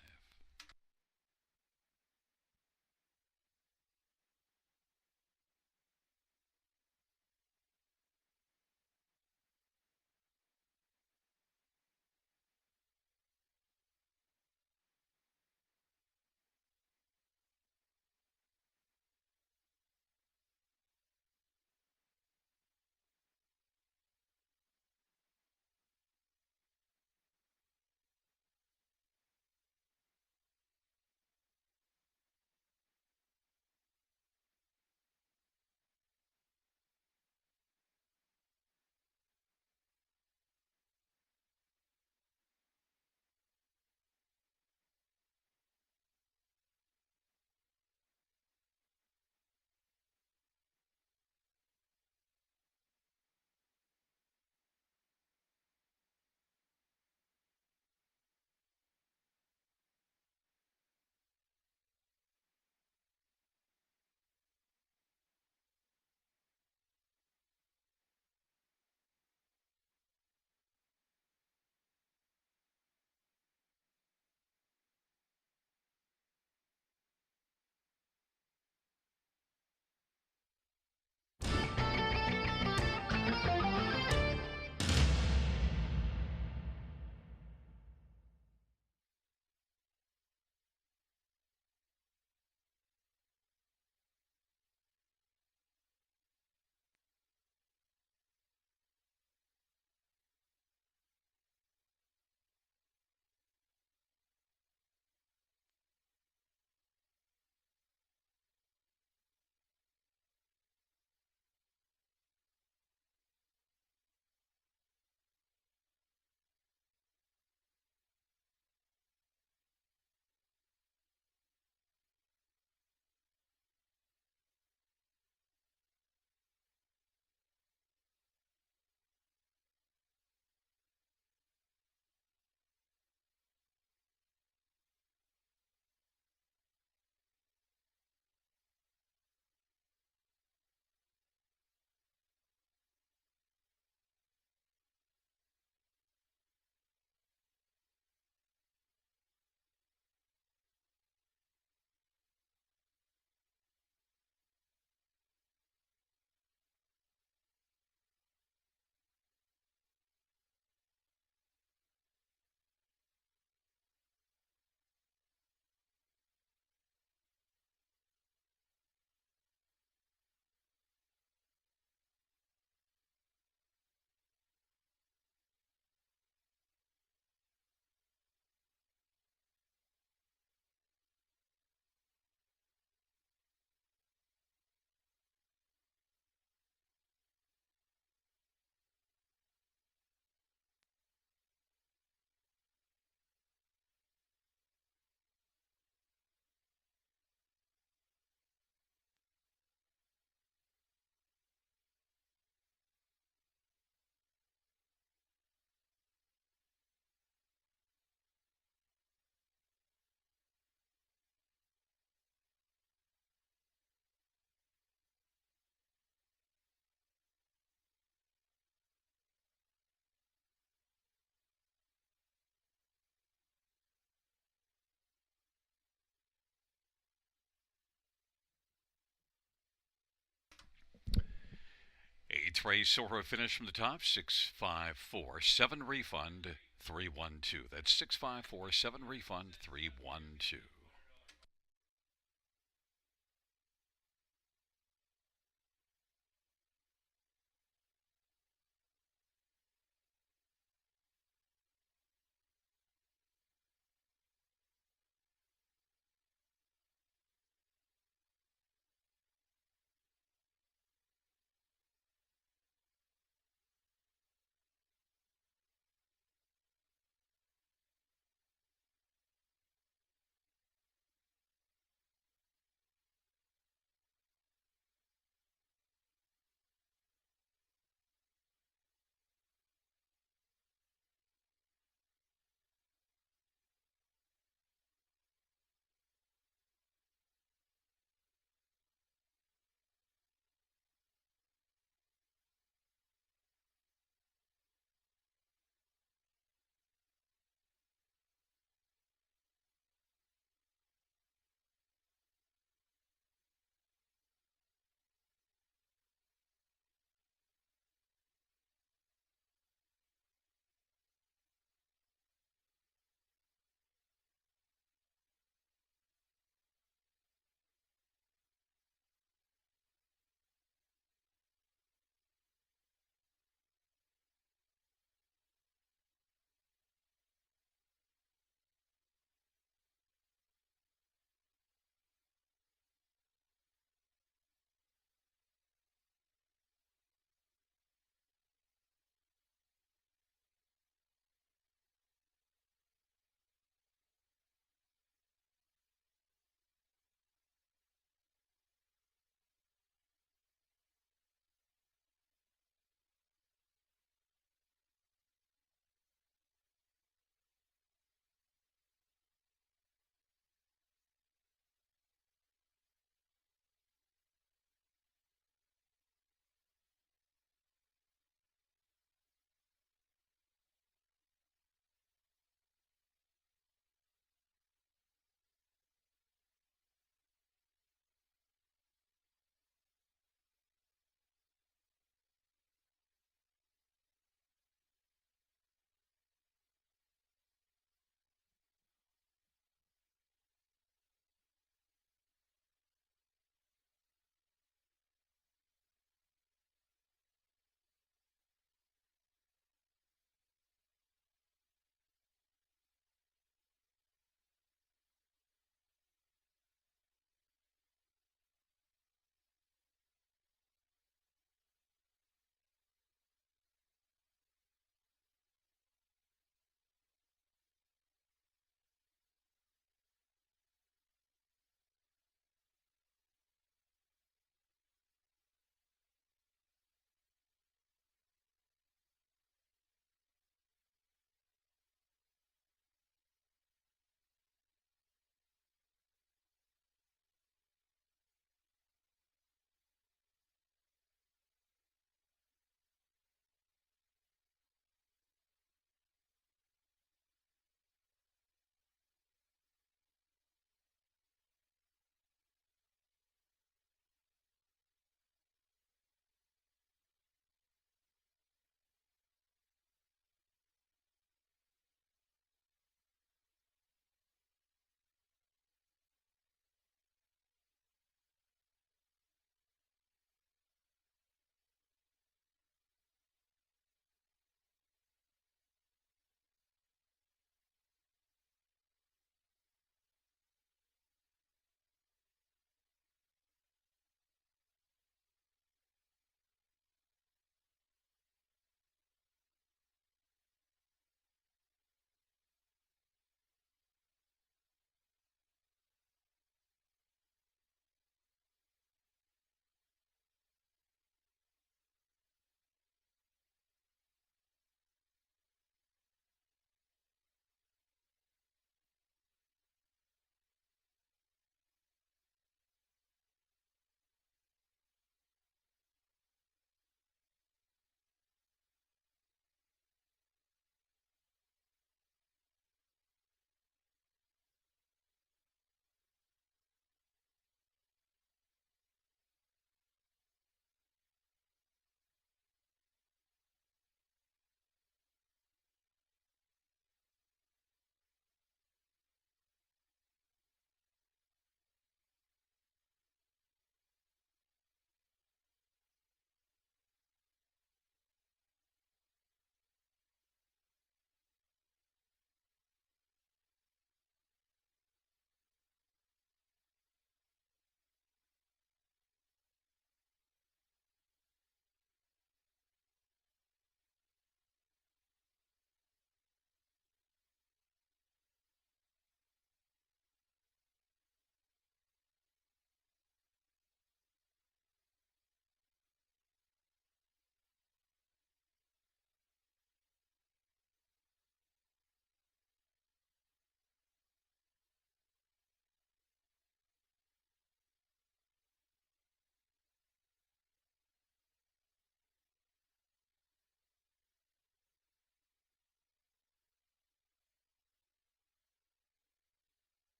Eighth race, Sora finish from the top 6547 refund 312. That's 6547 refund 312.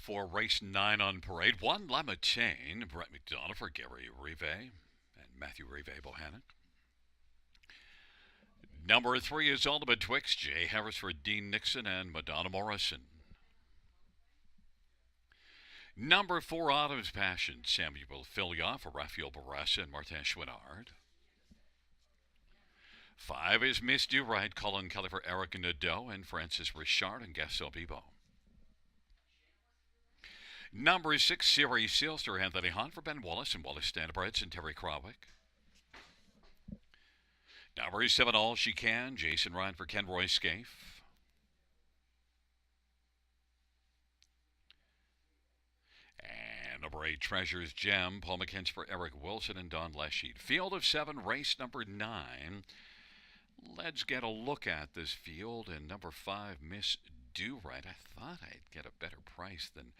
for race 9 on parade. 1 Lamachain, Brett McDonough for Gary Rive and Matthew Rive Bohannon. Number 3 is Ultimate Twix, Jay Harris for Dean Nixon and Madonna Morrison. Number 4, Autumn's Passion, Samuel Filia for Rafael Barassa and Martin Chouinard. 5 is Miss Do Right, Colin Kelly for Eric Nadeau and Francis Richard and Gaston Bibo. Number 6, Series Sealster, Anthony Hunt for Ben Wallace and Wallace Standards and Terry Krawick. Number 7, All She Can, Jason Ryan for Ken Roy Scaife. And number 8, Treasures Gem, Paul McKenzie for Eric Wilson and Don Lesheet. Field of 7, race number 9. Let's get a look at this field. And number 5, Miss Do Right. I thought I'd get a better price than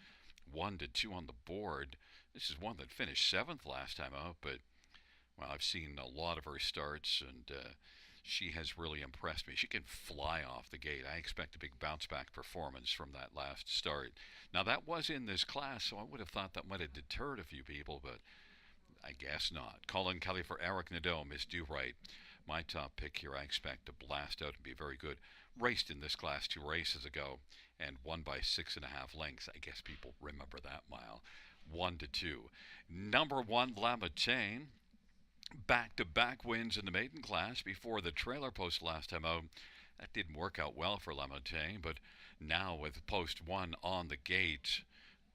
1 to 2 on the board. This is one that finished 7th last time out, but well, I've seen a lot of her starts, and she has really impressed me. She can fly off the gate. I expect a big bounce-back performance from that last start. Now, that was in this class, so I would have thought that might have deterred a few people, but I guess not. Colin Kelly for Eric Nadeau, Miss Do Right. My top pick here, I expect to blast out and be very good. Raced in this class 2 races ago and won by 6.5 lengths. I guess people remember that mile. 1 to 2. Number 1, Lamachain. Back-to-back wins in the maiden class before the trailer post last time out. That didn't work out well for Lamachain, but now with post 1 on the gate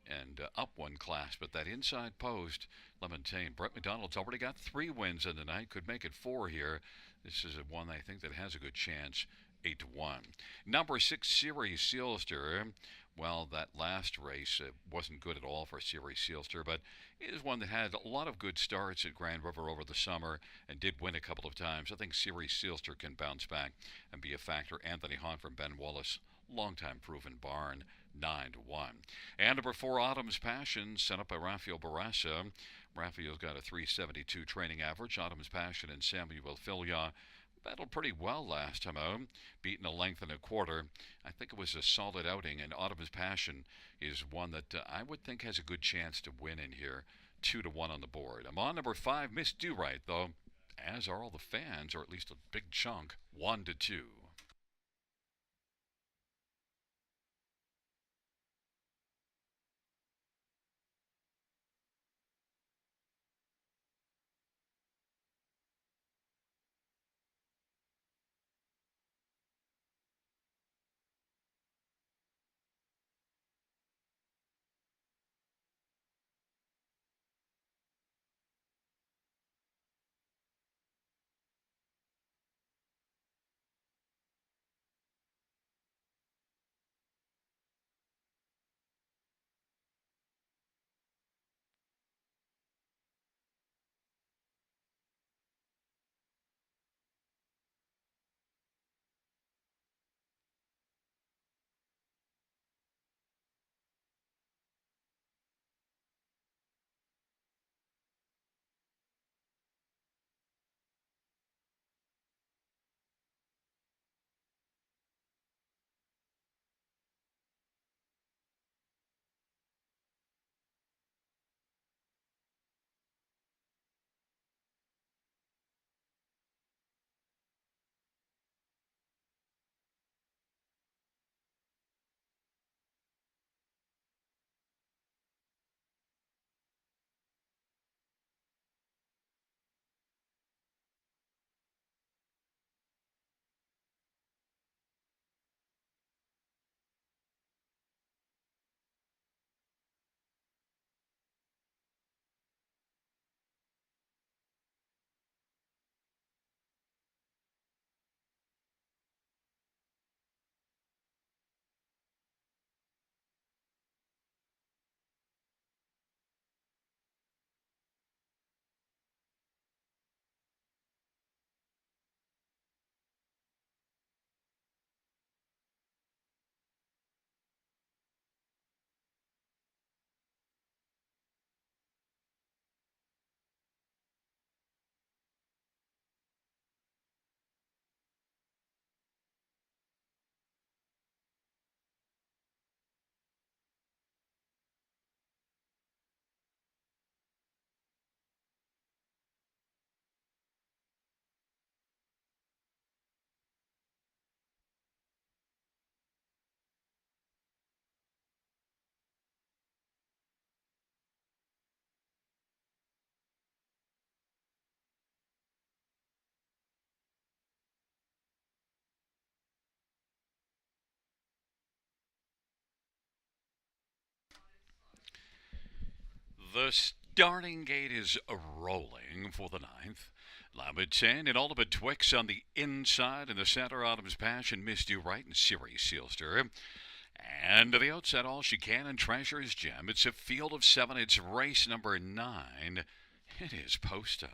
and up 1 class, but that inside post, Lamachain, Brett McDonald's already got 3 wins in the night, could make it 4 here. This is one I think that has a good chance. 8 to 1. Number 6, Series Sealster. Well, that last race wasn't good at all for Series Sealster, but it is one that had a lot of good starts at Grand River over the summer and did win a couple of times. I think Series Sealster can bounce back and be a factor. Anthony Hahn from Ben Wallace, longtime proven barn, 9 to 1. And number 4, Autumn's Passion, sent up by Rafael Barassa. Rafael's got a 372 training average. Autumn's Passion and Samuel Filia battled pretty well last time out, beaten a length and a quarter. I think it was a solid outing, and Autumn's Passion is one that I would think has a good chance to win in here. 2 to 1 on the board. I'm on number 5, Miss Do Right, though, as are all the fans, or at least a big chunk. 1 to 2. The starting gate is rolling for the ninth. Lama 10 and Ultimate Twix on the inside. In the center, Autumn's Passion, Miss Do Right, and Siri Sealster. And to the outside, All She Can and Treasure's Gem. It's a field of seven. It's race number 9. It is post time.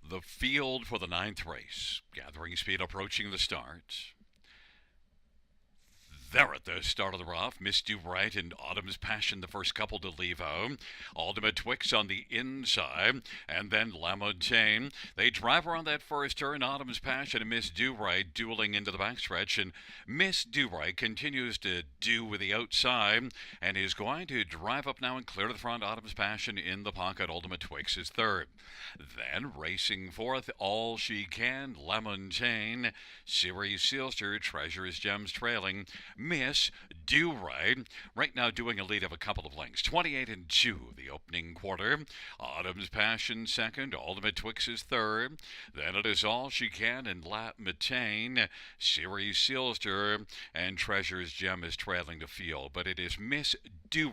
The field for the ninth race. Gathering speed approaching the start. There at the start of the rough, Miss Do Right and Autumn's Passion, the first couple to leave home. Ultimate Twix on the inside, and then Lamontagne. They drive around that first turn. Autumn's Passion and Miss Do Right dueling into the backstretch, and Miss Do Right continues to do with the outside and is going to drive up now and clear to the front. Autumn's Passion in the pocket. Ultimate Twix is third. Then racing fourth, All She Can, Lamontagne, Siri Sealster, Treasure's Gems trailing. Miss Do right now doing a lead of a couple of lengths. 28 and 2 the opening quarter. Autumn's Passion second. Ultimate Twix is third. Then it is All She Can and La Metain. Siri Sealster and Treasure's Gem is trailing the field. But it is Miss Do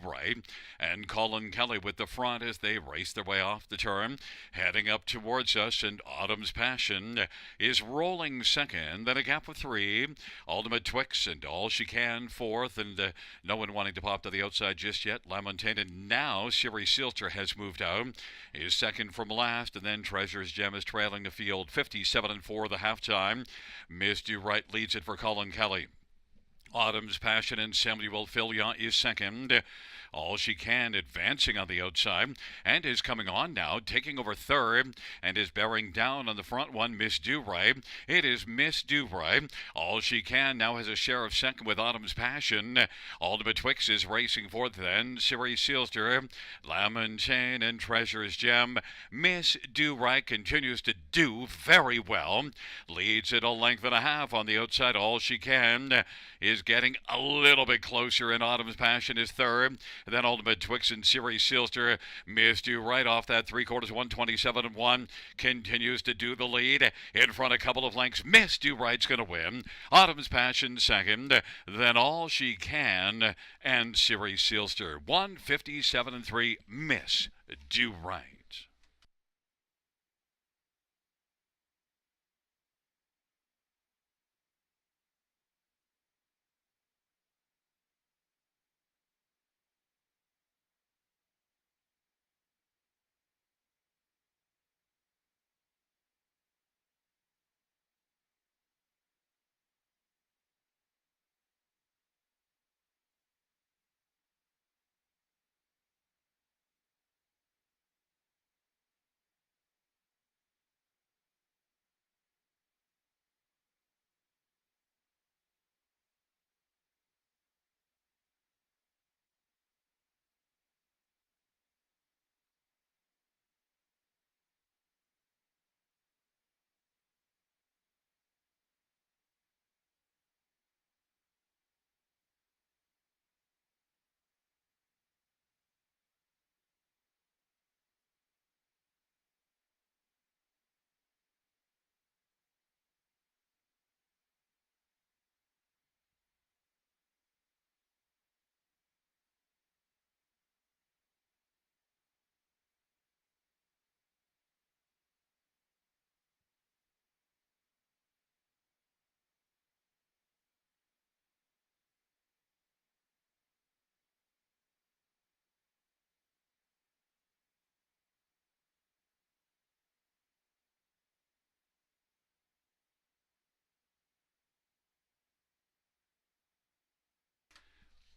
and Colin Kelly with the front as they race their way off the turn. Heading up towards us, and Autumn's Passion is rolling second. Then a gap of 3. Ultimate Twix and All She Can fourth, and no one wanting to pop to the outside just yet. Lamontagne, and now Siri Sealster has moved out, is second from last, and then Treasure's Gem is trailing the field. 57 and 4 the halftime. Miss Do Right leads it for Colin Kelly. Autumn's Passion and Samuel Fillion is second. All She Can advancing on the outside and is coming on now, taking over third and is bearing down on the front one, Miss Do Right. It is Miss Do Right. All She Can now has a share of second with Autumn's Passion. Ultimate Twix is racing fourth, then Siri Sealster, Lamontagne, and Treasure's Gem. Miss Do Right continues to do very well. Leads it a length and a half on the outside. All She Can is getting a little bit closer, and Autumn's Passion is third. Then Ultimate Twix and Siri Sealster. Miss Do Right off that 3/4, 127 and 1. Continues to do the lead. In front a couple of lengths. Miss Do Right's going to win. Autumn's Passion second. Then All She Can and Siri Sealster. 157 and 3. Miss Do Right.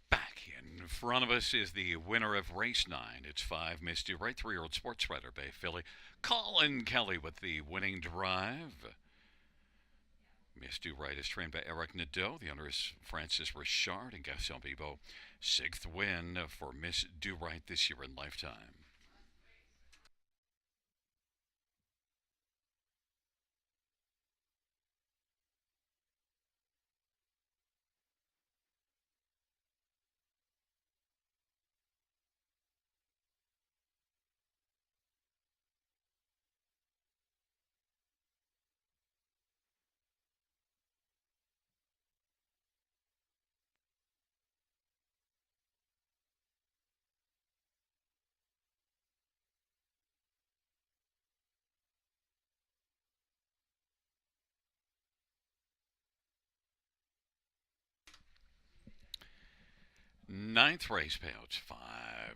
Back in front of us is the winner of race 9. It's 5 Miss Do Right, 3-year-old sports writer, Bay filly, Colin Kelly with the winning drive. Miss Do Right is trained by Eric Nadeau. The owner is Francis Richard and Gaston Bibo. 6th win for Miss Do Right this year in Lifetime. Ninth race payouts 5.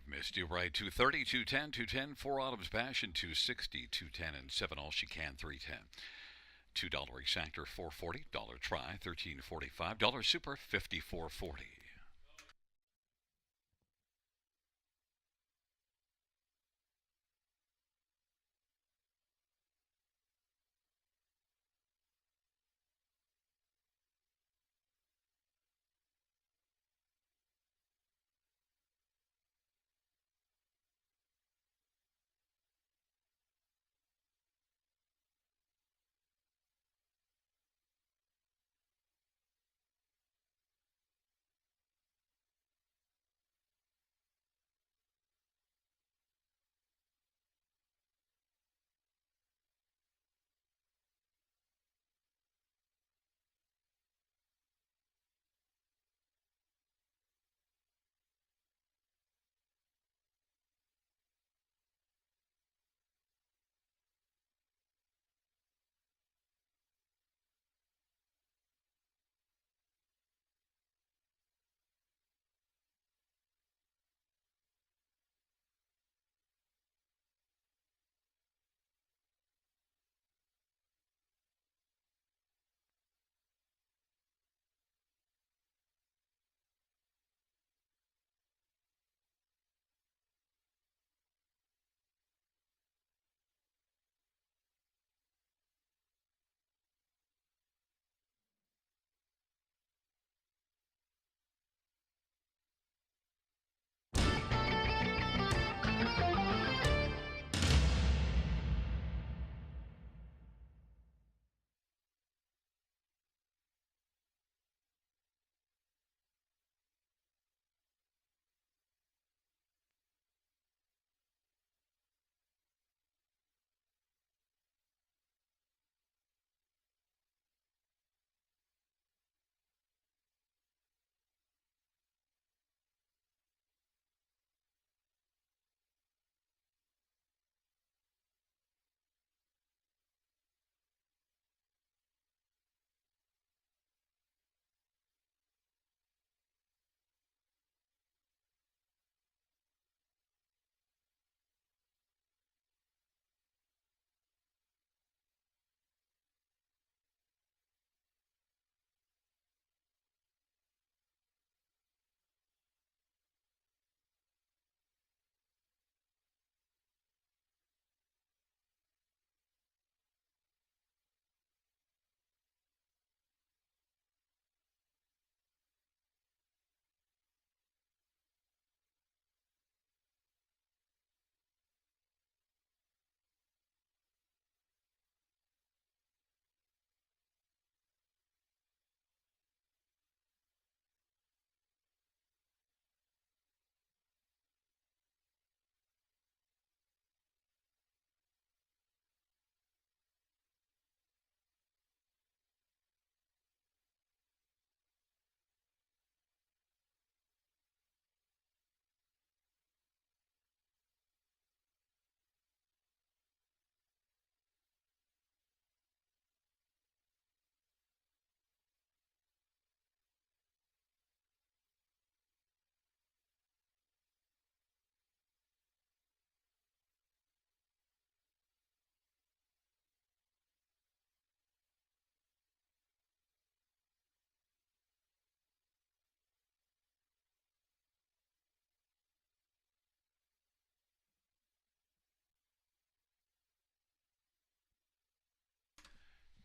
Misty Ride 230, 210, 210. 4 Autumn's Passion 260, 210, and 7 All She Can 310. $2 exactor 440, dollar try 1345, dollar super 5440.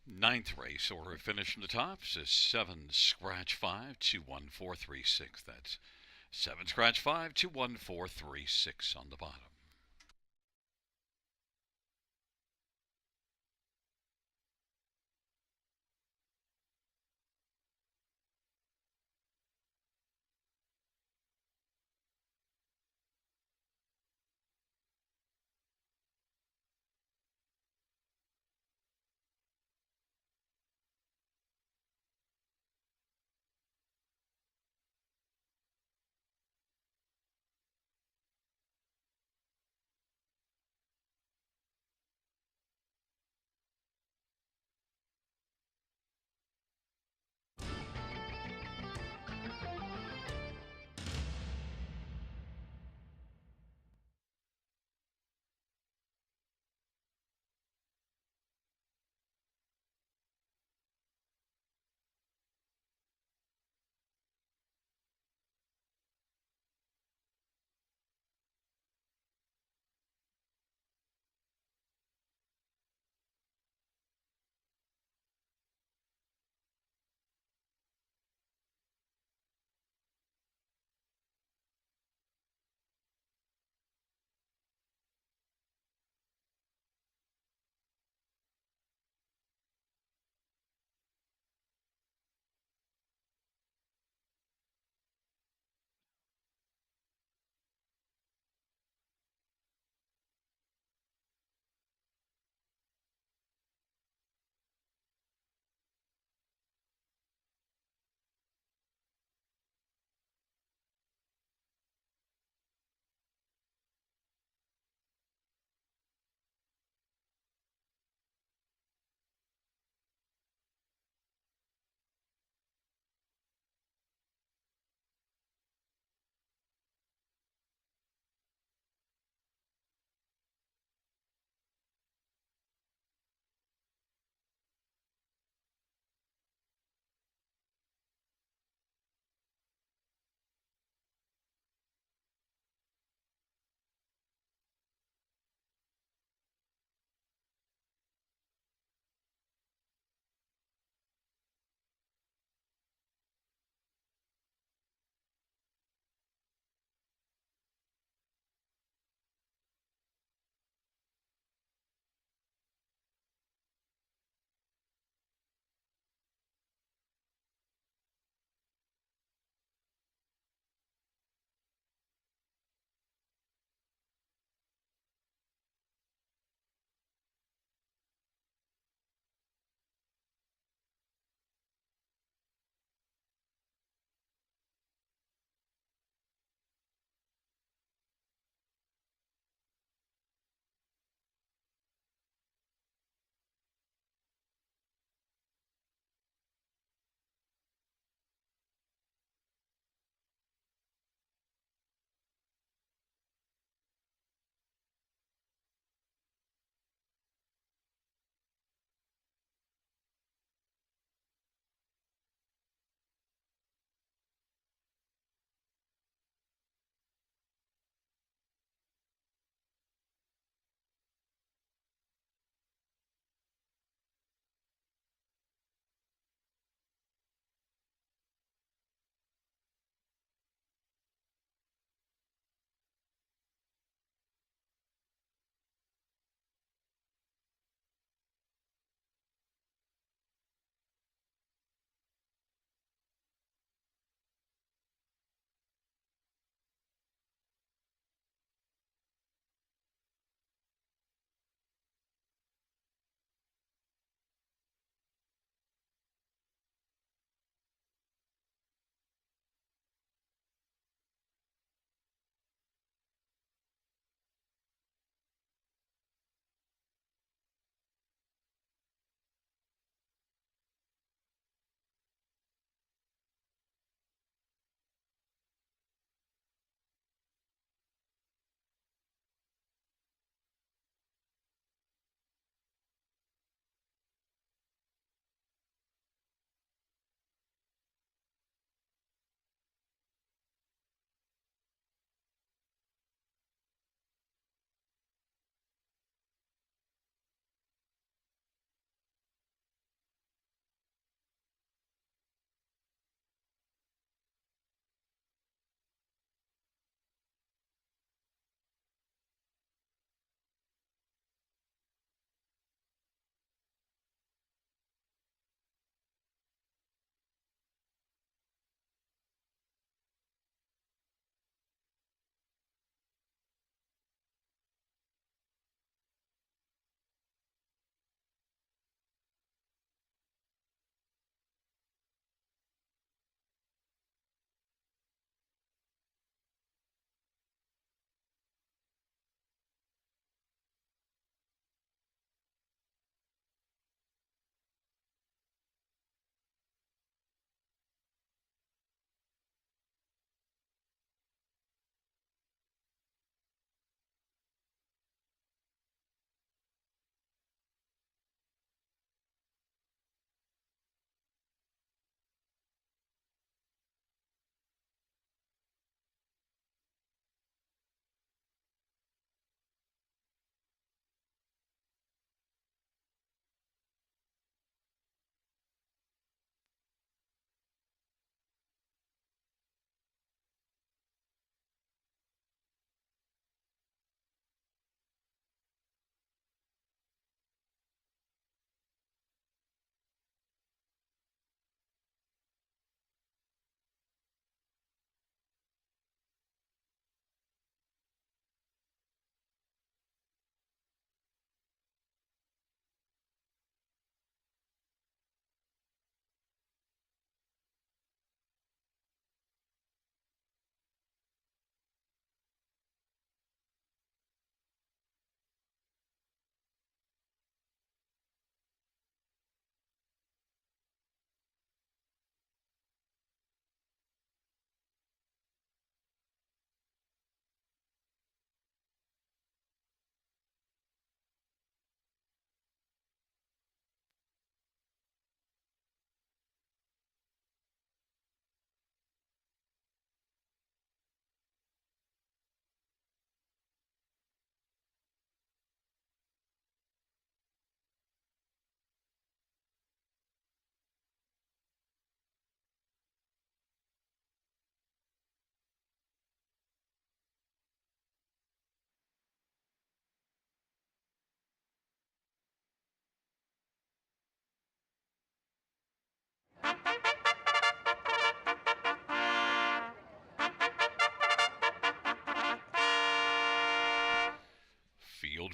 Ninth race order finish from the top says 7 scratch 5 21436. That's 7 scratch 5 21436 on the bottom.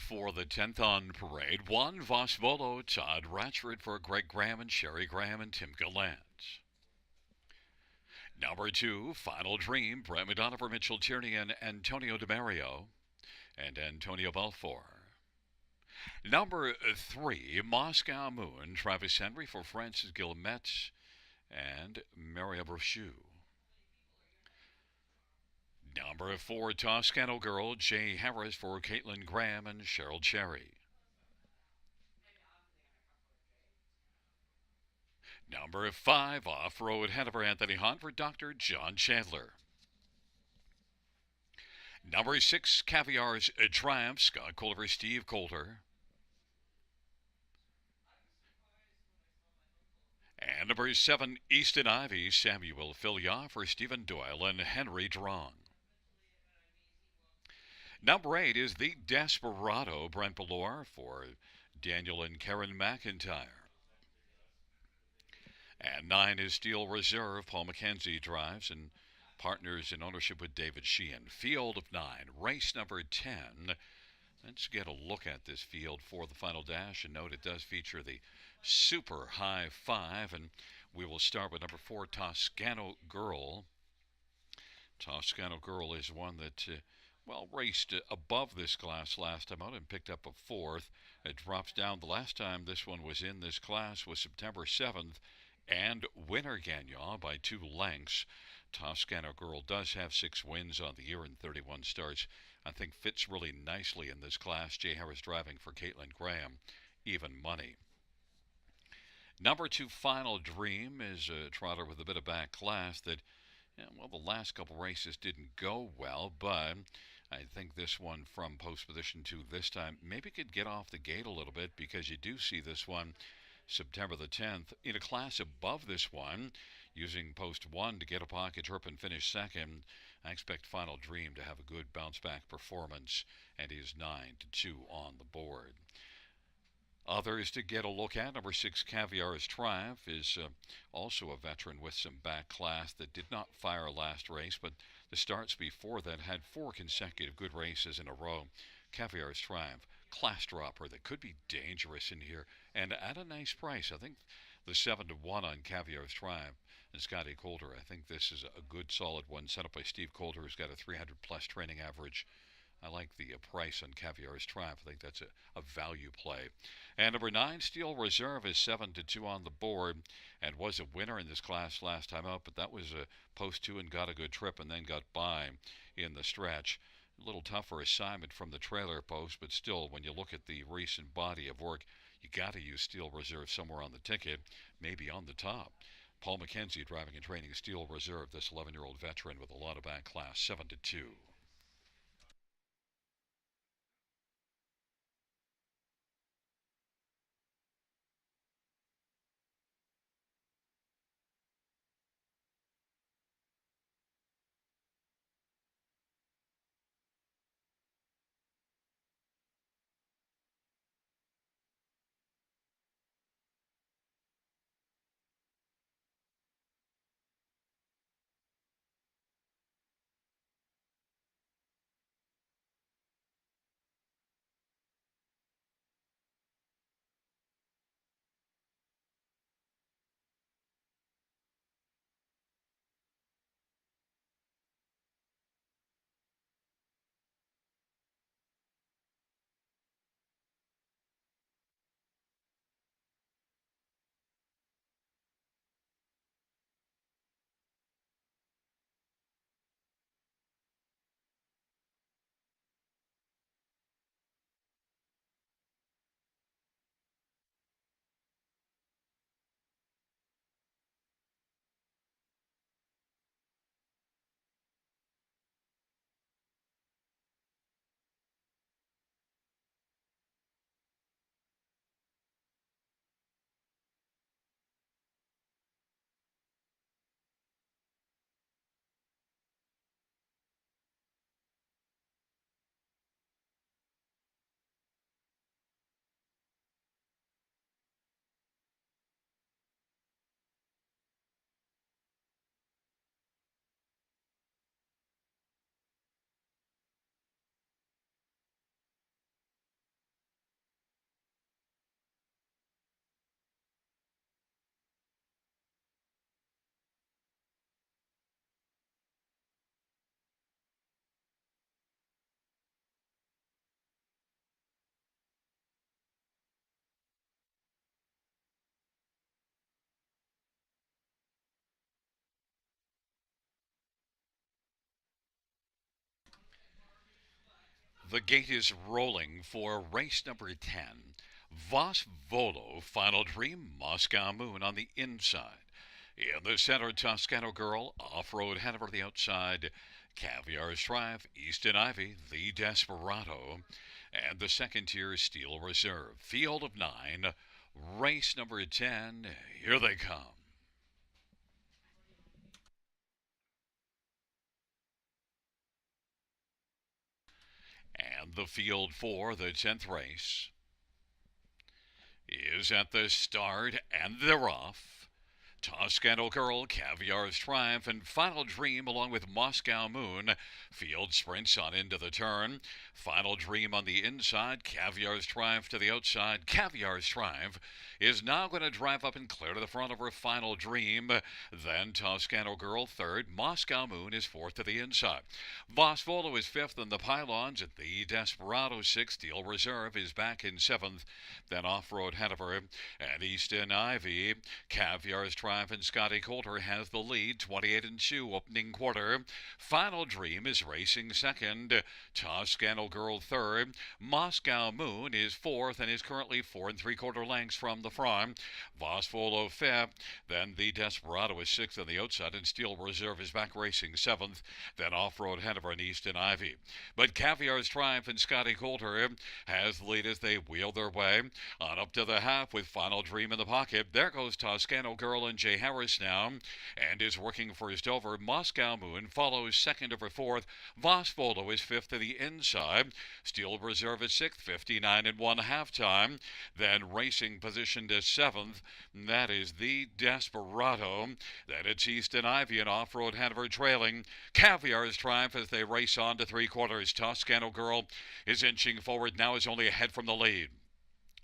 For the 10th on parade, 1 Vosvolo, Todd Ratchford for Greg Graham and Sherry Graham and Tim Gallant. Number 2, Final Dream, Brett McDonough for Mitchell Tierney and Antonio DeMario and Antonio Belfour. Number 3, Moscow Moon, Travis Henry for Francis Guillemette and Maria Brochu. Number 4, Toscano Girl, Jay Harris for Caitlin Graham and Cheryl Cherry. Number 5, Off-Road Hanover Anthony Hunt for Dr. John Chandler. Number 6, Caviar's Triumph, Scott Coulter for Steve Coulter. And number 7, Easton Ivy, Samuel Filya for Stephen Doyle and Henry Drong. Number 8 is the Desperado, Brent Ballore for Daniel and Karen McIntyre. And 9 is Steel Reserve, Paul McKenzie drives and partners in ownership with David Sheehan. Field of 9, race number 10. Let's get a look at this field for the final dash, and note it does feature the Super High 5, and we will start with number 4, Toscano Girl. Toscano Girl is one that, raced above this class last time out and picked up a 4th. It drops down. The last time this one was in this class was September 7th, and winner Gagnon by 2 lengths. Toscano Girl does have 6 wins on the year and 31 starts. I think fits really nicely in this class. Jay Harris driving for Caitlin Graham. Even money. Number 2, Final Dream, is a trotter with a bit of back class that, the last couple races didn't go well, but I think this one from post position 2 this time maybe could get off the gate a little bit, because you do see this one September the 10th in a class above this one, using post 1 to get a pocket trip and finish second. I expect Final Dream to have a good bounce back performance, and is 9-2 on the board. Others to get a look at: number 6, Caviar's Triumph, is also a veteran with some back class that did not fire last race, but the starts before that had 4 consecutive good races in a row. Caviar's Triumph, class dropper that could be dangerous in here, and at a nice price. I think the 7-1 on Caviar's Triumph and Scotty Coulter. I think this is a good solid one set up by Steve Coulter, who's got a 300 plus training average. I like the price on Caviar's Triumph. I think that's a value play. And number 9, Steel Reserve, is 7-2 on the board and was a winner in this class last time out, but that was a post 2 and got a good trip and then got by in the stretch. A little tougher assignment from the trailer post, but still, when you look at the recent body of work, you got to use Steel Reserve somewhere on the ticket, maybe on the top. Paul McKenzie driving and training Steel Reserve, this 11-year-old veteran with a lot of back class, 7-2. The gate is rolling for race number 10. Voss Volo, Final Dream, Moscow Moon on the inside. In the center, Toscano Girl, Off-Road Hanover the outside. Caviar Strive, Easton Ivy, The Desperado. And the second tier, Steel Reserve. Field of 9, race number 10. Here they come. And the field for the 10th race is at the start, and they're off. Toscano Girl, Caviar's Triumph, and Final Dream along with Moscow Moon. Field sprints on into the turn. Final Dream on the inside, Caviar's Triumph to the outside. Caviar's Triumph is now going to drive up and clear to the front of her Final Dream. Then Toscano Girl third. Moscow Moon is fourth to the inside. Voss Volo is fifth in the pylons. At the Desperado sixth. Steel Reserve is back in seventh. Then Off-Road Hanover and Easton Ivy. Caviar's Triumph and Scotty Coulter has the lead, 28-2 opening quarter. Final Dream is racing second. Toscano Girl third. Moscow Moon is fourth and is currently 4 3/4 lengths from the front. Voss Volo fifth. Then the Desperado is sixth on the outside, and Steel Reserve is back racing seventh. Then Off-Road Hanover and Easton Ivy. But Caviar's Triumph and Scotty Coulter has the lead as they wheel their way on up to the half with Final Dream in the pocket. There goes Toscano Girl and Jay Harris now, and is working first over. Moscow Moon follows second over fourth. Voss Volo is fifth to the inside. Steel Reserve is sixth, 59-1 halftime. Then racing positioned as seventh. That is the Desperado. Then it's Easton Ivy and Off-Road Hanover trailing. Caviar's Triumph as they race on to three-quarters. Toscano Girl is inching forward, now is only ahead from the lead.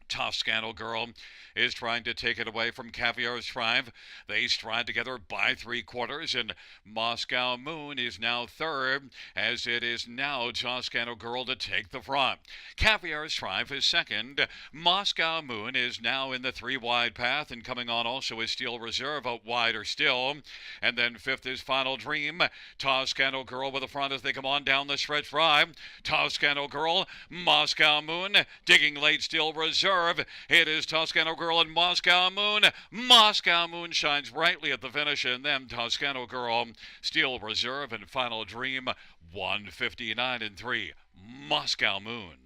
Toscano Girl is trying to take it away from Caviar's Triumph. They stride together by three-quarters, and Moscow Moon is now third, as it is now Toscano Girl to take the front. Caviar's Triumph is second. Moscow Moon is now in the three-wide path, and coming on also is Steel Reserve, out wider still. And then fifth is Final Dream. Toscano Girl with the front as they come on down the stretch drive. Toscano Girl, Moscow Moon, digging late, Steel Reserve. It is Toscano Girl and Moscow Moon. Moscow Moon shines brightly at the finish, and then Toscano Girl, Steel Reserve, and Final Dream, 159-3. Moscow Moon.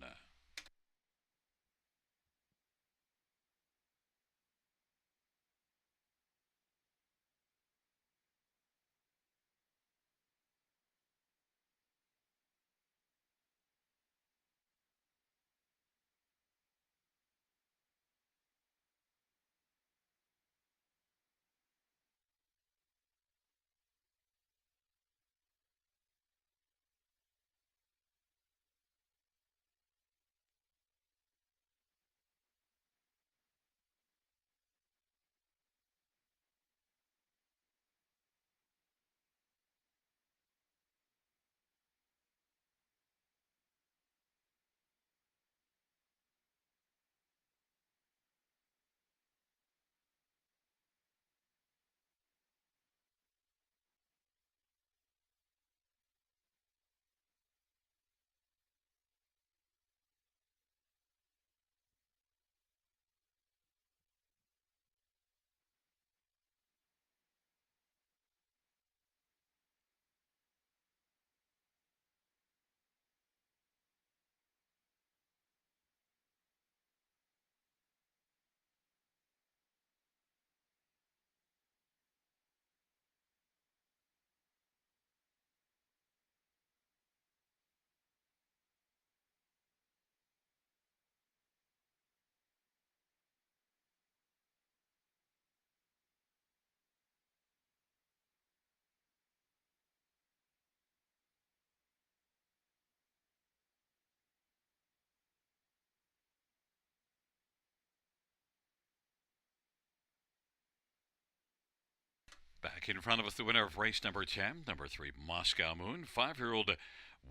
Back in front of us, the winner of race number 10, number 3, Moscow Moon, 5-year-old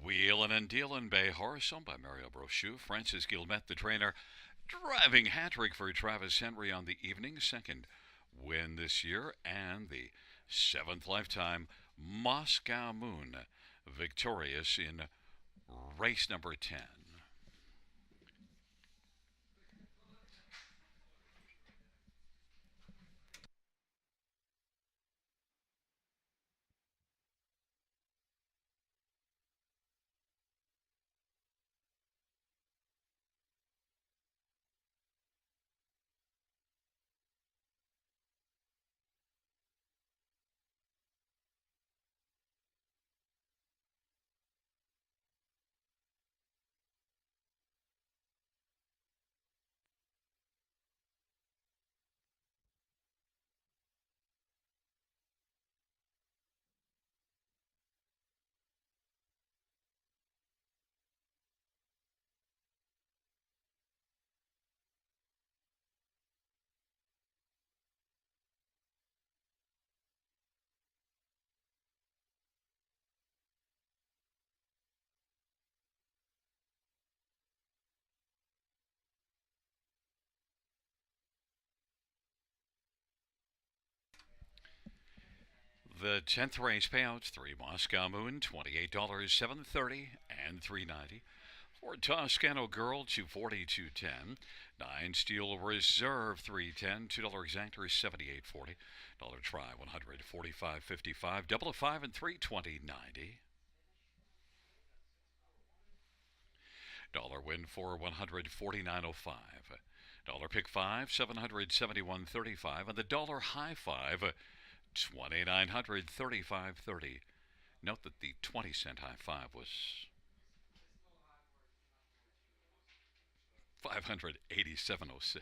Wheelin' and Dealin' Bay Horse, owned by Mario Brochu. Francis Gilmet, the trainer, driving hat-trick for Travis Henry on the evening. Second win this year, and the 7th lifetime Moscow Moon, victorious in race number 10. The 10th race payouts 3 Moscow Moon, $28, 730 and 390. 4 Toscano Girl, 240, 210. 9 Steel Reserve, 310. $2 exactor, 78.40. Dollar try, 145.55. Double a 5 and 3, 20.90. Dollar win for 149.05. Dollar pick 5, 771.35. And the dollar high 5, 2,935.30. Note that the 20-cent high 5 was 587.06.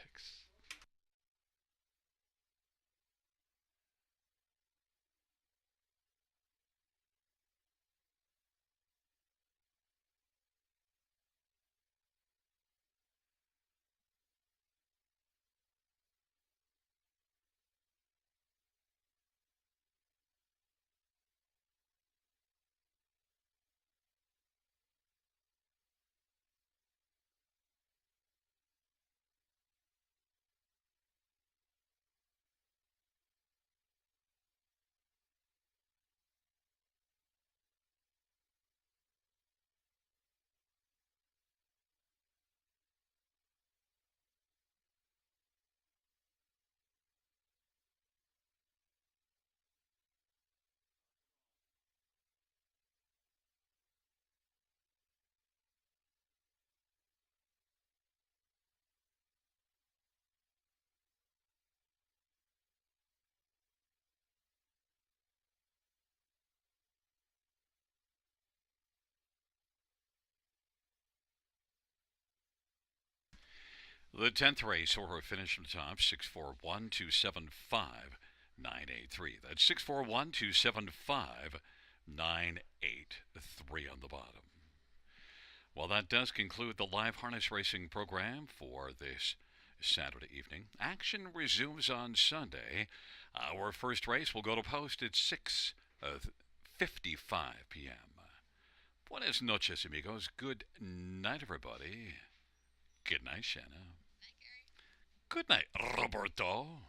The 10th race order finish from the top 641-275-983. That's 641-275-983 on the bottom. Well, that does conclude the live harness racing program for this Saturday evening. Action resumes on Sunday. Our first race will go to post at 6:55 p.m. Buenas noches, amigos. Good night, everybody. Good night, Shanna. Good night, Roberto.